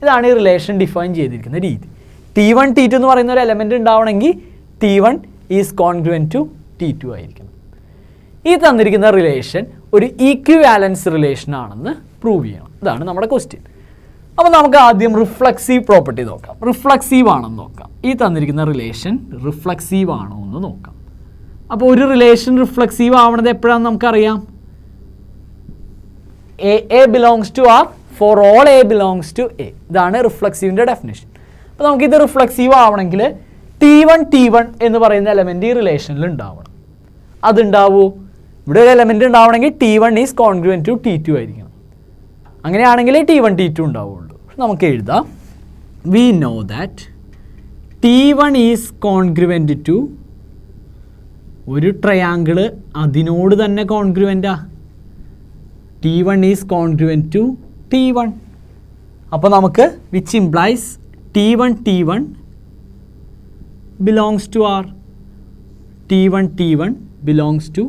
ഇതാണ് ഈ റിലേഷൻ ഡിഫൈൻ ചെയ്തിരിക്കുന്ന രീതി. T1 T2 എന്ന് പറയുന്ന ഒരു എലമെൻ്റ് ഉണ്ടാവണമെങ്കിൽ T1 is congruent to T2 ആയിരിക്കണം. ഈ തന്നിരിക്കുന്ന റിലേഷൻ ഒരു ഈക്വിവാലൻസ് റിലേഷൻ ആണെന്ന് പ്രൂവ് ചെയ്യണം. ഇതാണ് നമ്മുടെ ക്വസ്റ്റ്യൻ. അപ്പോൾ നമുക്ക് ആദ്യം റിഫ്ലക്സീവ് പ്രോപ്പർട്ടി നോക്കാം. റിഫ്ലക്സീവ് ആണെന്ന് നോക്കാം. ഈ തന്നിരിക്കുന്ന റിലേഷൻ റിഫ്ലക്സീവ് ആണോ എന്ന് നോക്കാം. അപ്പോൾ ഒരു റിലേഷൻ റിഫ്ലക്സീവ് ആവണത് എപ്പോഴാണെന്ന് നമുക്കറിയാം. A belongs to R for all A belongs to A. ഇതാണ് റിഫ്ലക്സീവിൻ്റെ ഡെഫിനേഷൻ. അപ്പോൾ നമുക്കിത് റിഫ്ലക്സീവ് ആവണമെങ്കിൽ T1 എന്ന് പറയുന്ന എലമെൻ്റ് ഈ റിലേഷനിൽ ഉണ്ടാവണം. അതുണ്ടാവുമോ? ഇവിടെ ഒരു എലമെൻ്റ് ഉണ്ടാവണമെങ്കിൽ T1 is congruent to T2 ആയിരിക്കണം. അങ്ങനെയാണെങ്കിൽ T1 T2 ഉണ്ടാവുള്ളൂ. നമുക്ക് എഴുതാം, we know that T1 is congruent to ഒരു ട്രയാങ്കിള് അതിനോട് തന്നെ കോൺഗ്രുവൻ്റാ. T1 is congruent to T1. അപ്പോൾ നമുക്ക് which implies T1 belongs to R. T1 belongs to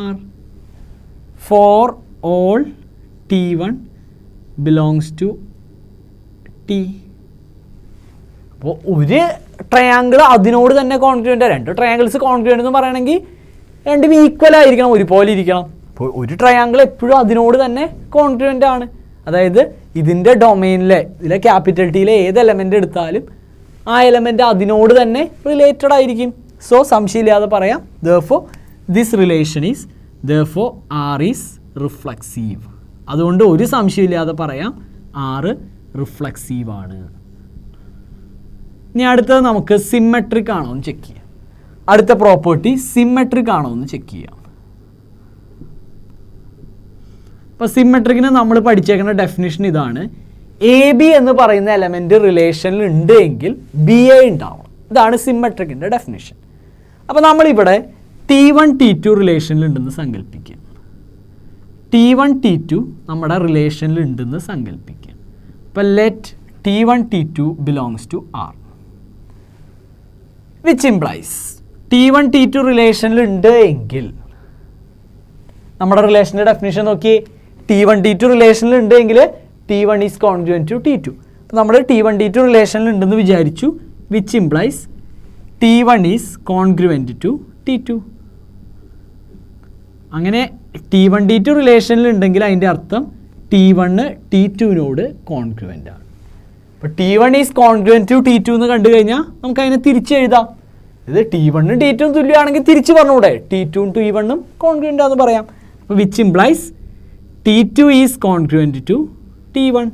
R. For all T1 belongs to T. അപ്പോൾ ഒരു ട്രയാങ്കിൾ അതിനോട് തന്നെ കോൺഗ്രുവൻ്റ്. രണ്ട് ട്രയാങ്കിൾസ് കോൺഗ്രുവൻ്റ് എന്ന് പറയണമെങ്കിൽ രണ്ടും ഈക്വൽ ആയിരിക്കണം, ഒരുപോലെ ഇരിക്കണം. അപ്പോൾ ഒരു ട്രയാങ്കിൾ എപ്പോഴും അതിനോട് തന്നെ കോൺഗ്രുവൻ്റ് ആണ്. അതായത് ഇതിൻ്റെ ഡൊമൈനിലെ ഇതിലെ ക്യാപിറ്റൽ ടിയിലെ ഏത് എലമെൻ്റ് എടുത്താലും ആ എലമെൻ്റ് അതിനോട് തന്നെ റിലേറ്റഡ് ആയിരിക്കും. സോ സംശയമില്ലാതെ പറയാം, therefore this relation is therefore R is reflexive. അതുകൊണ്ട് ഒരു സംശയമില്ലാതെ പറയാം R റിഫ്ലക്സീവ് ആണ്. ഇനി അടുത്തത് നമുക്ക് സിമെട്രിക് ആണോ എന്ന് ചെക്ക് ചെയ്യാം. അടുത്ത പ്രോപ്പർട്ടി സിമെട്രിക് ആണോ എന്ന് ചെക്ക് ചെയ്യാം. അപ്പോൾ സിമെട്രിക്കിന് നമ്മൾ പഠിച്ചേക്കുന്ന ഡെഫിനിഷൻ ഇതാണ്. എ ബി എന്ന് പറയുന്ന എലമെൻ്റ് റിലേഷനിൽ ഉണ്ട് എങ്കിൽ ബി എ ഉണ്ടാവണം. ഇതാണ് സിമെട്രിക്കിൻ്റെ ഡെഫിനിഷൻ. അപ്പോൾ നമ്മളിവിടെ T1 T2 റിലേഷനിൽ ഉണ്ടെന്ന് സങ്കല്പിക്കുക. T1 T2 നമ്മുടെ റിലേഷനിൽ ഉണ്ടെന്ന് സങ്കല്പിക്കുക. അപ്പോൾ let T1 T2 belongs to R, which implies T1 T2 റിലേഷനിൽ ഉണ്ട് എങ്കിൽ നമ്മുടെ റിലേഷൻ്റെ ഡെഫിനിഷൻ നോക്കി. T1 T2 റിലേഷനിൽ ഉണ്ട് എങ്കിൽ T1 is congruent to T2. അപ്പോൾ നമ്മൾ T1 T2 റിലേഷനിൽ ഉണ്ടെന്ന് വിചാരിച്ചു, which implies T1 is congruent to T2. അങ്ങനെ T1 T2 റിലേഷനിൽ ഉണ്ടെങ്കിൽ അതിൻ്റെ അർത്ഥം T1 T2നോട് കോൺഗ്രുവൻ്റ് ആണ്. അപ്പോൾ T1 is congruent to T2 എന്ന് കണ്ടു കഴിഞ്ഞാൽ നമുക്ക് അതിനെ തിരിച്ചെഴുതാം. ഇത് T1 T2 തുല്യമാണെങ്കിൽ തിരിച്ച് പറഞ്ഞൂടെ T2 T1 കോൺഗ്രുവൻ്റ് ആണെന്ന് പറയാം. അപ്പോൾ which implies T2 is congruent to T1.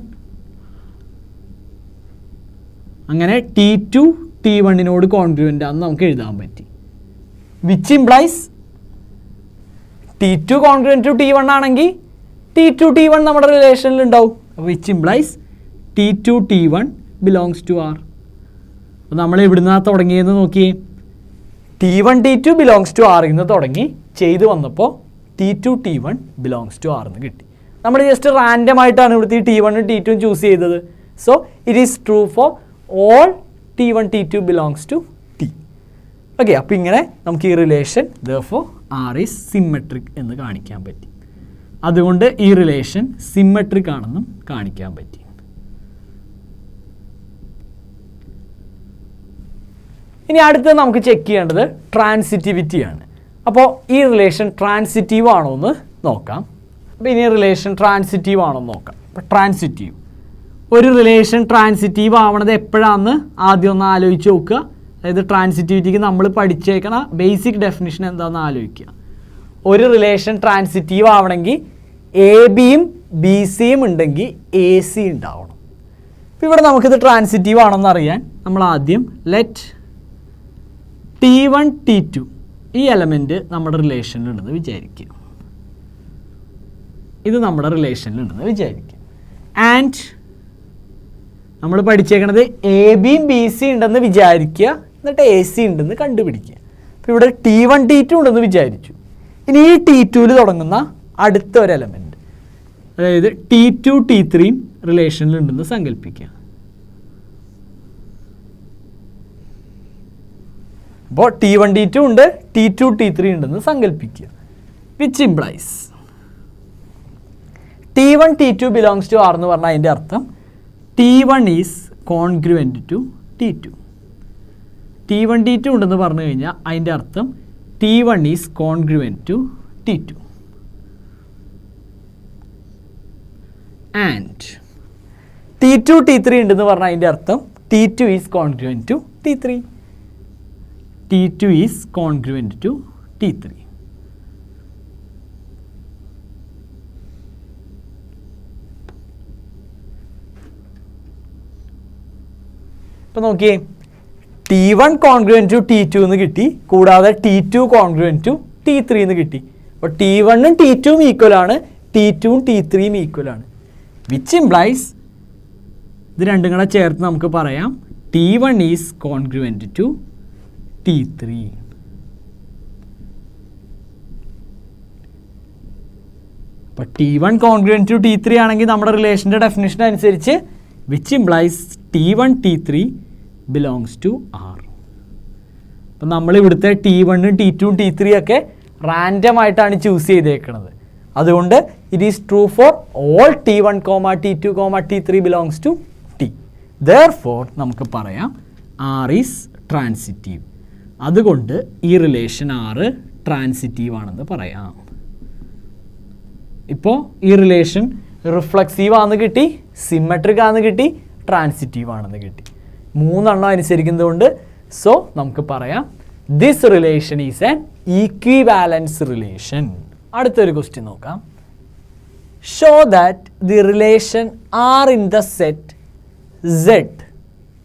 അങ്ങനെ T2 T1നോട് കോൺഗ്രുവൻ്റ് ആണെന്ന് നമുക്ക് എഴുതാൻ പറ്റി. Which implies T2 congruent to T1 ആണെങ്കിൽ T2 T1 നമ്മുടെ റിലേഷനിൽ ഉണ്ടാവും. അപ്പോൾ which implies T2 T1 belongs to R. അപ്പോൾ നമ്മൾ എവിടുന്നാണ് തുടങ്ങിയെന്ന് നോക്കിയേ. T1 T2 belongs to R എന്ന് തുടങ്ങി ചെയ്ത് വന്നപ്പോൾ T2 T1 belongs to R എന്ന് കിട്ടി. നമ്മൾ ജസ്റ്റ് റാൻഡം ആയിട്ടാണ് ഇവിടുത്തെ T1 T2 ചൂസ് ചെയ്തത്. So it is true for all T1 T2 belongs to T. Okay, അപ്പോൾ ഇങ്ങനെ നമുക്ക് ഈ relation therefore R is symmetric എന്ന് കാണിക്കാൻ പറ്റി. അതുകൊണ്ട് ഈ റിലേഷൻ സിമെട്രിക് ആണെന്നും കാണിക്കാൻ പറ്റി. ഇനി അടുത്തത് നമുക്ക് ചെക്ക് ചെയ്യേണ്ടത് ട്രാൻസിറ്റിവിറ്റിയാണ്. അപ്പോൾ ഈ റിലേഷൻ ട്രാൻസിറ്റീവ് ആണോ എന്ന് നോക്കാം. അപ്പോൾ ഇനി റിലേഷൻ ട്രാൻസിറ്റീവ് ആണോ എന്ന് നോക്കാം. അപ്പോൾ ട്രാൻസിറ്റീവ്, ഒരു റിലേഷൻ ട്രാൻസിറ്റീവ് ആവണത് എപ്പോഴാണെന്ന് ആദ്യം ഒന്ന് ആലോചിച്ച് നോക്കുക. അതായത് ട്രാൻസിറ്റിവിറ്റിക്ക് നമ്മൾ പഠിച്ചേക്കണ ബേസിക് ഡെഫിനിഷൻ എന്താണെന്ന് ആലോചിക്കുക. ഒരു റിലേഷൻ ട്രാൻസിറ്റീവ് ആവണമെങ്കിൽ എ ബിയും ബി സിയും ഉണ്ടെങ്കിൽ എ സി ഉണ്ടാവണം. അപ്പോൾ ഇവിടെ നമുക്കിത് ട്രാൻസിറ്റീവ് ആണെന്ന് അറിയാൻ നമ്മൾ ആദ്യം ലെറ്റ് T1 T2 ഈ എലമെൻറ്റ് നമ്മുടെ റിലേഷനിലുണ്ടെന്ന് വിചാരിക്കുക. ഇത് നമ്മുടെ റിലേഷനിലുണ്ടെന്ന് വിചാരിക്കുക. ആൻഡ് നമ്മൾ പഠിച്ചേക്കണത് എ ബിയും ബി സി ഉണ്ടെന്ന് വിചാരിക്കുക, എന്നിട്ട് എ സി ഉണ്ടെന്ന് കണ്ടുപിടിക്കുക. അപ്പോൾ ഇവിടെ T1 T2 ഉണ്ടെന്ന് വിചാരിച്ചു. ഇനി ഈ T2ൽ തുടങ്ങുന്ന അടുത്ത ഒരു എലമെൻറ്റ്, അതായത് T2 T3 റിലേഷനിലുണ്ടെന്ന് സങ്കല്പിക്കുക. അപ്പോൾ T1 T2 ഉണ്ട്, T2 T3 ഉണ്ടെന്ന് സങ്കല്പിക്കുക. Which implies T1 T2 belongs to R എന്ന് പറഞ്ഞാൽ അതിൻ്റെ അർത്ഥം T1 is congruent to T2. T1 T2 ഉണ്ടെന്ന് പറഞ്ഞു കഴിഞ്ഞാൽ അതിൻ്റെ അർത്ഥം T1 is congruent to T2. And T2 T3 ഉണ്ടെന്ന് പറഞ്ഞാൽ അതിൻ്റെ അർത്ഥം T2 is congruent to T3. T2 is congruent to T3. ഇപ്പോൾ നോക്കിയേ, T1 കോൺഗ്രുവൻ്റ് ടു T2 എന്ന് കിട്ടി, കൂടാതെ T2 കോൺഗ്രുവൻ്റ് ടു T3 എന്ന് കിട്ടി. അപ്പോൾ T1 ഉം T2 ഉം ഈക്വലാണ്, T2 ഉം T3 ഉം ഈക്വലാണ്. വിച്ച് ഇംപ്ലൈസ് ഇത് രണ്ടും കൂടെ ചേർത്ത് നമുക്ക് പറയാം T1 is congruent to T3. അപ്പോൾ T1 കോൺഗ്രുവൻ്റ് ടു T3 ആണെങ്കിൽ നമ്മുടെ റിലേഷൻ്റെ ഡെഫിനിഷൻ അനുസരിച്ച് which implies T1 T3 belongs to R. അപ്പം നമ്മൾ ഇവിടുത്തെ T1 T2 T3 ഒക്കെ റാൻഡം ആയിട്ടാണ് ചൂസ് ചെയ്തേക്കുന്നത്. അതുകൊണ്ട് it is true for all T1, T2, T3 belongs to T. Therefore നമുക്ക് പറയാം ആർ ഈസ് ട്രാൻസിറ്റീവ്. അതുകൊണ്ട് ഈ റിലേഷൻ ആറ് ട്രാൻസിറ്റീവ് ആണെന്ന് പറയാം. ഇപ്പോൾ ഈ റിലേഷൻ റിഫ്ലക്സീവ് ആണെന്ന് കിട്ടി, സിമെട്രിക് ആണെന്ന് കിട്ടി, ട്രാൻസിറ്റീവ് ആണെന്ന് കിട്ടി. മൂന്നെണ്ണം അനുസരിക്കുന്നതുകൊണ്ട് സോ നമുക്ക് പറയാം this relation is an equivalence relation. അടുത്തൊരു ക്വസ്റ്റ്യൻ നോക്കാം. Show that the relation R in the set Z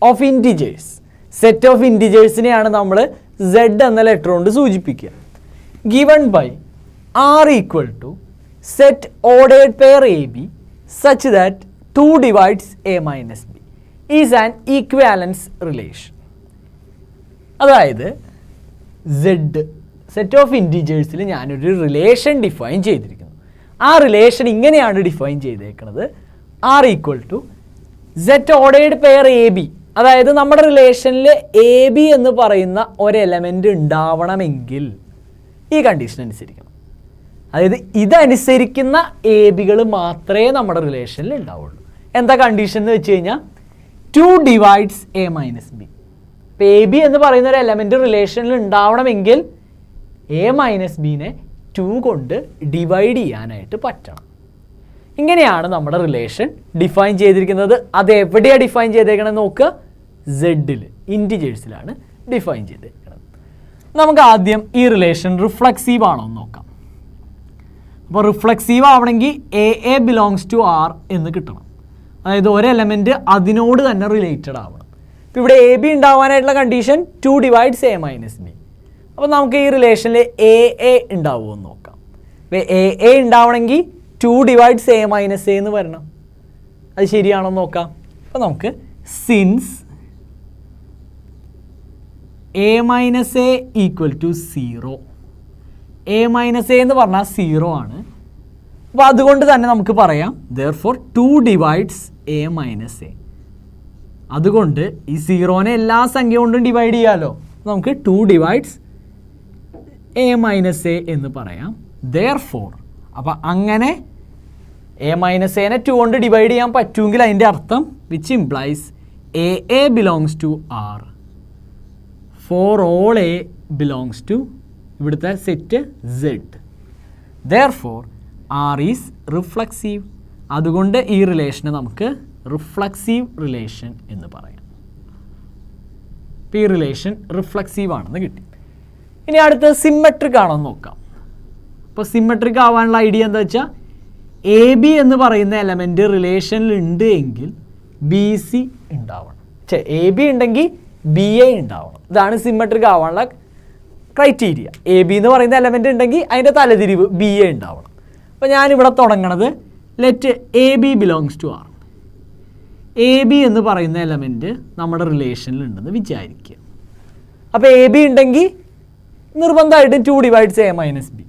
of integers. Set of ഇൻറ്റിജേഴ്സിനെയാണ് നമ്മൾ Z എന്ന ലെറ്റർ കൊണ്ട് സൂചിപ്പിക്കുക. Given by R equal to set ordered pair A b such that 2 divides a minus b is an equivalence relation. അതായത് Z set of ഇൻറ്റിജേഴ്സിൽ ഞാനൊരു relation define ചെയ്തിരിക്കുന്നു. ആ റിലേഷൻ ഇങ്ങനെയാണ് ഡിഫൈൻ ചെയ്തേക്കുന്നത്. R equal to set ordered pair A B. അതായത് നമ്മുടെ റിലേഷനിൽ എ ബി എന്ന് പറയുന്ന ഒരു എലമെൻ്റ് ഉണ്ടാവണമെങ്കിൽ ഈ കണ്ടീഷൻ അനുസരിക്കണം. അതായത് ഇതനുസരിക്കുന്ന എ ബികൾ മാത്രമേ നമ്മുടെ റിലേഷനിൽ ഉണ്ടാവുള്ളൂ. എന്താ കണ്ടീഷൻ എന്ന് വെച്ച് കഴിഞ്ഞാൽ 2 ഡിവൈഡ്സ് എ മൈനസ് ബി. ഇപ്പോൾ എ ബി എന്ന് പറയുന്ന ഒരു എലമെൻ്റ് റിലേഷനിൽ ഉണ്ടാവണമെങ്കിൽ എ മൈനസ് ബിനെ 2 കൊണ്ട് ഡിവൈഡ് ചെയ്യാനായിട്ട് പറ്റണം. ഇങ്ങനെയാണ് നമ്മുടെ റിലേഷൻ ഡിഫൈൻ ചെയ്തിരിക്കുന്നത്. അത് എവിടെയാണ് ഡിഫൈൻ ചെയ്തേക്കണമെന്ന് നോക്കുക, സെഡിൽ ഇൻറ്റിജേഴ്സിലാണ് ഡിഫൈൻ ചെയ്തേക്കുന്നത്. നമുക്ക് ആദ്യം ഈ റിലേഷൻ റിഫ്ലക്സീവ് ആണോ എന്ന് നോക്കാം. അപ്പോൾ റിഫ്ലക്സീവ് ആവണമെങ്കിൽ എ ബിലോങ്സ് ടു ആർ എന്ന് കിട്ടണം. അതായത് ഒരു എലമെൻറ്റ് അതിനോട് തന്നെ റിലേറ്റഡ് ആവണം. ഇപ്പോൾ ഇവിടെ എ ബി ഉണ്ടാവാനായിട്ടുള്ള condition 2 divides a minus b. അപ്പോൾ നമുക്ക് ഈ റിലേഷനിൽ എ ഉണ്ടാവുമോ എന്ന് നോക്കാം. അപ്പോൾ എ ഉണ്ടാവണമെങ്കിൽ 2 ഡിവൈഡ്സ് എ മൈനസ് എ എന്ന് വരണം. അത് ശരിയാണോ എന്ന് നോക്കാം. അപ്പോൾ നമുക്ക് since a minus a equal to 0, a minus a എന്ന് പറഞ്ഞാൽ 0 ആണ്. അപ്പോൾ അതുകൊണ്ട് തന്നെ നമുക്ക് പറയാം therefore 2 divides a minus A. അതുകൊണ്ട് ഈ 0നെ എല്ലാ സംഖ്യ കൊണ്ടും ഡിവൈഡ് ചെയ്യാമല്ലോ. നമുക്ക് 2 ഡിവൈഡ്സ് എ മൈനസ് എ എന്ന് പറയാം. therefore അപ്പോൾ അങ്ങനെ എ മൈനസ് എനെ 2 കൊണ്ട് ഡിവൈഡ് ചെയ്യാൻ പറ്റുമെങ്കിൽ അതിൻ്റെ അർത്ഥം which implies a belongs to R for all A belongs to ഇവിടുത്തെ set Z. therefore R is reflexive. അതുകൊണ്ട് ഈ റിലേഷനെ നമുക്ക് റിഫ്ലക്സീവ് റിലേഷൻ എന്ന് പറയാം. അപ്പോൾ ഈ റിലേഷൻ റിഫ്ലക്സീവ് ആണെന്ന് കിട്ടി. ഇനി അടുത്ത് സിമ്മട്രിക് ആണോ എന്ന് നോക്കാം. അപ്പോൾ സിമ്മട്രിക് ആവാനുള്ള ഐഡിയ എന്താ വെച്ചാൽ എ ബി എന്ന് പറയുന്ന എലമെൻറ്റ് റിലേഷനിൽ ഉണ്ട് എങ്കിൽ ബി സി ഉണ്ടാവണം. എ ബി ഉണ്ടെങ്കിൽ ബി എ ഉണ്ടാവണം. ഇതാണ് സിമ്മട്രിക് ആവാനുള്ള ക്രൈറ്റീരിയ. എ ബി എന്ന് പറയുന്ന എലമെൻറ്റ് ഉണ്ടെങ്കിൽ അതിൻ്റെ തലതിരിവ് ബി എ ഉണ്ടാവണം. അപ്പോൾ ഞാനിവിടെ തുടങ്ങണത് let a B belongs to R. A B എന്ന് പറയുന്ന എലമെൻറ്റ് നമ്മുടെ റിലേഷനിലുണ്ടെന്ന് വിചാരിക്കുക. അപ്പോൾ എ ബി ഉണ്ടെങ്കിൽ നിർബന്ധമായിട്ടും 2 divides a minus b,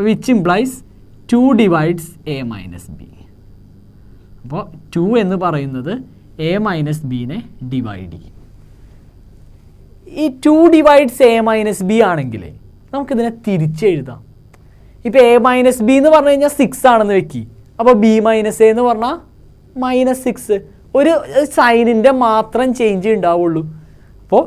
which implies 2 divides a minus b. അപ്പോൾ 2 എന്ന് പറയുന്നത് എ മൈനസ് ബീനെ ഡിവൈഡ് ചെയ്യും. ഈ 2 ഡിവൈഡ്സ് എ മൈനസ് ബി ആണെങ്കിൽ നമുക്കിതിനെ തിരിച്ചെഴുതാം. ഇപ്പോൾ എ മൈനസ് ബി എന്ന് പറഞ്ഞു കഴിഞ്ഞാൽ 6 ആണെന്ന് വെക്കി. അപ്പോൾ ബി മൈനസ് എ എന്ന് പറഞ്ഞാൽ -6. ഒരു സൈനിൻ്റെ മാത്രം ചേഞ്ച് ഉണ്ടാവുള്ളൂ. അപ്പോൾ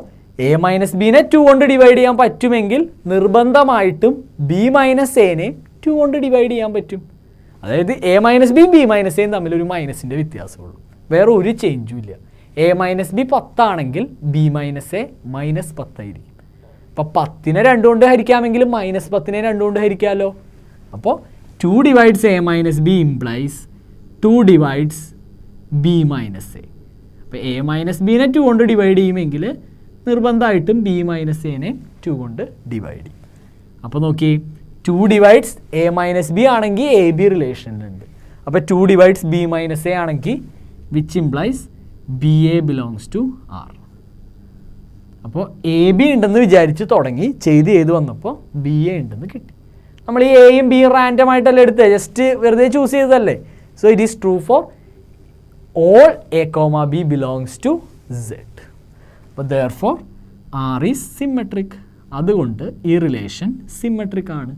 എ മൈനസ് ബീനെ 2 കൊണ്ട് ഡിവൈഡ് ചെയ്യാൻ പറ്റുമെങ്കിൽ നിർബന്ധമായിട്ടും ബി മൈനസ് എനെ 2 കൊണ്ട് ഡിവൈഡ് ചെയ്യാൻ പറ്റും. അതായത് എ മൈനസ് ബിയും ബി മൈനസ് എയും തമ്മിലൊരു മൈനസിൻ്റെ വ്യത്യാസമുള്ളൂ, വേറെ ഒരു ചേഞ്ചും ഇല്ല. എ മൈനസ് ബി 10 ആണെങ്കിൽ ബി മൈനസ് എ -10 ആയിരിക്കും. അപ്പോൾ 10നെ 2 കൊണ്ട് ഹരിക്കാമെങ്കിലും -10നെ 2 കൊണ്ട് ഹരിക്കാമല്ലോ. അപ്പോൾ 2 divides a minus B implies 2 divides b minus A. അപ്പോൾ എ മൈനസ് ബീനെ 2 കൊണ്ട് ഡിവൈഡ് ചെയ്യുമെങ്കിൽ നിർബന്ധമായിട്ടും ബി മൈനസ് എനെ 2 കൊണ്ട് ഡിവൈഡ് ചെയ്യും. അപ്പോൾ നോക്കി 2 ഡിവൈഡ്സ് എ മൈനസ് ബി ആണെങ്കിൽ എ ബി റിലേഷനിലുണ്ട്. അപ്പോൾ 2 ഡിവൈഡ്സ് ബി മൈനസ് എ ആണെങ്കിൽ which implies b A belongs to R. അപ്പോൾ എ ബി ഉണ്ടെന്ന് വിചാരിച്ച് തുടങ്ങി ചെയ്ത് വന്നപ്പോൾ ബി എ ഉണ്ടെന്ന് കിട്ടി. നമ്മൾ ഈ എയും ബിയും റാൻഡം ആയിട്ടല്ല എടുത്തത്, ജസ്റ്റ് വെറുതെ ചൂസ് ചെയ്തതല്ലേ. So it is true for all A comma B belongs to Z. അപ്പോൾ therefore R is symmetric. അതുകൊണ്ട് ഈ റിലേഷൻ സിമ്മട്രിക് ആണ്.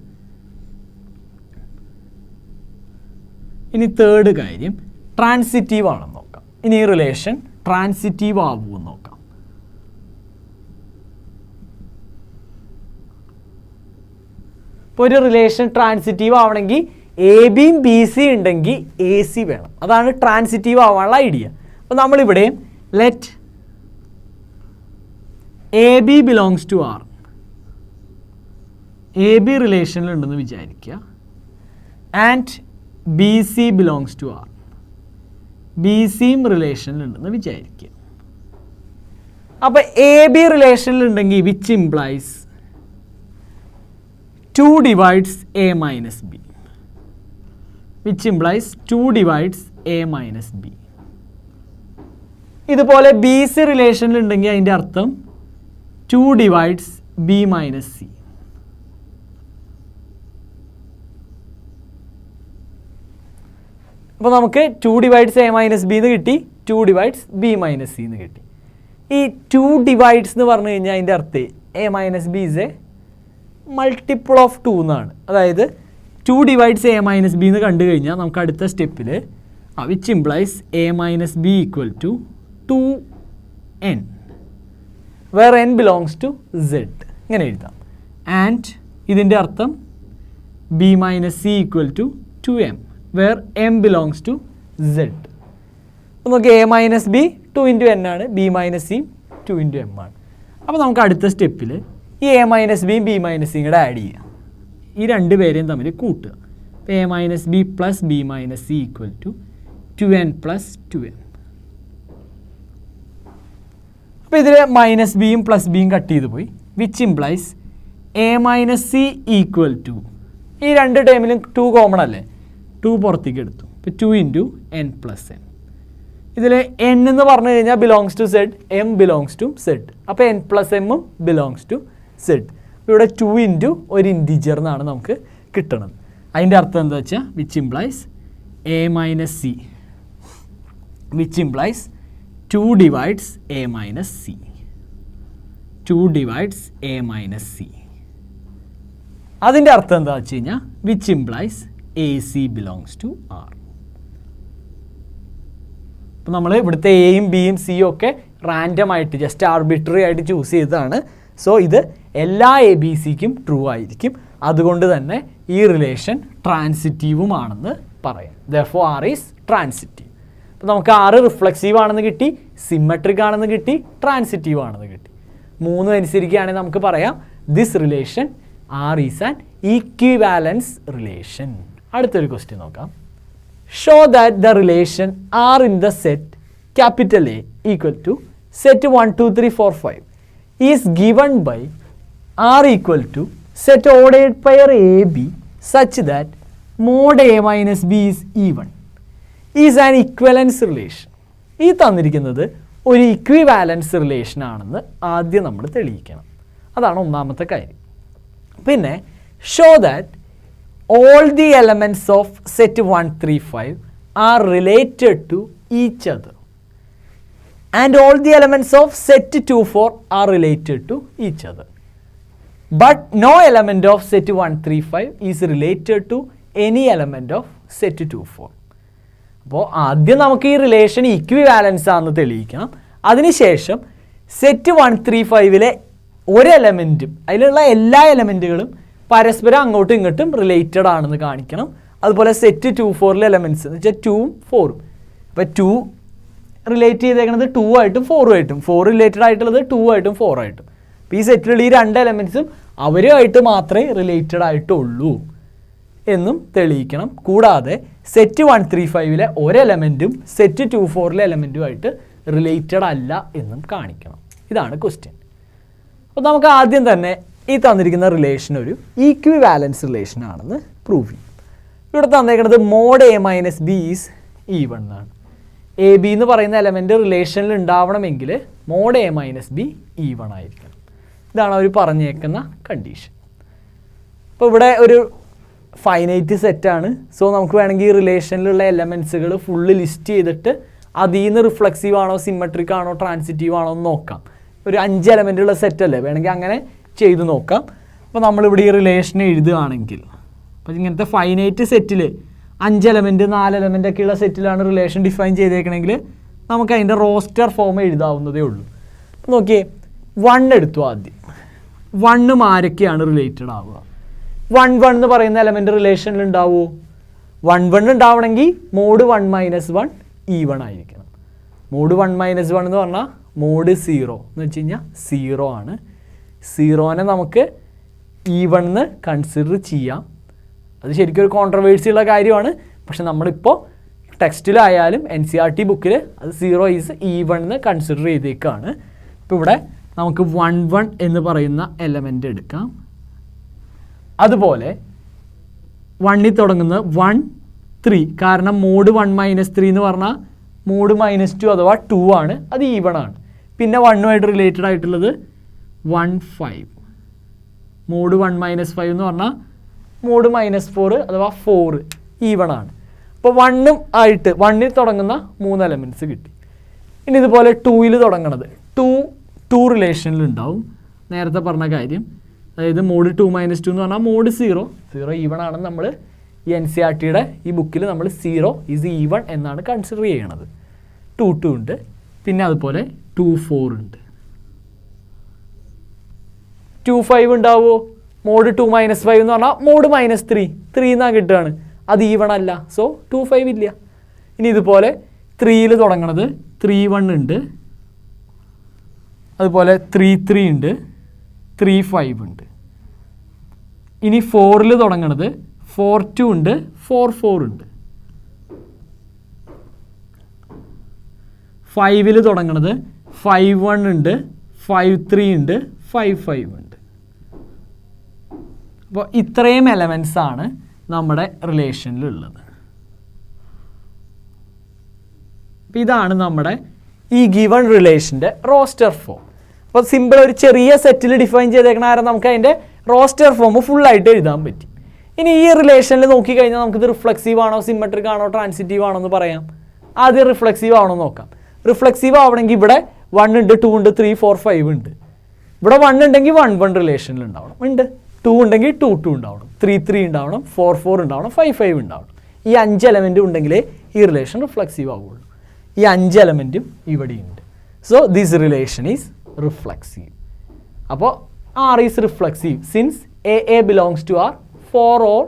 ഇനി തേർഡ് കാര്യം ട്രാൻസിറ്റീവ് ആണെന്ന് നോക്കാം. ഇനി ഈ റിലേഷൻ ട്രാൻസിറ്റീവ് ആവുമെന്ന് നോക്കാം. ഇപ്പോൾ ഒരു റിലേഷൻ ട്രാൻസിറ്റീവ് ആവണമെങ്കിൽ എ ബിയും ബി സി ഉണ്ടെങ്കിൽ എ സി വേണം. അതാണ് ട്രാൻസിറ്റീവ് ആവാനുള്ള ഐഡിയ. അപ്പോൾ നമ്മളിവിടെ let a B belongs to R. A b റിലേഷനിലുണ്ടെന്ന് വിചാരിക്കുക. And B C belongs to R. B സിയും റിലേഷനിലുണ്ടെന്ന് വിചാരിക്കുക. അപ്പോൾ എ ബി റിലേഷനിലുണ്ടെങ്കിൽ which implies 2 divides a minus b, which implies 2 divides a minus b. ഇതുപോലെ ബി സി റിലേഷനിലുണ്ടെങ്കിൽ അതിൻ്റെ അർത്ഥം 2 ഡിവൈഡ്സ് ബി മൈനസ് സി. അപ്പോൾ നമുക്ക് 2 ഡിവൈഡ്സ് എ മൈനസ് ബി എന്ന് കിട്ടി, 2 ഡിവൈഡ്സ് ബി മൈനസ് സി എന്ന് കിട്ടി. ഈ 2 ഡിവൈഡ്സ് എന്ന് പറഞ്ഞു കഴിഞ്ഞാൽ അതിൻ്റെ അർത്ഥം A minus b is a multiple of 2 എന്നാണ്. അതായത് 2 ഡിവൈഡ്സ് എ മൈനസ് ബി എന്ന് കണ്ടു കഴിഞ്ഞാൽ നമുക്ക് അടുത്ത സ്റ്റെപ്പിൽ which implies a minus b equal to 2n, where n belongs to Z. ഇങ്ങനെ എഴുതാം. ആൻഡ് ഇതിൻ്റെ അർത്ഥം b minus c equal to 2m, where m belongs to Z. അപ്പോൾ നമുക്ക് a minus b 2 into n ആണ്, b minus c 2 into m ആണ്. അപ്പോൾ നമുക്ക് അടുത്ത സ്റ്റെപ്പിൽ ഈ എ മൈനസ് ബിയും ബി മൈനസ് സിയും കൂടെ ആഡ് ചെയ്യാം. ഈ രണ്ട് പേരെയും തമ്മിൽ കൂട്ടുക. അപ്പോൾ a minus b plus b minus c equal to 2n plus 2m. അപ്പോൾ ഇതിൽ മൈനസ് ബിയും പ്ലസ് ബിയും കട്ട് ചെയ്ത് പോയി, which implies a minus c equal to, ഈ രണ്ട് ടൈമിലും 2 കോമൺ അല്ലേ, 2 പുറത്തേക്ക് എടുത്തു. ഇപ്പോൾ 2 ഇൻറ്റു n പ്ലസ് n. ഇതിൽ n എന്ന് പറഞ്ഞു കഴിഞ്ഞാൽ belongs to Z, m belongs to Z. അപ്പോൾ n പ്ലസ് എമ്മും ബിലോങ്സ് ടു സെഡ്. ഇവിടെ 2 ഇൻറ്റു ഒരു ഇൻറ്റിജർ എന്നാണ് നമുക്ക് കിട്ടണത്. അതിൻ്റെ അർത്ഥം എന്താ വെച്ചാൽ which implies a minus c, which implies 2 divides a minus c, 2 divides a minus c. അതിൻ്റെ അർത്ഥം എന്താ വെച്ച് കഴിഞ്ഞാൽ which implies A C belongs to R. അപ്പോൾ നമ്മൾ ഇവിടുത്തെ എയും ബിയും സിയും ഒക്കെ റാൻഡം ആയിട്ട് ജസ്റ്റ് ആർബിട്രറി ആയിട്ട് ചൂസ് ചെയ്തതാണ്. സോ ഇത് എല്ലാ എ ബി സിക്കും ട്രൂ ആയിരിക്കും. അതുകൊണ്ട് തന്നെ ഈ റിലേഷൻ ട്രാൻസിറ്റീവുമാണെന്ന് പറയാം. therefore R is transitive. അപ്പോൾ നമുക്ക് R റിഫ്ലെക്സീവ് ആണെന്ന് കിട്ടി, സിമ്മട്രിക് ആണെന്ന് കിട്ടി, ട്രാൻസിറ്റീവ് ആണെന്ന് കിട്ടി. 3 അനുസരിക്കുകയാണെങ്കിൽ നമുക്ക് പറയാം this relation R is an equivalence relation. അടുത്തൊരു ക്വസ്റ്റ്യൻ നോക്കാം. Show that the relation R in the set capital A equal to set 1 2 3 4 5 is given by R equal to set ordered pair A b such that mod a minus b is even is an equivalence relation. ഈ തന്നിരിക്കുന്നത് ഒരു equivalence relation ആണെന്ന് ആദ്യം നമ്മൾ തെളിയിക്കണം. അതാണ് ഒന്നാമത്തെ കാര്യം. പിന്നെ show that all the elements of set 1 3 5 are related to each other and all the elements of set 2 4 are related to each other but no element of set 1 3 5 is related to any element of set 2 4. അപ്പോൾ ആദ്യം നമുക്ക് ഈ relation equivalence ആണെന്ന് തെളിയിക്കണം. അതിനുശേഷം set 1 3 5 ഒരു എലമെൻറ്റും അതിലുള്ള എല്ലാ എലമെൻറ്റുകളും പരസ്പരം അങ്ങോട്ടും ഇങ്ങോട്ടും റിലേറ്റഡ് ആണെന്ന് കാണിക്കണം. അതുപോലെ സെറ്റ് 2 4 എലമെൻറ്റ്സ് എന്ന് വെച്ചാൽ 2 4. അപ്പോൾ 2 റിലേറ്റ് ചെയ്തേക്കുന്നത് 2 ആയിട്ടും 4 ആയിട്ടും, 4 റിലേറ്റഡ് ആയിട്ടുള്ളത് 2 ആയിട്ടും 4 ആയിട്ടും. അപ്പോൾ ഈ സെറ്റിലുള്ള ഈ 2 എലമെൻറ്റ്സും അവരുമായിട്ട് മാത്രമേ റിലേറ്റഡ് ആയിട്ടുള്ളൂ എന്നും തെളിയിക്കണം. കൂടാതെ സെറ്റ് 1 3 5 ഒരു എലമെൻറ്റും സെറ്റ് 2 4 എലമെൻറ്റുമായിട്ട് റിലേറ്റഡ് അല്ല എന്നും കാണിക്കണം. ഇതാണ് ക്വസ്റ്റ്യൻ. അപ്പോൾ നമുക്ക് ആദ്യം തന്നെ ഈ തന്നിരിക്കുന്ന റിലേഷൻ ഒരു ഈക്വിവാലൻസ് റിലേഷൻ ആണെന്ന് പ്രൂവ് ചെയ്യും. ഇവിടെ തന്നേക്കുന്നത് mod a minus b is even എന്നാണ്. എ ബി എന്ന് പറയുന്ന എലമെൻറ്റ് റിലേഷനിൽ ഉണ്ടാവണമെങ്കിൽ mod a minus b even ആയിരിക്കണം. ഇതാണ് അവർ പറഞ്ഞേക്കുന്ന കണ്ടീഷൻ. അപ്പോൾ ഇവിടെ ഒരു ഫൈനൈറ്റ് സെറ്റാണ്. സോ നമുക്ക് വേണമെങ്കിൽ ഈ റിലേഷനിലുള്ള എലമെൻറ്റ്സുകൾ ഫുള്ള് ലിസ്റ്റ് ചെയ്തിട്ട് അതിൽ നിന്ന് റിഫ്ലക്സീവ് ആണോ സിമ്മട്രിക് ആണോ ട്രാൻസിറ്റീവ് ആണോ എന്ന് നോക്കാം. ഒരു 5 എലമെൻറ്റുള്ള സെറ്റല്ലേ, വേണമെങ്കിൽ അങ്ങനെ ചെയ്ത് നോക്കാം. അപ്പോൾ നമ്മളിവിടെ ഈ റിലേഷൻ എഴുതുകയാണെങ്കിൽ അപ്പോൾ ഇങ്ങനത്തെ ഫൈനൈറ്റ് സെറ്റിൽ 5 എലമെൻറ്റ് 4 എലമെൻ്റ് ഒക്കെയുള്ള സെറ്റിലാണ് റിലേഷൻ ഡിഫൈൻ ചെയ്തേക്കണമെങ്കിൽ നമുക്ക് അതിൻ്റെ റോസ്റ്റർ ഫോം എഴുതാവുന്നതേ ഉള്ളൂ. നോക്കിയേ, 1 എടുത്തു ആദ്യം. 1 ആരൊക്കെയാണ് റിലേറ്റഡ് ആവുക? 1 1 എന്ന് പറയുന്ന എലമെൻറ്റ് റിലേഷനിൽ ഉണ്ടാവുമോ? 1 1 ഉണ്ടാവണമെങ്കിൽ മോഡ് 1 മൈനസ് 1 ഈവൺ ആയിരിക്കണം. മോഡ് 1 മൈനസ് 1 എന്ന് പറഞ്ഞാൽ മോഡ് 0 എന്ന് വെച്ച് കഴിഞ്ഞാൽ 0 ആണ്. 0നെ നമുക്ക് ഈവൺ എന്ന് കൺസിഡർ ചെയ്യാം. അത് ശരിക്കും ഒരു കോൺട്രവേഴ്സി ഉള്ള കാര്യമാണ്. പക്ഷെ നമ്മളിപ്പോൾ ടെക്സ്റ്റിലായാലും NCERT ബുക്കിൽ അത് 0 ഈസ് ഈവൺ എന്ന് കൺസിഡർ ചെയ്തേക്കാണ്. ഇപ്പോൾ ഇവിടെ നമുക്ക് 1 1 എന്ന് പറയുന്ന എലമെൻ്റ് എടുക്കാം. അതുപോലെ 1ൽ തുടങ്ങുന്നത് 1 3, കാരണം മോഡ് 1 മൈനസ് 3 എന്ന് പറഞ്ഞാൽ മോഡ് മൈനസ് 2 അഥവാ 2 ആണ്, അത് ഈവൺ ആണ്. പിന്നെ 1 റിലേറ്റഡ് ആയിട്ടുള്ളത് 1 5, മോഡ് 1 മൈനസ് 5 എന്ന് പറഞ്ഞാൽ മോഡ് മൈനസ് 4 അഥവാ 4 ഈവൺ ആണ്. അപ്പോൾ 1ൽ തുടങ്ങുന്ന 3 എലമെൻറ്റ്സ് കിട്ടി. ഇനി ഇതുപോലെ 2ൽ തുടങ്ങണത് 2 റിലേഷനിൽ ഉണ്ടാവും. നേരത്തെ പറഞ്ഞ കാര്യം, അതായത് മോഡ് 2 മൈനസ് 2 എന്ന് പറഞ്ഞാൽ മോഡ് 0 ഈവൺ ആണെന്ന് നമ്മൾ ഈ NCERTയുടെ ഈ ബുക്കിൽ നമ്മൾ 0 ഈസ് ഈവൺ എന്നാണ് കൺസിഡർ ചെയ്യണത്. 2 2 ഉണ്ട്. പിന്നെ അതുപോലെ 2 4 ഉണ്ട്. 2 5 ഉണ്ടാവുമോ? മോഡ് 2 മൈനസ് 5 എന്ന് പറഞ്ഞാൽ മോഡ് മൈനസ് 3 എന്നാണ് കിട്ടുകയാണ്, അത് ഈവൺ അല്ല. സോ 2 5 ഇല്ല. ഇനി ഇതുപോലെ 3ൽ തുടങ്ങണത് 3 1 ഉണ്ട്, അതുപോലെ 3 3 ഉണ്ട്, 3 5 ഉണ്ട്. ഇനി 4ൽ തുടങ്ങണത് 4 2 ഉണ്ട്, 4 4 ഉണ്ട്. 5ൽ തുടങ്ങണത് 5 1 ഉണ്ട്, 5 3 ഉണ്ട്, 5 5 ഉണ്ട്. അപ്പോൾ ഇത്രയും എലമെൻറ്റ്സ് ആണ് നമ്മുടെ റിലേഷനിലുള്ളത്. അപ്പോൾ ഇതാണ് നമ്മുടെ ഈ ഗിവൺ റിലേഷൻ്റെ റോസ്റ്റർ ഫോം. അപ്പോൾ സിമ്പിൾ ഒരു ചെറിയ സെറ്റിൽ ഡിഫൈൻ ചെയ്തേക്കണ കാരണം നമുക്ക് അതിൻ്റെ റോസ്റ്റർ ഫോം ഫുള്ളായിട്ട് എഴുതാൻ പറ്റി. ഇനി ഈ റിലേഷനിൽ നോക്കിക്കഴിഞ്ഞാൽ നമുക്കിത് റിഫ്ലക്സീവ് ആണോ സിമ്മട്രിക് ആണോ ട്രാൻസിറ്റീവ് ആണോ എന്ന് പറയാം. ആദ്യം റിഫ്ലക്സീവ് ആണോ നോക്കാം. റിഫ്ലക്സീവ് ആവണമെങ്കിൽ ഇവിടെ 1 ഉണ്ട്, 2 ഉണ്ട്, 3 4 5 ഉണ്ട്. ഇവിടെ 1 ഉണ്ടെങ്കിൽ 1 1 റിലേഷനിൽ ഉണ്ടാവണം, ഉണ്ട്. 2 ഉണ്ടെങ്കിൽ 2 2 ഉണ്ടാവണം, 3 3 ഉണ്ടാവണം, 4 4 ഉണ്ടാവണം, 5 5 ഉണ്ടാവണം. ഈ 5 എലമെൻറ്റും ഉണ്ടെങ്കിലേ ഈ റിലേഷൻ റിഫ്ലക്സീവ് ആവുള്ളൂ. ഈ 5 എലമെൻറ്റും ഇവിടെയുണ്ട്. So this relation is reflexive. അപ്പോൾ R is reflexive since A belongs to R, for all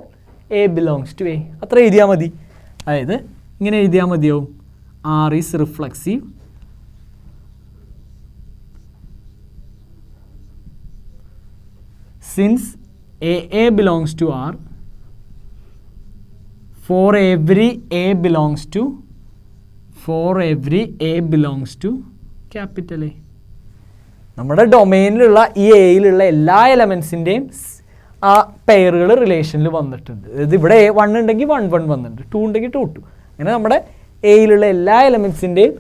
A belongs to A. അത്ര എഴുതിയാൽ മതി. അതായത് ഇങ്ങനെ എഴുതിയാൽ മതിയാവും. R is reflexive since a belongs to R for every A belongs to capital A. നമ്മുടെ ഡൊമൈനിലുള്ള ഈ എയിലുള്ള എല്ലാ എലമെൻസിൻ്റെയും ആ പെയറുകൾ റിലേഷനിൽ വന്നിട്ടുണ്ട്. അതായത് ഇവിടെ A1 ഉണ്ടെങ്കിൽ 1 1 വന്നിട്ടുണ്ട്, 2 ഉണ്ടെങ്കിൽ 2 2. അങ്ങനെ നമ്മുടെ എയിലുള്ള എല്ലാ എലമെൻസിൻ്റെയും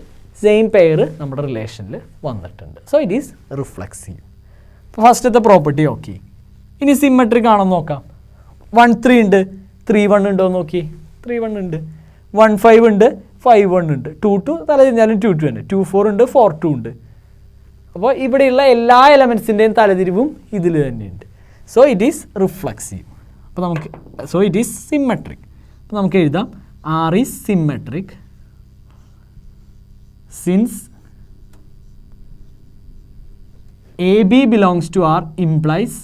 സെയിം പെയർ നമ്മുടെ റിലേഷനിൽ വന്നിട്ടുണ്ട്. So it is reflexive. അപ്പോൾ ഫസ്റ്റത്തെ പ്രോപ്പർട്ടി ഓക്കെ. ഇനി സിമ്മട്രിക് ആണെന്ന് നോക്കാം. 1 3 ഉണ്ട്, 3 1 ഉണ്ടോ നോക്കി. 3 1 ഉണ്ട്. 1 5 ഉണ്ട്, 5 1 ഉണ്ട്. 2 2 തല തിരിഞ്ഞാലും 2 2 ഉണ്ട്. 2 4 ഉണ്ട്, 4 2 ഉണ്ട്. അപ്പോൾ ഇവിടെയുള്ള എല്ലാ എലമെൻസിൻ്റെയും തലതിരിവും ഇതിൽ തന്നെയുണ്ട്. So it is reflexive. അപ്പോൾ നമുക്ക് ഇറ്റ് ഈസ് സിമ്മട്രിക്. അപ്പോൾ നമുക്ക് എഴുതാം R is symmetric since AB belongs to R implies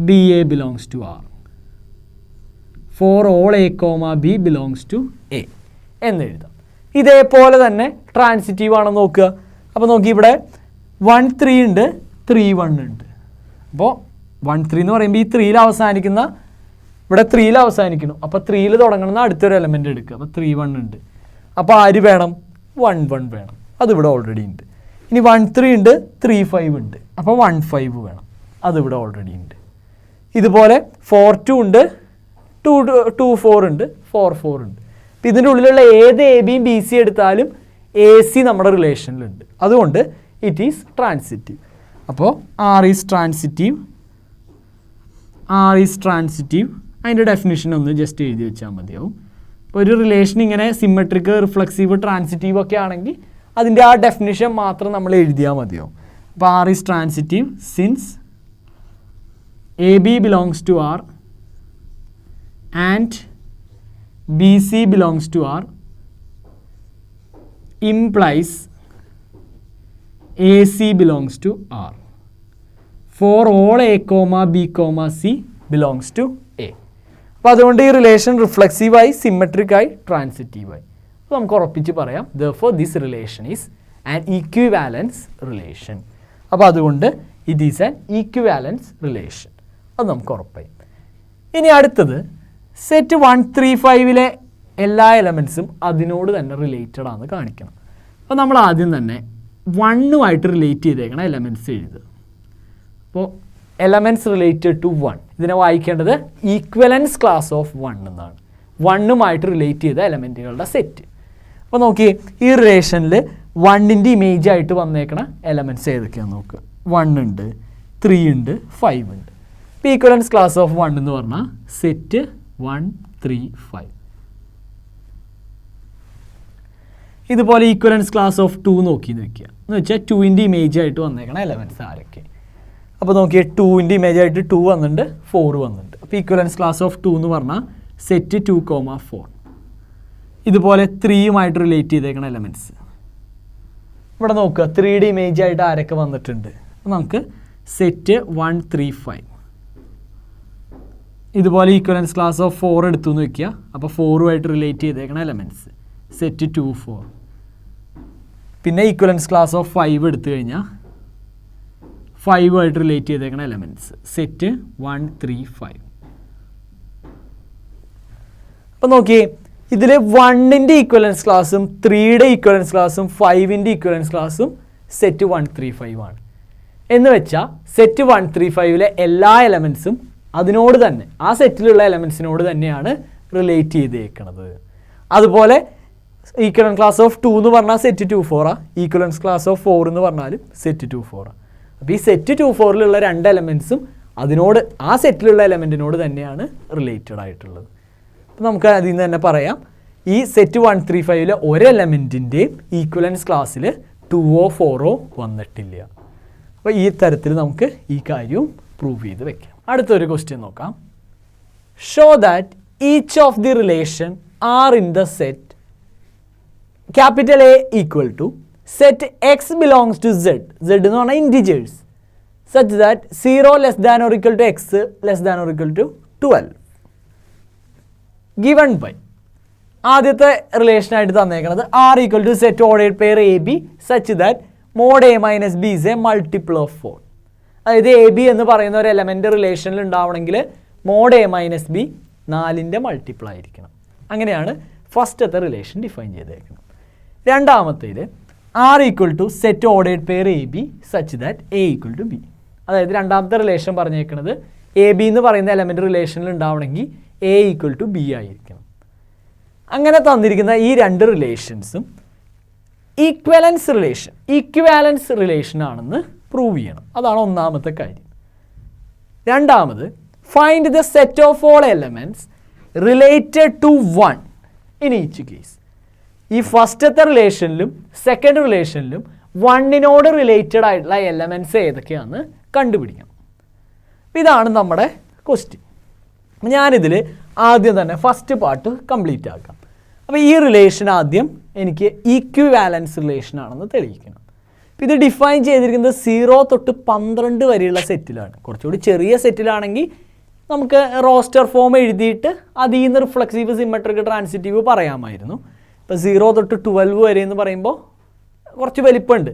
BA belongs to R for all A, B belongs to A എന്ന് എഴുതാം. ഇതേപോലെ തന്നെ ട്രാൻസിറ്റീവ് ആണെന്ന് നോക്കുക. അപ്പോൾ നോക്കി ഇവിടെ 1 3 ഉണ്ട്, 3 1 ഉണ്ട്. അപ്പോൾ 1 3 എന്ന് പറയുമ്പോൾ ഈ 3യിൽ അവസാനിക്കുന്ന ഇവിടെ 3യിൽ അവസാനിക്കണം. അപ്പോൾ 3യിൽ തുടങ്ങുന്ന അടുത്തൊരു എലമെൻ്റ് എടുക്കുക. അപ്പോൾ 3 1 ഉണ്ട്. അപ്പോൾ ആര് വേണം? 1 1 വേണം. അതിവിടെ ഓൾറെഡി ഉണ്ട്. ഇനി 1 3 ഉണ്ട്, 3 5 ഉണ്ട്. അപ്പോൾ 1 5 വേണം. അതിവിടെ ഓൾറെഡി ഉണ്ട്. ഇതുപോലെ 4 2 ഉണ്ട്, 2 4 ഉണ്ട്, 4 4 ഉണ്ട്. അപ്പോൾ ഇതിൻ്റെ ഉള്ളിലുള്ള ഏത് എ ബിയും ബി സി എടുത്താലും എ സി നമ്മുടെ റിലേഷനിലുണ്ട്. അതുകൊണ്ട് ഇറ്റ് ഈസ് ട്രാൻസിറ്റീവ്. അപ്പോൾ ആർ ഈസ് ട്രാൻസിറ്റീവ്. അതിൻ്റെ ഡെഫിനിഷൻ ഒന്ന് ജസ്റ്റ് എഴുതി വെച്ചാൽ മതിയാവും. ഇപ്പോൾ ഒരു റിലേഷൻ ഇങ്ങനെ സിമ്മട്രിക്, റിഫ്ലെക്സീവ്, ട്രാൻസിറ്റീവ് ഒക്കെ ആണെങ്കിൽ അതിൻ്റെ ആ ഡെഫിനിഷൻ മാത്രം നമ്മൾ എഴുതിയാൽ മതിയാവും. അപ്പോൾ R is transitive since a B belongs to R and B C belongs to R implies AC belongs to R for all A, B, C belongs to A. അപ്പോൾ അതുകൊണ്ട് ഈ റിലേഷൻ റിഫ്ലെക്സീവായി, സിമ്മട്രിക്കായി, ട്രാൻസിറ്റീവായി. അപ്പോൾ നമുക്ക് ഉറപ്പിച്ച് പറയാം therefore this relation is an equivalence relation. അപ്പോൾ അതുകൊണ്ട് it is an equivalence relation. അത് നമുക്ക് ഉറപ്പായി. ഇനി അടുത്തത് സെറ്റ് 1 3 5ലെ എല്ലാ എലമെൻസും അതിനോട് തന്നെ റിലേറ്റഡ് ആണെന്ന് കാണിക്കണം. അപ്പോൾ നമ്മൾ ആദ്യം തന്നെ 1 റിലേറ്റ് ചെയ്തേക്കണം എലമെൻറ്റ്സ് എഴുതുക. അപ്പോൾ എലമെൻറ്റ്സ് റിലേറ്റഡ് ടു 1 ഇതിനെ വായിക്കേണ്ടത് ഈക്വലൻസ് ക്ലാസ് ഓഫ് 1 എന്നാണ്. 1 റിലേറ്റ് ചെയ്ത എലമെൻറ്റുകളുടെ സെറ്റ്. അപ്പോൾ നോക്കി ഈ റിലേഷനിൽ 1ൻ്റെ ഇമേജ് ആയിട്ട് വന്നേക്കണ എലമെൻറ്റ്സ് ഏതൊക്കെയാണെന്ന് നോക്കുക. 1 ഉണ്ട്, 3 ഉണ്ട്, 5 ഉണ്ട്. ഇപ്പോൾ ഈക്വലൻസ് ക്ലാസ് ഓഫ് 1 എന്ന് പറഞ്ഞാൽ സെറ്റ് 1 3 5. ഇതുപോലെ ഈക്വലൻസ് ക്ലാസ് ഓഫ് 2 നോക്കി വെക്കുക. എന്ന് വെച്ചാൽ 2ൻ്റെ ഇമേജ് ആയിട്ട് വന്നേക്കണം എലമെൻറ്റ്സ് ആരൊക്കെ. അപ്പോൾ നോക്കിയാൽ 2ൻ്റെ ഇമേജ് ആയിട്ട് 2 വന്നിട്ടുണ്ട്, 4 വന്നിട്ടുണ്ട്. അപ്പോൾ ഈക്വലൻസ് ക്ലാസ് ഓഫ് 2 എന്ന് പറഞ്ഞാൽ സെറ്റ് 2, 4. ഇതുപോലെ 3 റിലേറ്റ് ചെയ്തേക്കണം എലമെൻറ്റ്സ്. ഇവിടെ നോക്കുക 3യുടെ ഇമേജ് ആയിട്ട് ആരൊക്കെ വന്നിട്ടുണ്ട്. നമുക്ക് സെറ്റ് 1 3 5. ഇതുപോലെ ഈക്വലൻസ് ക്ലാസ് ഓഫ് 4 എടുത്തു എന്ന് വെക്കുക. അപ്പോൾ 4 റിലേറ്റ് ചെയ്തേക്കണം എലമെൻറ്റ്സ് സെറ്റ് 2 4. പിന്നെ ഈക്വലൻസ് ക്ലാസ് ഓഫ് 5 എടുത്തു കഴിഞ്ഞാൽ 5 റിലേറ്റ് ചെയ്തേക്കണ എലമെൻറ്റ്സ് സെറ്റ് 1 3 5. അപ്പോൾ നോക്കിയേ ഇതിൽ 1ൻ്റെ ഈക്വലൻസ് ക്ലാസ്സും 3യുടെ ഈക്വലൻസ് ക്ലാസ്സും 5ൻ്റെ ഈക്വലൻസ് ക്ലാസ്സും സെറ്റ് 1 3 5 ആണ്. എന്ന് വെച്ചാൽ സെറ്റ് 1 3 5ലെ എല്ലാ എലമെൻറ്റ്സും അതിനോട് തന്നെ, ആ സെറ്റിലുള്ള എലമെൻറ്റ്സിനോട് തന്നെയാണ് റിലേറ്റ് ചെയ്തേക്കുന്നത്. അതുപോലെ ഈക്വലൻസ് ക്ലാസ് ഓഫ് 2 എന്ന് പറഞ്ഞാൽ സെറ്റ് 2 4 ആണ്. ഈക്വലൻസ് ക്ലാസ് ഓഫ് 4 എന്ന് പറഞ്ഞാലും സെറ്റ് 2 4 ആണ്. അപ്പോൾ ഈ സെറ്റ് 2 4ലുള്ള 2 എലമെൻറ്റ്സും അതിനോട്, ആ സെറ്റിലുള്ള എലമെൻറ്റിനോട് തന്നെയാണ് റിലേറ്റഡ് ആയിട്ടുള്ളത്. അപ്പോൾ നമുക്ക് അതിൽ നിന്ന് തന്നെ പറയാം ഈ സെറ്റ് 1 3 5ലെ ഒരു എലമെൻറ്റിൻ്റെയും ഈക്വലൻസ് ക്ലാസ്സിൽ 2ഓ 4ഓ വന്നിട്ടില്ല. അപ്പോൾ ഈ തരത്തിൽ നമുക്ക് ഈ കാര്യവും പ്രൂവ് ചെയ്ത് വെക്കാം. അടുത്തൊരു ക്വസ്റ്റ്യൻ നോക്കാം. Show that each of the relation R in the set capital A equal to set x belongs to Z, Z എന്ന് പറഞ്ഞാൽ integers, such that 0 less than or equal to x less than or equal to 12 given by. ആദ്യത്തെ റിലേഷനായിട്ട് തന്നേക്കുന്നത് R equal to set ordered pair A b such that mod a minus b is a multiple of 4. അതായത് a B എന്ന് പറയുന്ന ഒരു element റിലേഷനിൽ ഉണ്ടാവണമെങ്കിൽ mod a minus b 4ൻ്റെ മൾട്ടിപ്പിൾ ആയിരിക്കണം. അങ്ങനെയാണ് ഫസ്റ്റത്തെ റിലേഷൻ ഡിഫൈൻ ചെയ്തേക്കുന്നത്. രണ്ടാമത്തേത് R equal to set ordered pair A b such that a equal to b. അതായത് രണ്ടാമത്തെ റിലേഷൻ പറഞ്ഞേക്കുന്നത് എ ബി എന്ന് പറയുന്ന എലമെൻ്റ് റിലേഷനിൽ ഉണ്ടാവണമെങ്കിൽ എ ഈക്വൽ ടു ബി ആയിരിക്കണം. അങ്ങനെ തന്നിരിക്കുന്ന ഈ രണ്ട് റിലേഷൻസും ഈക്വാലൻസ് റിലേഷൻ ആണെന്ന് പ്രൂവ് ചെയ്യണം. അതാണ് ഒന്നാമത്തെ കാര്യം. രണ്ടാമത് find the set of all elements related to 1 in each case. ഈ ഫസ്റ്റത്തെ റിലേഷനിലും സെക്കൻഡ് റിലേഷനിലും 1നോട് റിലേറ്റഡ് ആയിട്ടുള്ള എലമെൻറ്റ്സ് ഏതൊക്കെയാണെന്ന് കണ്ടുപിടിക്കണം. ഇതാണ് നമ്മുടെ ക്വസ്റ്റ്യൻ. ഞാനിതിൽ ആദ്യം തന്നെ ഫസ്റ്റ് പാർട്ട് കംപ്ലീറ്റ് ആക്കാം. അപ്പോൾ ഈ റിലേഷൻ ആദ്യം എനിക്ക് ഈക്വിവാലൻസ് റിലേഷൻ ആണെന്ന് തെളിയിക്കണം. ഇത് ഡിഫൈൻ ചെയ്തിരിക്കുന്നത് 0 തൊട്ട് 12 വരെയുള്ള സെറ്റിലാണ്. കുറച്ചുകൂടി ചെറിയ സെറ്റിലാണെങ്കിൽ നമുക്ക് റോസ്റ്റർ ഫോം എഴുതിയിട്ട് അതിൽ നിന്ന് റിഫ്ലക്സീവ് സിമെട്രിക് ട്രാൻസിറ്റീവ് പറയാമായിരുന്നു. ഇപ്പോൾ 0 തൊട്ട് 12 വരെ എന്ന് പറയുമ്പോൾ കുറച്ച് വലിപ്പമുണ്ട്.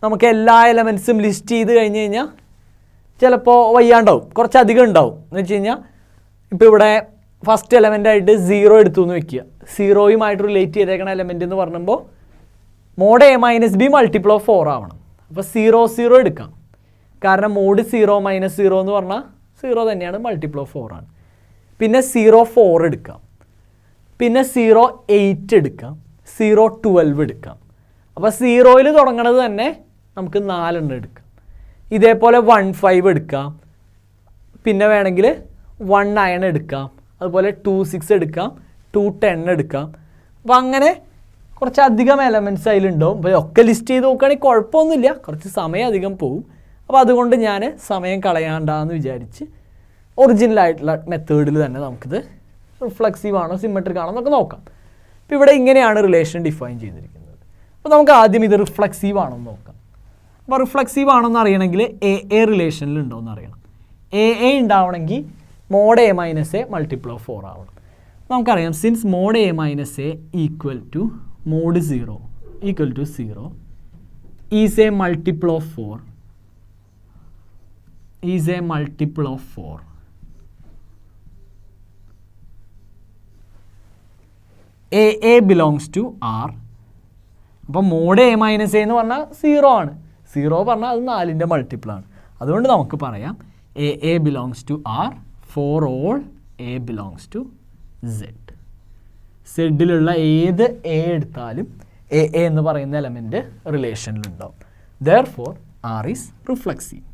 നമുക്ക് എല്ലാ എലമെൻറ്റ്സും ലിസ്റ്റ് ചെയ്ത് കഴിഞ്ഞ് കഴിഞ്ഞാൽ ചിലപ്പോൾ വയ്യാണ്ടാവും, കുറച്ചധികം ഉണ്ടാവും. എന്ന് വെച്ച് കഴിഞ്ഞാൽ ഇപ്പോൾ ഇവിടെ ഫസ്റ്റ് എലമെൻ്റായിട്ട് 0 എടുത്തു എന്ന് വെക്കുക. 0യുമായിട്ട് റിലേറ്റ് ചെയ്തേക്കണ എലമെൻ്റ് എന്ന് പറയുമ്പോൾ mod a minus b multiple of 4 ആവണം. അപ്പോൾ 0 എടുക്കാം. കാരണം മോഡ് 0 മൈനസ് 0 എന്ന് പറഞ്ഞാൽ 0 തന്നെയാണ്, മൾട്ടിപ്പിൾ ഓഫ് 4 ആണ്. പിന്നെ 0 എടുക്കാം. പിന്നെ 8 എടുക്കാം. 12 എടുക്കാം. അപ്പോൾ 0യിൽ തുടങ്ങണത് തന്നെ നമുക്ക് 4 എടുക്കാം. ഇതേപോലെ 15 എടുക്കാം. പിന്നെ വേണമെങ്കിൽ 19 എടുക്കാം. അതുപോലെ 26 എടുക്കാം. 210 എടുക്കാം. അപ്പോൾ അങ്ങനെ കുറച്ചധികം എലമെൻറ്റ്സ് അതിലുണ്ടാവും. അപ്പോൾ ഒക്കെ ലിസ്റ്റ് ചെയ്ത് നോക്കുകയാണെങ്കിൽ കുഴപ്പമൊന്നുമില്ല, കുറച്ച് സമയം അധികം പോവും. അപ്പോൾ അതുകൊണ്ട് ഞാൻ സമയം കളയാണ്ടാന്ന് വിചാരിച്ച് ഒറിജിനലായിട്ടുള്ള മെത്തേഡിൽ തന്നെ നമുക്കിത് റിഫ്ലക്സീവ് ആണോ സിമെട്രിക് ആണോ എന്നൊക്കെ നോക്കാം. അപ്പോൾ ഇവിടെ ഇങ്ങനെയാണ് റിലേഷൻ ഡിഫൈൻ ചെയ്തിരിക്കുന്നത്. അപ്പോൾ നമുക്ക് ആദ്യം ഇത് റിഫ്ലക്സീവ് ആണോ എന്ന് നോക്കാം. അപ്പോൾ റിഫ്ലക്സീവ് ആണോന്ന് അറിയണമെങ്കിൽ എ റിലേഷനിൽ ഉണ്ടോ എന്ന് അറിയണം. എ ഉണ്ടാവണമെങ്കിൽ mod a minus a multiple of 4 ആവണം. നമുക്കറിയാം since mod a minus a equal to mod 0 equal to 0 is a multiple of 4 is a multiple of 4. A belongs to R. അപ്പോൾ മോഡ് എ മൈനസ് എ എന്ന് പറഞ്ഞാൽ 0 ആണ്. 0 പറഞ്ഞാൽ അത് 4ൻ്റെ മൾട്ടിപ്പിളാണ്. അതുകൊണ്ട് നമുക്ക് പറയാം a belongs to R for all A belongs to Z. സെഡിലുള്ള ഏത് എ എടുത്താലും എ എന്ന് പറയുന്ന എലമെൻറ്റ് റിലേഷനിലുണ്ടാവും. Therefore R is reflexive.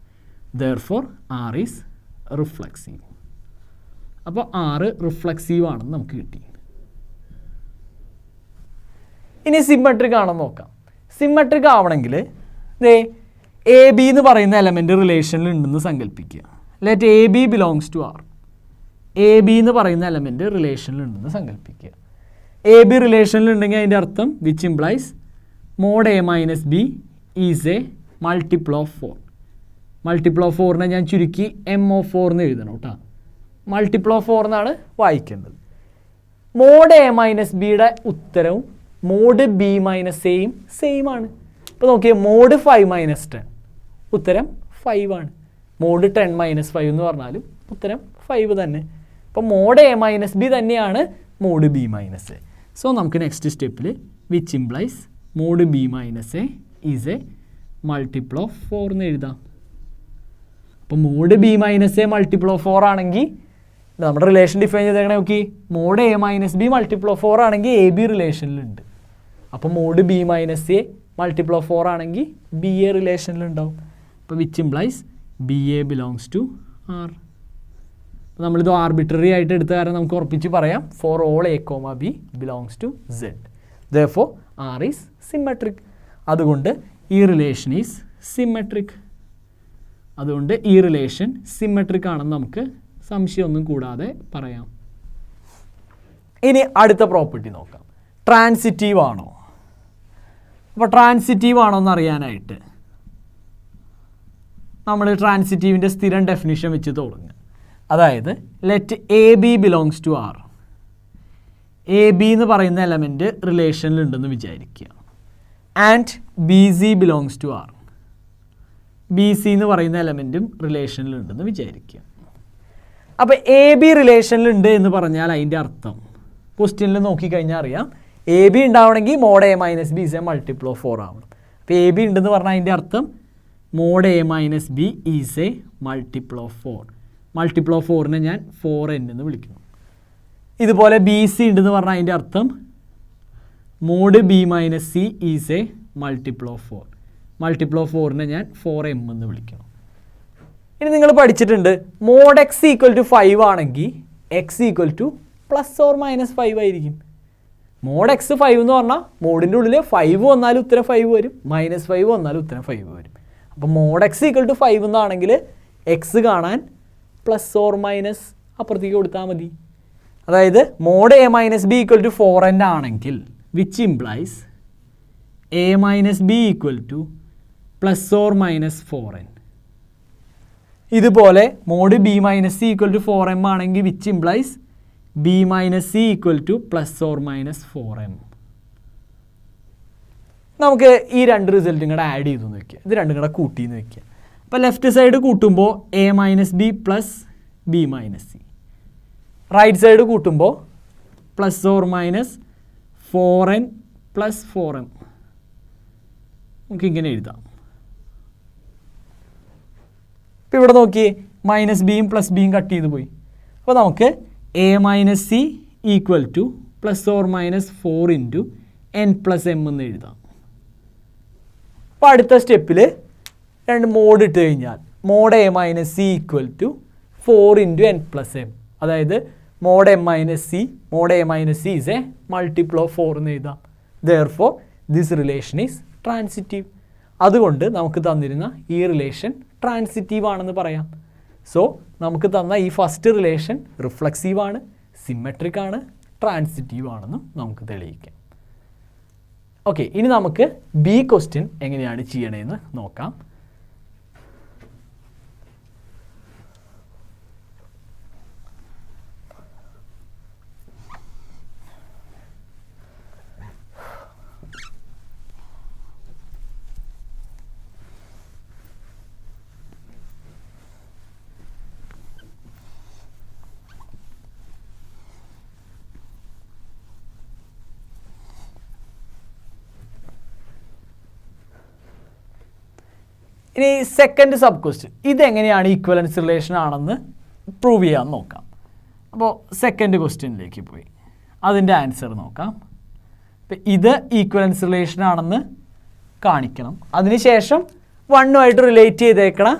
അപ്പോൾ ആറ് റിഫ്ലക്സീവ് ആണെന്ന് നമുക്ക് കിട്ടി. ഇനി സിമെട്രിക് ആണെന്ന് നോക്കാം. സിമെട്രിക് ആവണമെങ്കിൽ എ ബി എന്ന് പറയുന്ന എലമെൻറ്റ് റിലേഷനിൽ ഉണ്ടെന്ന് സങ്കല്പിക്കുക. Let a B belongs to R. A B എന്ന് പറയുന്ന എലമെൻറ്റ് റിലേഷനിൽ ഉണ്ടെന്ന് സങ്കല്പിക്കുക. എ ബി റിലേഷനിൽ ഉണ്ടെങ്കിൽ അതിൻ്റെ അർത്ഥം which implies mod a minus b is a multiple of 4. Multiple of 4നെ ഞാൻ ചുരുക്കി എം ഓഫ് 4 എന്ന് എഴുതണം കേട്ടോ. മൾട്ടിപ്പിൾ ഓഫ് 4 എന്നാണ് വായിക്കേണ്ടത്. മോഡ് എ മൈനസ് ബിയുടെ ഉത്തരവും മോഡ് ബി മൈനസ് എയും സെയിം ആണ്. ഇപ്പോൾ നോക്കിയാൽ മോഡ് 5 മൈനസ് 10 ഉത്തരം 5 ആണ്. മോഡ് 10 മൈനസ് 5 എന്ന് പറഞ്ഞാലും ഉത്തരം 5 തന്നെ. അപ്പോൾ മോഡ് എ മൈനസ് ബി തന്നെയാണ് mod b minus a. So നമുക്ക് നെക്സ്റ്റ് സ്റ്റെപ്പിൽ which implies mod b minus a is a multiple of 4 എന്ന് എഴുതാം. അപ്പോൾ mod b minus a multiple of 4 ആണെങ്കിൽ നമ്മുടെ റിലേഷൻ ഡിഫൈൻ ചെയ്തേക്കണേ നോക്കി. Mod a minus b multiple of 4 ആണെങ്കിൽ എ ബി റിലേഷനിലുണ്ട്. അപ്പോൾ mod b minus a multiple of 4 ആണെങ്കിൽ ബി എ റിലേഷനിലുണ്ടാവും. അപ്പോൾ which implies b A belongs to R. അപ്പോൾ നമ്മളിത് ആർബിട്രറി ആയിട്ട് എടുത്ത കാരണം നമുക്ക് ഉറപ്പിച്ച് പറയാം for all A comma B belongs to Z. Therefore R is symmetric. അതുകൊണ്ട് ഈ റിലേഷൻ ഈസ് സിമെട്രിക്. അതുകൊണ്ട് ഈ റിലേഷൻ സിമെട്രിക് ആണെന്ന് നമുക്ക് സംശയമൊന്നും കൂടാതെ പറയാം. ഇനി അടുത്ത പ്രോപ്പർട്ടി നോക്കാം. ട്രാൻസിറ്റീവ് ആണോ? അപ്പോൾ ട്രാൻസിറ്റീവ് ആണോ എന്ന് അറിയാനായിട്ട് നമ്മൾ ട്രാൻസിറ്റീവിൻ്റെ സ്ഥിരം ഡെഫിനിഷൻ വെച്ച് തുടങ്ങുക. അതായത് let a B belongs to R. A B എന്ന് പറയുന്ന എലമെൻറ്റ് റിലേഷനിലുണ്ടെന്ന് വിചാരിക്കുക. And B C belongs to R. B C എന്ന് പറയുന്ന എലമെൻറ്റും റിലേഷനിലുണ്ടെന്ന് വിചാരിക്കുക. അപ്പോൾ എ ബി റിലേഷനിലുണ്ട് എന്ന് പറഞ്ഞാൽ അതിൻ്റെ അർത്ഥം ക്വസ്റ്റ്യനിൽ നോക്കിക്കഴിഞ്ഞാൽ അറിയാം, എ ബി ഉണ്ടാവണമെങ്കിൽ mod a minus b is a multiple of 4 ആവണം. അപ്പോൾ എ ബി ഉണ്ടെന്ന് പറഞ്ഞാൽ അതിൻ്റെ അർത്ഥം mod a minus b is a multiple of 4. Multiple of 4നെ ഞാൻ 4n എന്ന് വിളിക്കുന്നു. ഇതുപോലെ ബി സി ഉണ്ടെന്ന് പറഞ്ഞാൽ അതിൻ്റെ അർത്ഥം mod b minus c is a multiple of 4. Multiple of 4നെ ഞാൻ 4m എന്ന് വിളിക്കണം. ഇനി നിങ്ങൾ പഠിച്ചിട്ടുണ്ട് മോഡ് എക്സ് ഈക്വൽ ടു 5 ആണെങ്കിൽ X equal to plus or minus 5 ആയിരിക്കും. മോഡ് എക്സ് 5 എന്ന് പറഞ്ഞാൽ മോഡിൻ്റെ ഉള്ളിൽ 5 വന്നാലും ഉത്തരം 5 വരും, മൈനസ് 5 വന്നാലും ഉത്തരം 5 വരും. അപ്പോൾ മോഡ് എക്സ് ഈക്വൽ ടു 5 എന്നാണെങ്കിൽ എക്സ് കാണാൻ പ്ലസ് ഓർ മൈനസ് അപ്പുറത്തേക്ക് കൊടുത്താൽ മതി. അതായത് mod a minus b equal to 4n ആണെങ്കിൽ which implies a minus b equal to plus or minus 4n. ഇതുപോലെ mod b minus c equal to 4m ആണെങ്കിൽ which implies b minus c equal to plus or minus 4m. നമുക്ക് ഈ രണ്ട് റിസൾട്ടും കൂടെ add ചെയ്തു എന്ന് വയ്ക്കുക, ഇത് രണ്ടും കൂടെ കൂട്ടിയെന്ന് വയ്ക്കുക. അപ്പോൾ ലെഫ്റ്റ് സൈഡ് കൂട്ടുമ്പോൾ a minus b plus b minus c, right side കൂട്ടുമ്പോൾ plus or minus 4n plus 4m. നമുക്കിങ്ങനെ എഴുതാം. ഇപ്പോൾ ഇവിടെ നോക്കിയേ, മൈനസ് ബിയും പ്ലസ് ബിയും കട്ട് ചെയ്ത് പോയി. അപ്പോൾ നമുക്ക് a minus c equal to plus or minus 4 into n plus m എന്ന് എഴുതാം. അപ്പോൾ അടുത്ത സ്റ്റെപ്പിൽ രണ്ട് മോഡ് ഇട്ട് കഴിഞ്ഞാൽ mod a minus c equal to 4 into n plus m, അതായത് mod m minus c, mod a minus c is a multiple of 4 എന്ന് എഴുതാം. Therefore this relation is transitive. അതുകൊണ്ട് നമുക്ക് തന്നിരുന്ന ഈ റിലേഷൻ ട്രാൻസിറ്റീവ് ആണെന്ന് പറയാം. സോ നമുക്ക് തന്ന ഈ ഫസ്റ്റ് റിലേഷൻ റിഫ്ലക്സീവ് ആണ്, സിമെട്രിക് ആണ്, ട്രാൻസിറ്റീവ് ആണെന്നും നമുക്ക് തെളിയിക്കാം. ഓക്കെ, ഇനി നമുക്ക് ബി ക്വസ്റ്റ്യൻ എങ്ങനെയാണ് ചെയ്യണതെന്ന് നോക്കാം. ഇനി സെക്കൻഡ് സബ് ക്വസ്റ്റ്യൻ, ഇതെങ്ങനെയാണ് ഈക്വലൻസ് റിലേഷൻ ആണെന്ന് പ്രൂവ് ചെയ്യാമെന്ന് നോക്കാം. അപ്പോൾ സെക്കൻഡ് ക്വസ്റ്റ്യനിലേക്ക് പോയി അതിൻ്റെ ആൻസർ നോക്കാം. അപ്പം ഇത് ഈക്വലൻസ് റിലേഷൻ ആണെന്ന് കാണിക്കണം. അതിനുശേഷം വണ്ണുമായിട്ട് റിലേറ്റ് ചെയ്തേക്കണ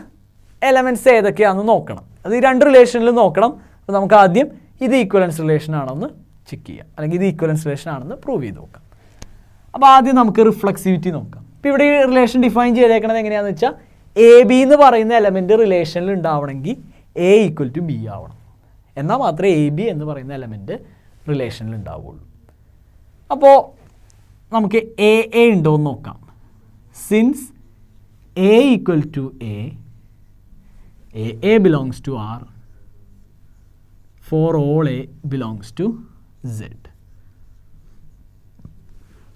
എലമെൻറ്റ്സ് ഏതൊക്കെയാണെന്ന് നോക്കണം. അത് ഈ രണ്ട് റിലേഷനിൽ നോക്കണം. അപ്പോൾ നമുക്ക് ആദ്യം ഇത് ഈക്വലൻസ് റിലേഷൻ ആണെന്ന് ചെക്ക് ചെയ്യാം, അല്ലെങ്കിൽ ഇത് ഈക്വലൻസ് റിലേഷൻ ആണെന്ന് പ്രൂവ് ചെയ്ത് നോക്കാം. അപ്പോൾ ആദ്യം നമുക്ക് റിഫ്ലക്സിവിറ്റി നോക്കാം. ഇപ്പോൾ ഇവിടെ ഈ റിലേഷൻ ഡിഫൈൻ ചെയ്തേക്കണത് എങ്ങനെയാണെന്ന് വെച്ചാൽ എ ബി എന്ന് പറയുന്ന എലമെൻറ്റ് റിലേഷനിൽ ഉണ്ടാവണമെങ്കിൽ എ ഈക്വൽ ടു ബി ആവണം, എന്നാൽ മാത്രമേ എ ബി എന്ന് പറയുന്ന എലമെൻറ്റ് റിലേഷനിൽ ഉണ്ടാവുകയുള്ളൂ. അപ്പോൾ നമുക്ക് എ എ ഉണ്ടോ എന്ന് നോക്കാം. Since a equal to a belongs to R, for all A belongs to Z.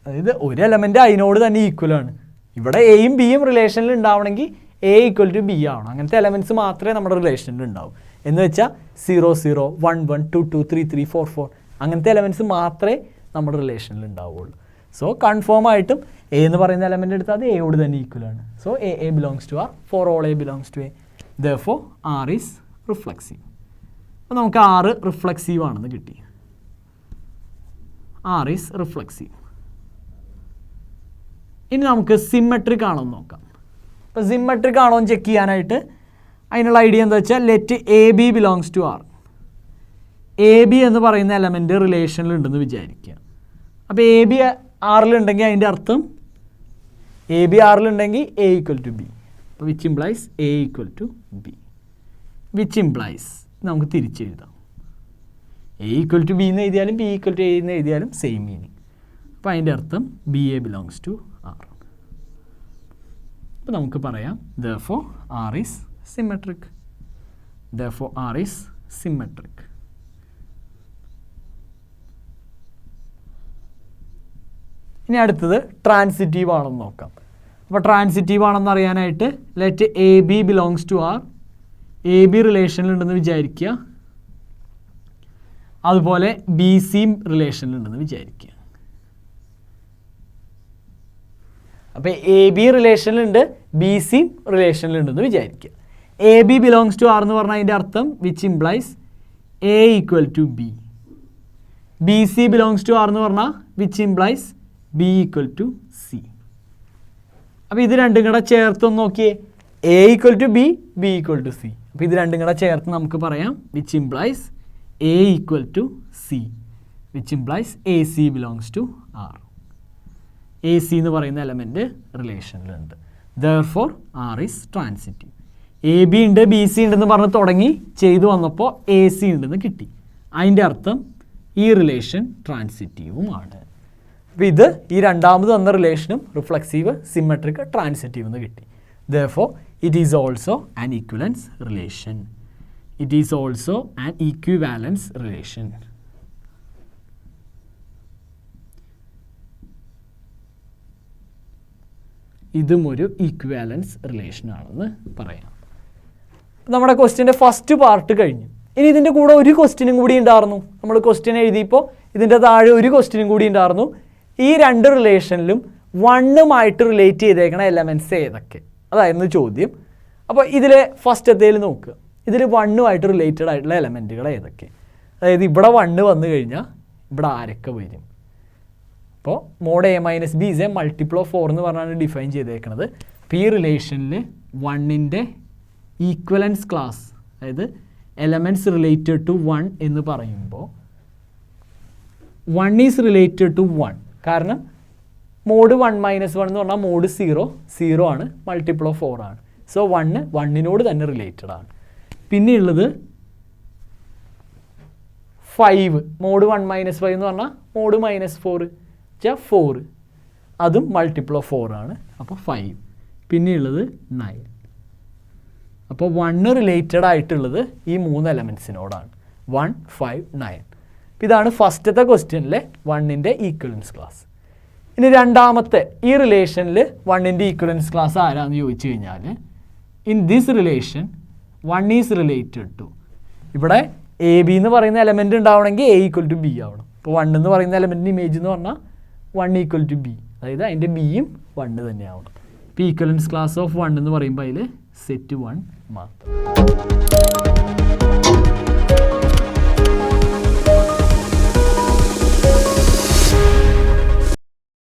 അതായത് ഒരു എലമെൻറ്റ് അതിനോട് തന്നെ ഈക്വലാണ്. ഇവിടെ എയും ബിയും റിലേഷനിൽ ഉണ്ടാവണമെങ്കിൽ എ ഈക്വൽ ടു ബി ആവണം. അങ്ങനത്തെ എലമെൻറ്റ്സ് മാത്രമേ നമ്മുടെ റിലേഷനിൽ ഉണ്ടാവൂ. എന്ന് വെച്ചാൽ 0 0 1 1 2 2 3 3 4 4 അങ്ങനത്തെ എലമെൻറ്റ്സ് മാത്രമേ നമ്മുടെ റിലേഷനിൽ ഉണ്ടാവുകയുള്ളൂ. സോ കൺഫേം ആയിട്ടും എ എന്ന് പറയുന്ന എലമെൻ്റ് എടുത്താൽ അത് എയോട് തന്നെ ഈക്വലാണ്. So a belongs to R, for all A belongs to A, therefore R is reflexive. അപ്പോൾ നമുക്ക് ആർ റിഫ്ലക്സീവ് ആണെന്ന് കിട്ടി. R is reflexive. ഇനി നമുക്ക് സിമെട്രിക് ആണോ എന്ന് നോക്കാം. അപ്പോൾ സിമെട്രിക് ആണോ എന്ന് ചെക്ക് ചെയ്യാനായിട്ട് അതിനുള്ള ഐഡിയ എന്താ വെച്ചാൽ let a B belongs to R. A B എന്ന് പറയുന്ന എലമെൻറ്റ് റിലേഷനിലുണ്ടെന്ന് വിചാരിക്കുക. അപ്പോൾ എ ബി ആറിലുണ്ടെങ്കിൽ അതിൻ്റെ അർത്ഥം എ ബി ആറിലുണ്ടെങ്കിൽ എ ഈക്വൽ ടു ബി. അപ്പോൾ which implies a equal to b. Which implies നമുക്ക് തിരിച്ചെഴുതാം. എ ഈക്വൽ ടു ബി എന്ന് എഴുതിയാലും ബി ഈക്വൽ ടു എ എന്ന് എഴുതിയാലും സെയിം മീനിങ്. അപ്പോൾ അതിൻ്റെ അർത്ഥം b A belongs to R. അപ്പോൾ നമുക്ക് പറയാം therefore R is symmetric. Therefore R is symmetric. ഇനി അടുത്തത് ട്രാൻസിറ്റീവ് ആണെന്ന് നോക്കാം. അപ്പോൾ ട്രാൻസിറ്റീവ് ആണെന്ന് അറിയാനായിട്ട് let a B belongs to R, A b റിലേഷനിലുണ്ടെന്ന് വിചാരിക്കുക, അതുപോലെ ബി സിയും റിലേഷനിലുണ്ടെന്ന് വിചാരിക്കുക. അപ്പോൾ എ ബി റിലേഷനിലുണ്ട്, ബി സിയും റിലേഷനിലുണ്ടെന്ന് വിചാരിക്കുക. A B belongs to R എന്ന് പറഞ്ഞാൽ അതിൻ്റെ അർത്ഥം which implies a equal to b. B C belongs to R എന്ന് പറഞ്ഞാൽ which implies b equal to C. അപ്പോൾ ഇത് രണ്ടും കൂടെ ചേർത്തൊന്ന് നോക്കിയേ, a equal to b, b equal to C. അപ്പോൾ ഇത് രണ്ടും കൂടെ ചേർത്ത് നമുക്ക് പറയാം which implies a equal to c, which implies A C belongs to R. A c എന്ന് പറയുന്ന എലമെൻറ്റ് റിലേഷനിലുണ്ട്. Therefore R is transitive. A b ഉണ്ട്, ബി സി ഉണ്ടെന്ന് പറഞ്ഞ് തുടങ്ങി ചെയ്തു വന്നപ്പോൾ എ സി ഉണ്ടെന്ന് കിട്ടി. അതിൻ്റെ അർത്ഥം ഈ റിലേഷൻ ട്രാൻസിറ്റീവുമാണ്. അപ്പോൾ ഇത് ഈ രണ്ടാമത് തന്ന റിലേഷനും റിഫ്ലക്സീവ്, സിമെട്രിക്, ട്രാൻസിറ്റീവ് എന്ന് കിട്ടി. Therefore, it is also an equivalence relation. It is also an equivalence relation. ഇതും ഒരു ഈക്വാലൻസ് റിലേഷൻ ആണെന്ന് പറയാം. നമ്മുടെ ക്വസ്റ്റ്യൻ്റെ ഫസ്റ്റ് പാർട്ട് കഴിഞ്ഞു. ഇനി ഇതിൻ്റെ കൂടെ ഒരു ക്വസ്റ്റ്യനും കൂടി ഉണ്ടായിരുന്നു. നമ്മൾ ക്വസ്റ്റ്യൻ എഴുതിയപ്പോൾ ഇതിൻ്റെ താഴെ ഒരു ക്വസ്റ്റ്യനും കൂടി ഉണ്ടായിരുന്നു. ഈ രണ്ട് റിലേഷനിലും വണ്ണുമായിട്ട് റിലേറ്റ് ചെയ്തേക്കണ എലമെൻറ്റ്സ് ഏതൊക്കെ, അതായിരുന്നു ചോദ്യം. അപ്പോൾ ഇതിൽ ഫസ്റ്റത്തേൽ നോക്കുക, ഇതിൽ വണ്ണുമായിട്ട് റിലേറ്റഡ് ആയിട്ടുള്ള എലമെൻറ്റുകൾ ഏതൊക്കെ, അതായത് ഇവിടെ വണ്ണ് വന്നു കഴിഞ്ഞാൽ ഇവിടെ ആരൊക്കെ വരും. അപ്പോൾ mod a minus b is a multiple of 4 എന്ന് പറഞ്ഞാണ് ഡിഫൈൻ ചെയ്തേക്കുന്നത്. അപ്പോൾ ഈ റിലേഷനിൽ വണ്ണിൻ്റെ ഈക്വലൻസ് ക്ലാസ്, അതായത് എലമെൻറ്റ്സ് റിലേറ്റഡ് ടു 1 എന്ന് പറയുമ്പോൾ 1 ഈസ് റിലേറ്റഡ് ടു 1. കാരണം മോഡ് 1 മൈനസ് 1 എന്ന് പറഞ്ഞാൽ മോഡ് 0 ആണ്, മൾട്ടിപ്പിൾ ഓഫ് 4 ആണ്. സോ 1 തന്നെ റിലേറ്റഡ് ആണ്. പിന്നെയുള്ളത് 5, മോഡ് 1 മൈനസ് 5 എന്ന് പറഞ്ഞാൽ മോഡ് മൈനസ് 4 4, അതും മൾട്ടിപ്പിൾ ഓഫ് 4 ആണ്. അപ്പോൾ 5. പിന്നെയുള്ളത് 9. അപ്പോൾ 1 റിലേറ്റഡ് ആയിട്ടുള്ളത് ഈ 3 എലമെൻറ്റ്സിനോടാണ്, 1, 5, 9. ഇതാണ് ഫസ്റ്റത്തെ ക്വസ്റ്റ്യനിലെ 1ൻ്റെ ഈക്വലൻസ് ക്ലാസ്. ഇനി രണ്ടാമത്തെ ഈ റിലേഷനിൽ 1ൻ്റെ ഈക്വലൻസ് ക്ലാസ് ആരാന്ന് ചോദിച്ചു കഴിഞ്ഞാൽ, in this relation 1 is related to, ഇവിടെ എ ബി എന്ന് പറയുന്ന എലമെൻറ്റ് ഉണ്ടാവണമെങ്കിൽ എ ഈക്വൽ ടു ബി ആവണം. ഇപ്പോൾ 1 എന്ന് പറയുന്ന എലമെൻറ്റിൻ്റെ ഇമേജ് എന്ന് പറഞ്ഞാൽ 1 ഈക്വൽ ടു ബി, അതായത് അതിൻ്റെ ബിയും 1 തന്നെ ആവണം. ഇപ്പോൾ ഈക്വലൻസ് ക്ലാസ് ഓഫ് 1 എന്ന് പറയുമ്പോൾ അതിൽ സെറ്റ് 1 മാത്രം.